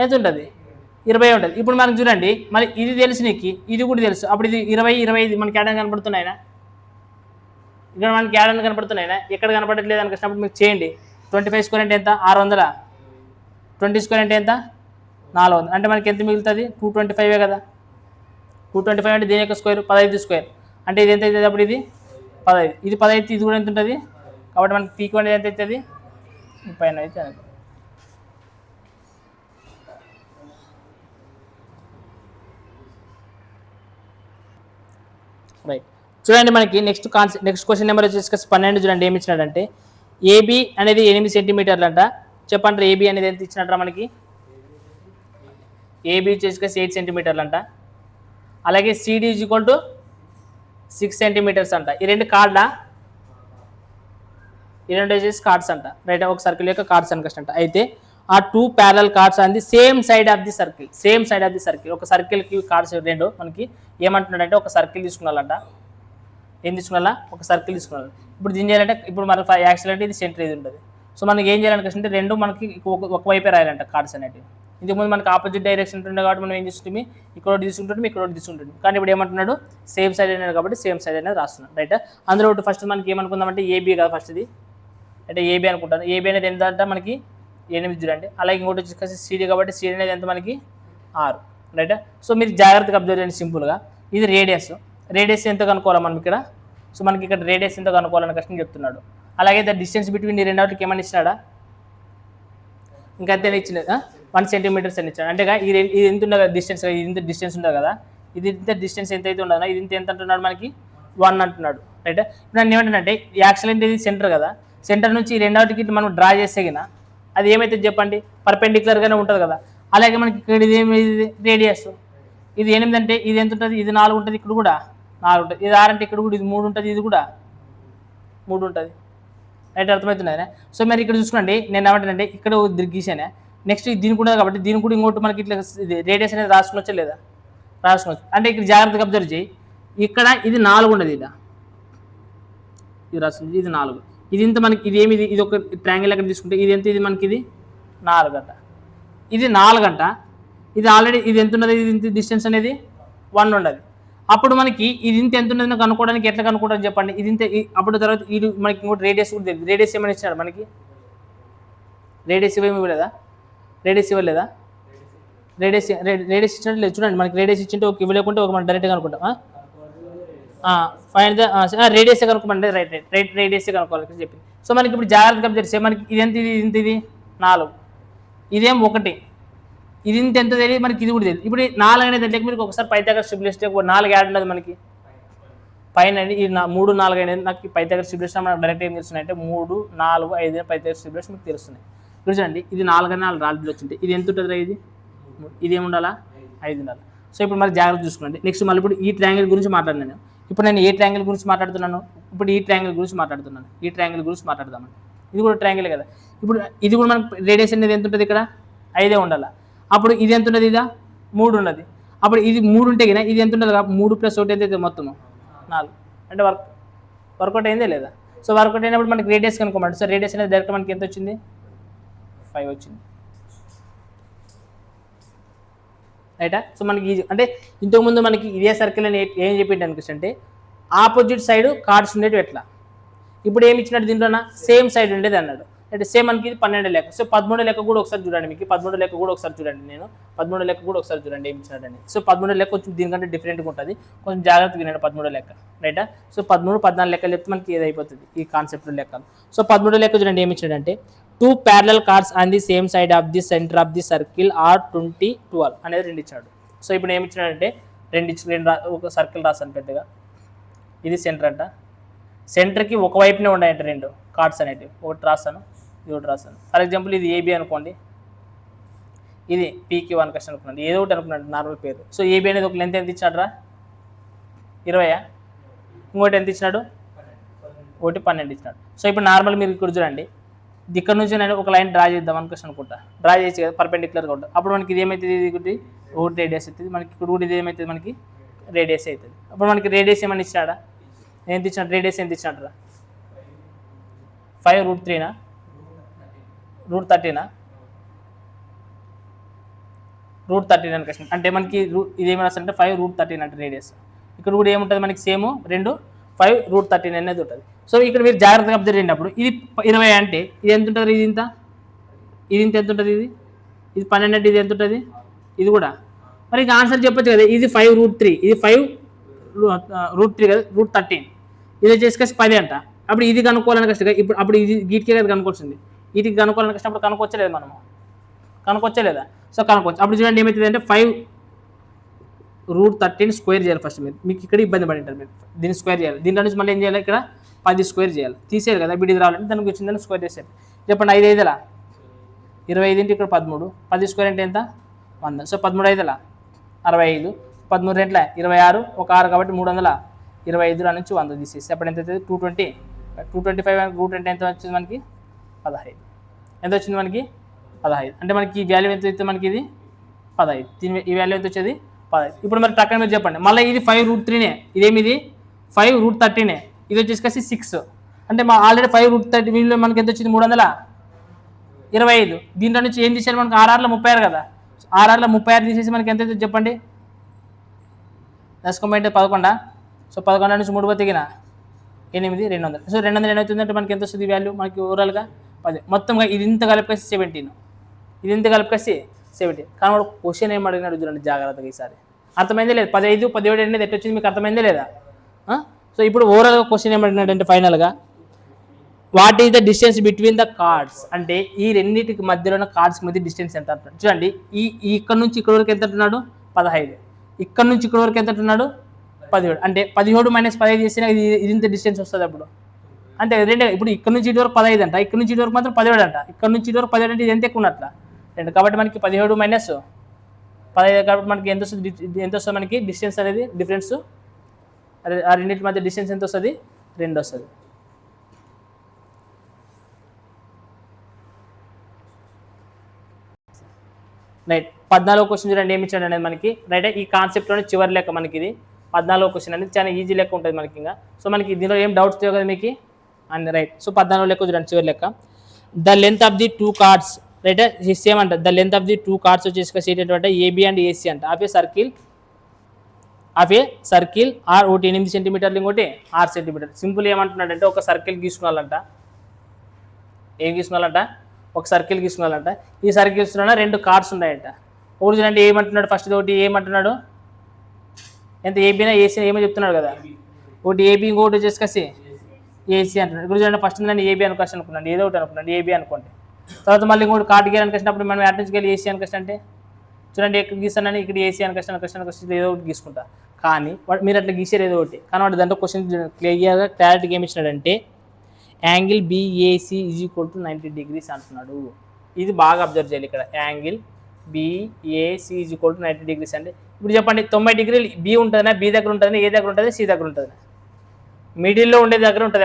ఎంత ఉంటుంది, 20 ఉంటుంది. ఇప్పుడు మనకు చూడండి మరి ఇది తెలుసు నీకు, ఇది కూడా తెలుసు. అప్పుడు ఇది 20, 25 మనకి ఏడాది కనపడుతున్నాయినా, ఇక్కడ మనకి ఏడాది కనపడుతున్నాయినా, ఎక్కడ కనపడట్లేదు అనుకున్నప్పుడు మీకు చేయండి. 25 స్క్వేర్ అంటే ఎంత, 600. 20 స్క్వేర్ అంటే ఎంత, 400. అంటే మనకి ఎంత మిగులుతుంది, 225 కదా. 225 అంటే దీని యొక్క స్క్వేర్ 15 స్క్వేర్ అంటే ఇది ఎంత అవుతుంది, అప్పుడు ఇది 15. ఇది 15, ఇది కూడా ఎంత ఉంటుంది. కాబట్టి మనకి పీక్ అనేది ఎంత అవుతుంది, 30 అయితే. రైట్ చూడండి మనకి నెక్స్ట్ క్వశ్చన్ నెంబర్ వచ్చేసి 12 చూడండి. ఏమి ఇచ్చినాడంటే ఏబి అనేది 8 సెంటీమీటర్లు అంట. చెప్పండి ఏబి అనేది ఎంత ఇచ్చినట్రా మనకి, ఏబి వచ్చేసి 8 సెంటీమీటర్లు అంట. అలాగే CD is equal to 6 centimetres అంట. ఈ రెండు కార్డ్లా, ఈ రెండు వచ్చేసి కార్డ్స్ అంట. రైట్, ఒక సర్కిల్ యొక్క కార్డ్స్ అని కష్టం అంట. అయితే ఆ 2 parallel కార్డ్స్ అంది same side of the circle, same side of the circle. ఒక సర్కిల్కి కార్డ్స్ రెండు మనకి ఏమంటున్నాడంటే ఒక సర్కిల్ తీసుకున్నాలంట. ఏం తీసుకున్నా, ఒక సర్కిల్ తీసుకున్నాను. ఇప్పుడు దీని చేయాలంటే ఇప్పుడు మనకి యాక్సిడెంట్ ఇది సెంటర్ ఇది ఉంటుంది. సో మనకి ఏం చేయాలంటే రెండు మనకి ఒకవైపే రాయాలంట కార్డ్స్ అనేవి. ఇంతకుముందు మనకి ఆపోజిట్ డైరెక్షన్ ఉంటుండే కాబట్టి మనం ఏం చేస్తుంది, ఇక్కడ తీసుకుంటుంది, ఇక్కడ తీసుకుంటుంది. కానీ ఇప్పుడు ఏమంటున్నాడు, సేమ్ సైడ్ అనేది కాబట్టి సేమ్ సైడ్ అనేది రాస్తున్నాడు. రైట్, అందులో ఒకటి ఫస్ట్ మనకి ఏమనుకుందామంటే ఏబీ కదా ఫస్ట్ ఇది, అంటే ఏబీ అనుకుంటాను. ఏబీ అనేది ఎంత అంటే మనకి 8 చూడండి. అలాగే ఇంకోటి వచ్చేసి సీడీ కాబట్టి సీడీ అనేది ఎంత మనకి 6. రైట్, సో మీరు జాగ్రత్తగా అబ్జర్వ్ చేయండి సింపుల్గా. ఇది రేడియస్ ఎంత కనుక్కోవాలి మనం ఇక్కడ. సో మనకి ఇక్కడ రేడియస్ ఎంత కనుక్కోవాలని కష్టం చెప్తున్నాడు. అలాగే ద డిస్టెన్స్ బిట్వీన్ ఈ రెండింటికి ఏమని ఇచ్చినాడా, ఇంకా అంతే ఇచ్చినది 1 సెంటీమీటర్స్ అని ఇచ్చాడు. అంటే ఇది ఎంత ఉండదు కదా డిస్టెన్స్, ఇది ఇంత డిస్టెన్స్ ఉండదు కదా, ఇది ఇంత డిస్టెన్స్ ఎంత అయితే ఉండదు, ఇది ఇంత ఎంత అంటున్నాడు మనకి 1 అంటున్నాడు. రైట్, ఇప్పుడు నేను ఏమంటానంటే యాక్సిడెంట్ ఇది సెంటర్ కదా, సెంటర్ నుంచి ఈ రెండింటికి మనం డ్రా చేస్తే గిన అది ఏమైతే చెప్పండి పర్పెండిక్యులర్గానే ఉంటుంది కదా. అలాగే మనకి ఇక్కడ ఇది ఏమి రేడియస్, ఇది 8 అంటే ఇది ఎంత ఉంటుంది, ఇది 4 ఉంటుంది, ఇక్కడ కూడా 4 ఉంటుంది, ఇది 6 అంటే ఇక్కడ కూడా ఇది 3 ఉంటుంది, ఇది కూడా 3 ఉంటుంది. రైట్, అర్థమవుతున్నాయా? సో మరి ఇక్కడ చూసుకోండి, నేను ఏమంటానంటే ఇక్కడ గీసానే, నెక్స్ట్ దీనికి కూడా కాబట్టి దీనికి కూడా ఇంకోటి మనకి ఇట్లా రేడియస్ అనేది రాసుకోవచ్చా లేదా, రాసుకోవచ్చు. అంటే ఇక్కడ జాగ్రత్తగా అబ్జర్వ్ చేయి, ఇక్కడ ఇది 4 ఉండదు, ఇది రాస్తుంది, ఇది 4, ఇది ఇంత మనకి ఇది ఏమి, ఇది ఒక ట్రయాంగిల్ అక్కడ తీసుకుంటే ఇది ఎంత, ఇది మనకి ఇది 4 అంట, ఇది 4 అంట, ఇది ఆల్రెడీ ఇది ఎంత ఉన్నది, ఇది ఇంత డిస్టెన్స్ అనేది 1 ఉండదు. అప్పుడు మనకి ఇది ఇంత ఎంత ఉన్నది కనుక్కోవడానికి ఎట్లా కనుక్కోవడానికి చెప్పండి, ఇది ఇంత. అప్పుడు తర్వాత ఇది మనకి ఇంకోటి రేడియస్ కూడా తెలియదు. రేడియస్ ఏమైనా ఇచ్చాడు మనకి, రేడియస్ ఏమి ఇవ్వలేదా, రేడియస్ ఇవ్వలేదా, రేడియస్ ఇచ్చినట్టు లేదు చూడండి, మనకి రేడియస్ ఇచ్చింటే ఒక ఇవ్వలేకుంటే ఒక మనం డైరెక్ట్గా కనుక్కుంటాం. ఫైన్ రేడియస్ కనుక్కోమండి, రైట్ రేడియస్ కనుక్కోవాలి చెప్పింది. సో మనకి ఇప్పుడు జాగ్రత్తగా అబ్జర్వ్ చేస్తే మనకి ఇది ఎంత, ఇది ఇంత, ఇది 4, ఇదేం 1, ఇది ఇంత ఎంత తెలియదు మనకి, ఇది కూడా తెలియదు. ఇప్పుడు 4 అనేది అంటే మీరు ఒకసారి పైథాగరస్ ట్రిపులేషన్ 4 యాడ్ ఉండదు మనకి పైన, ఈ 3, 4 అనేది నాకు పైథాగరస్ ట్రిపులేషన్ మనకు డైరెక్ట్ ఏం తెలుస్తున్నాయి అంటే 3, 4, 5 పైథాగరస్ ట్రిపులేషన్ మీకు తెలుస్తున్నాయి. ఇప్పుడు చూడండి, ఇది 4 అని 4 రాళ్ళు వచ్చింటే ఇది ఎంత ఉంటుంది, ఇది ఏమి ఉండాలా, 5 ఉండాలి. సో ఇప్పుడు మరి జాగ్రత్త చూసుకోండి. నెక్స్ట్ మళ్ళీ ఇప్పుడు ఈ ట్రయాంగిల్ గురించి మాట్లాడినాను. ఇప్పుడు నేను ఏ ట్రయాంగిల్ గురించి మాట్లాడుతున్నాను, ఇప్పుడు ఈ ట్రయాంగిల్ గురించి మాట్లాడుతున్నాను, ఈ ట్రయాంగిల్ గురించి మాట్లాడదామని. ఇది కూడా ట్రయాంగిల్ కదా. ఇప్పుడు ఇది కూడా మనకు రేడియస్ అనేది ఎంత ఉంటుంది, ఇక్కడ 5 ఉండాలి. అప్పుడు ఇది ఎంత ఉన్నది, ఇదా 3 ఉన్నది. అప్పుడు ఇది 3 ఉంటే కదా ఇది ఎంత ఉండదు, 3 + 1 ఎంత అవుతుంది, మొత్తం 4. అంటే వర్కౌట్ అయిందే లేదా. సో వర్కౌట్ అయినప్పుడు మనకి రేడియస్ కనుక్కోమండి. సో రేడియస్ అనేది డైరెక్ట్ మనకి ఎంత వచ్చింది, 5 వచ్చింది. రైటా. సో మనకి అంటే ఇంతకుముందు మనకి ఇదే సర్కిల్ అని ఏం చెప్పింది అనిపిస్తే ఆపోజిట్ సైడ్ కార్డ్స్ ఉండేవి ఎట్లా, ఇప్పుడు ఏమి ఇచ్చినట్టు దీంట్లోనా సేమ్ సైడ్ ఉండేది అన్నాడు. అంటే సేమ్ మనకి ఇది 12 లెక్క. సో 13 లెక్క కూడా ఒకసారి చూడండి, మీకు 13 లెక్క కూడా ఒకసారి చూడండి, నేను 13 లెక్క కూడా ఒకసారి చూడండి ఏమి ఇచ్చినాడని. సో 13 లెక్క కొంచెం దీనికంటే డిఫరెంట్గా ఉంటుంది, కొంచెం జాగ్రత్తగా వినండి 13 లెక్క. రైటా. సో 13, 14 లెక్కలు చెప్తే మనకి ఏదైపోతుంది ఈ కాన్సెప్ట్ లెక్కలు. సో 13 లెక్క చూడండి ఏమి ఇచ్చాడంటే 2 parallel cards on the same side of the center of the circle are 20, 12 అనేది 2 ఇచ్చాడు. సో ఇప్పుడు ఏమి ఇచ్చినాడంటే 2 ఒక సర్కిల్ రాస్తాను పెద్దగా, ఇది సెంటర్ అంట, సెంటర్కి ఒకవైపునే ఉన్నాయంట 2 కార్డ్స్ అనేటివి, ఒకటి రాస్తాను, ఇది ఒకటి రాస్తాను. ఫర్ ఎగ్జాంపుల్ ఇది ఏబి అనుకోండి, ఇది పీకి 1 క్వశ్చన్ అనుకున్నాను, ఏదో ఒకటి అనుకున్నాడు నార్మల్ పేరు. సో ఏబి అనేది ఒక లెంత్ ఎంత ఇచ్చాడు రా, 20, ఇంకోటి ఎంత ఇచ్చినాడు, ఒకటి 12 ఇచ్చినాడు. సో ఇప్పుడు నార్మల్ మీరు ఇక్కడ చూడండి, ఇక్కడ నుంచి నేను ఒక లైన్ డ్రా చేద్దాం అనుకోవచ్చు అనుకుంటా, డ్రా చేసి కదా పర్పెండిక్యులర్గా ఉంటుంది. అప్పుడు మనకి ఇది ఏమవుతుంది, ఇది ఒకటి రేడియస్ అవుతుంది, మనకి ఇక్కడ కూడా ఇది ఏమవుతుంది, మనకి రేడియస్ అవుతుంది. అప్పుడు మనకి రేడియస్ ఏమని ఇచ్చినాడా, ఎంత ఇచ్చినాడు, రేడియస్ ఎంత ఇచ్చినాడు రా, 5√3నా, √13నా, √13 అని క్వశ్చన్. అంటే మనకి ఇది ఏమైనా అంటే 5√13 అంటే రేడియస్. ఇక్కడ కూడా ఏముంటుంది మనకి సేమ్ 2 5√13 అనేది ఉంటుంది. సో ఇక్కడ మీరు జాగ్రత్తగా అబ్జర్వ్ చేసినప్పుడు ఇది 20 అంటే ఇది ఎంత ఉంటుంది, ఇది ఇంత, ఇది ఇంత ఎంత ఉంటుంది, ఇది 12 అంటే ఇది ఎంత ఉంటుంది, ఇది కూడా. మరి ఇంకా ఆన్సర్ చెప్పొచ్చు కదా, ఇది 5√3, ఇది 5√3 కదా, √13, ఇది వచ్చేసి 10 అంట. అప్పుడు ఇది కనుక్కోవాలని కష్టంగా, ఇప్పుడు అప్పుడు ఇది గీట్కే కదా కనుక్కొచ్చింది, ఇది కనుక్కోవాలని కష్టం, అప్పుడు కనుక్కొచ్చలేదు, మనము కనుక్కొచ్చలేదా. సో కనుక్కోవచ్చు. అప్పుడు చూడండి ఏమవుతుంది అంటే 5√13 స్క్వేర్ చేయాలి ఫస్ట్. మీకు ఇక్కడ ఇబ్బంది పడి ఉంటారు, మీరు దీన్ని స్క్వేర్ చేయాలి, దీంట్లో నుంచి మళ్ళీ ఏం చేయాలి, ఇక్కడ 10 స్క్వేర్ చేయాలి, తీసేయాలి కదా, ఇప్పుడు ఇది రావాలంటే దానికి వచ్చిందని స్క్వేర్ చేసేది. చెప్పండి 5 5 25 ఇక్కడ 13, 10 స్క్వేర్ అంటే ఎంత 100. సో 13 5 65, 13 2 26, ఒక 6 కాబట్టి 325 నుంచి 100 తీసేసి అప్పుడు ఎంత అవుతుంది, 220, 225 రూట్ అంటే ఎంత వచ్చింది మనకి 15. ఎంత వచ్చింది మనకి 15. అంటే మనకి ఈ వాల్యూ ఎంత అయితే మనకి ఇది 15, ఈ వాల్యూ ఎంత వచ్చేది 15. ఇప్పుడు మరి టక్కన మీరు చెప్పండి, మళ్ళీ ఇది 5√3నే, ఇదేమిది 5√13నే, ఇది వచ్చేసి 6. అంటే మా ఆల్రెడీ 5√30 వీళ్ళు మనకి ఎంత వచ్చింది 325. దీంట్లో నుంచి ఏం తీసేయాలి మనకి 6 36 కదా, 6 36 తీసేసి మనకి ఎంత అవుతుంది చెప్పండి, 10/11. సో 11 నుంచి 3 పోతే 8 200. సో 200 ఏమవుతుందంటే మనకి ఎంత వస్తుంది వాల్యూ మనకి ఓవరాల్గా 10. మొత్తంగా ఇది ఇంత కలిపేసి 17, ఇది ఇంత కలిపేసి 17. కానీ వాడు క్వశ్చన్ ఏం అడిగినాడు చూడండి జాగ్రత్తగా, ఈసారి అర్థమైందే లేదు, 15 17 అనేది ఎట్లా వచ్చింది మీకు అర్థమైందే లేదా. సో ఇప్పుడు ఓవరాల్గా క్వశ్చన్ ఏం అడిగినాడంటే ఫైనల్గా what is the distance between the cards, అంటే ఈ రెండింటికి మధ్యలో ఉన్న కార్డ్స్ మధ్య డిస్టెన్స్ ఎంత అంటున్నాడు చూడండి. ఇక్కడ నుంచి ఇక్కడ వరకు ఎంత అంటున్నాడు 15, ఇక్కడ నుంచి ఇక్కడ వరకు ఎంత అంటున్నాడు 17. అంటే 17 - 15 చేసినా ఇది ఇంత డిస్టెన్స్ వస్తుంది అప్పుడు. అంటే రెండే, ఇప్పుడు ఇక్కడ నుంచి ఇటు వరకు 15 అంట, ఇక్కడ నుంచి ఇటు వరకు మాత్రం 17 అంట, ఇక్కడ నుంచి ఇటు వరకు 17 అంటే ఇది ఎంత ఎక్కువ ఉన్నట్ల 2. కాబట్టి మనకి 17 - 15 కాబట్టి మనకి ఎంత వస్తుంది మనకి డిస్టెన్స్ అనేది డిఫరెన్స్, అదే ఆ రెండింటి మధ్య డిస్టెన్స్ ఎంత వస్తుంది, 2 వస్తుంది. రైట్. 14వ క్వశ్చన్ చూడండి ఏమి ఇచ్చాడు అనేది మనకి. రైట్, ఈ కాన్సెప్ట్లోనే చివరి లెక్క మనకి ఇది 14వ క్వశ్చన్ అనేది చాలా ఈజీ లెక్క ఉంటుంది మనకి. ఇంకా సో మనకి దీనిలో ఏం డౌట్స్ లేవు కదా మీకు అండ్ రైట్. సో 14వ లెక్క చూడండి చివరి లెక్క. The length of the 2 chords, right same అంట. The length of the 2 chords వచ్చేసి ఏంటంటే ఏబి అండ్ ఏసీ అంట. ఆఫ్ ఏ సర్కిల్ ఆర్ ఒకటి 8 సెంటీమీటర్లు ఇంకోటి 6 సెంటీమీటర్. సింపుల్ ఏమంటున్నాడు అంటే ఒక సర్కిల్ గీసుకోవాలంట. ఏం గీసుకోవాలంట, ఒక సర్కిల్ గీసుకోవాలంట. ఈ సర్కిల్స్లో 2 కార్డ్స్ ఉన్నాయంట. ఒకటి చూడండి ఏమంటున్నాడు, ఫస్ట్ ఒకటి ఏమంటున్నాడు, ఎంత ఏబీనా ఏసీ ఏమో చెప్తున్నాడు కదా. ఒకటి ఏబీ ఇంకోటి వచ్చేసి ఏసీ అంటున్నాడు. ఇప్పుడు చూడండి ఫస్ట్ నేను ఏబీ అనుకోవచ్చు అనుకున్నాను, ఏదో ఒకటి అనుకున్నాను ఏబీ అనుకోండి. తర్వాత మళ్ళీ ఇంకోటి కార్డ్ గీయాలి అనుకొచ్చినప్పుడు మనం అటు నుంచి వెళ్ళి ఏసీ అనుకొచ్చి అంటే చూడండి ఎక్కడ గీస్తానని ఇక్కడ ఏసీ అనుకొచ్చి ఏదో ఒకటి గీసుకుంటా. కానీ మీరు అట్లా గీసారు ఏదో ఒకటి. కానీ వాడు దాంట్లో క్వశ్చన్ క్లియర్గా క్లారిటీగా ఏమి ఇచ్చినాడంటే angle BAC is equal to 90 degrees అంటున్నాడు. ఇది బాగా అబ్జర్వ్ చేయాలి ఇక్కడ. Angle BAC is equal to 90 degrees అంటే ఇప్పుడు చెప్పండి 90 degrees బి ఉంటుందా, బి దగ్గర ఉంటుందా, ఏ దగ్గర ఉంటుంది, సి దగ్గర ఉంటుంది, మిడిల్లో ఉండే దగ్గర ఉంటుంది.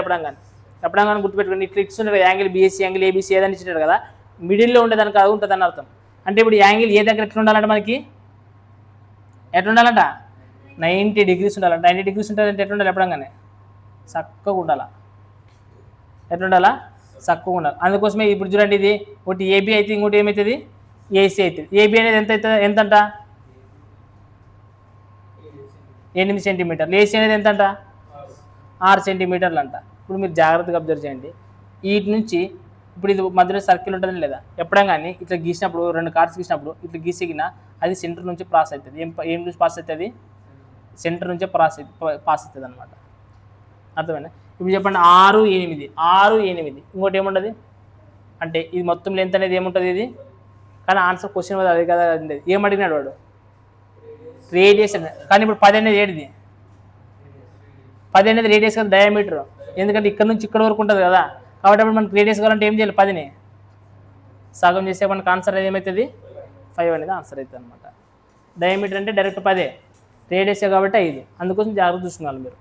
ఎప్పుడంగా గుర్తుపెట్టుకోండి. ఇట్లా ఇచ్చుంటారు యాంగిల్ బిఎస్సి యాంగిల్ ఏబీసీ ఏదని ఇచ్చాడు కదా, మిడిల్లో ఉండేదానికి అది ఉంటుంది అని అర్థం. అంటే ఇప్పుడు యాంగిల్ ఏ దగ్గర ఎట్లా ఉండాలంటే మనకి ఎట్లా ఉండాలంట 90 degrees ఉండాలంట. 90 degrees ఉంటుందంటే ఎట్లా ఉండాలి, ఎప్పుడంగానే చక్కగా ఉండాలా, ఎట్లా ఉండాలా, చక్కగా ఉండాలి. అందుకోసమే ఇప్పుడు చూడండి ఇది ఒకటి ఏబీ అయితే ఇంకోటి ఏమవుతుంది ఏసీ అవుతుంది. ఏబీ అనేది ఎంతంట 8 సెంటీమీటర్లు, ఏసీ అనేది ఎంతంట 6 సెంటీమీటర్లు అంట. ఇప్పుడు మీరు జాగ్రత్తగా అబ్జర్వ్ చేయండి. వీటి నుంచి ఇప్పుడు ఇది మధ్యలో సర్కిల్ ఉంటుందని లేదా, ఎప్పుడైనా కానీ ఇట్లా గీసినప్పుడు 2 కార్డ్స్ గీసినప్పుడు ఇట్లా గీసిగిన అది సెంటర్ నుంచి పాస్ అవుతుంది. ఏం నుంచి పాస్ అవుతుంది, సెంటర్ నుంచే పాస్ అవుతుంది అనమాట. అర్థమైనా. ఇప్పుడు చెప్పండి 6, 8 ఇంకోటి ఏముంటుంది అంటే ఇది మొత్తం లెంత్ అనేది ఏముంటుంది ఇది. కానీ ఆన్సర్ క్వశ్చన్ అది కదా ఉండేది. ఏం అడిగినాడు వాడు, రేడియస్ అనేది. కానీ ఇప్పుడు 10 అనేది ఏడిది, 10 అనేది రేడియస్ కదా, డయామీటర్. ఎందుకంటే ఇక్కడ నుంచి ఇక్కడ వరకు ఉంటుంది కదా. కాబట్టి అప్పుడు మనకి రేడియస్ కావాలంటే ఏం చేయాలి, 10ని సగం చేసే మనకు ఆన్సర్ అనేది ఏమవుతుంది 5 అనేది ఆన్సర్ అవుతుంది అనమాట. డయామీటర్ అంటే డైరెక్ట్ 10, రేడియస్ కాబట్టి 5. అందుకోసం జాగ్రత్త చూసుకోవాలి మీరు.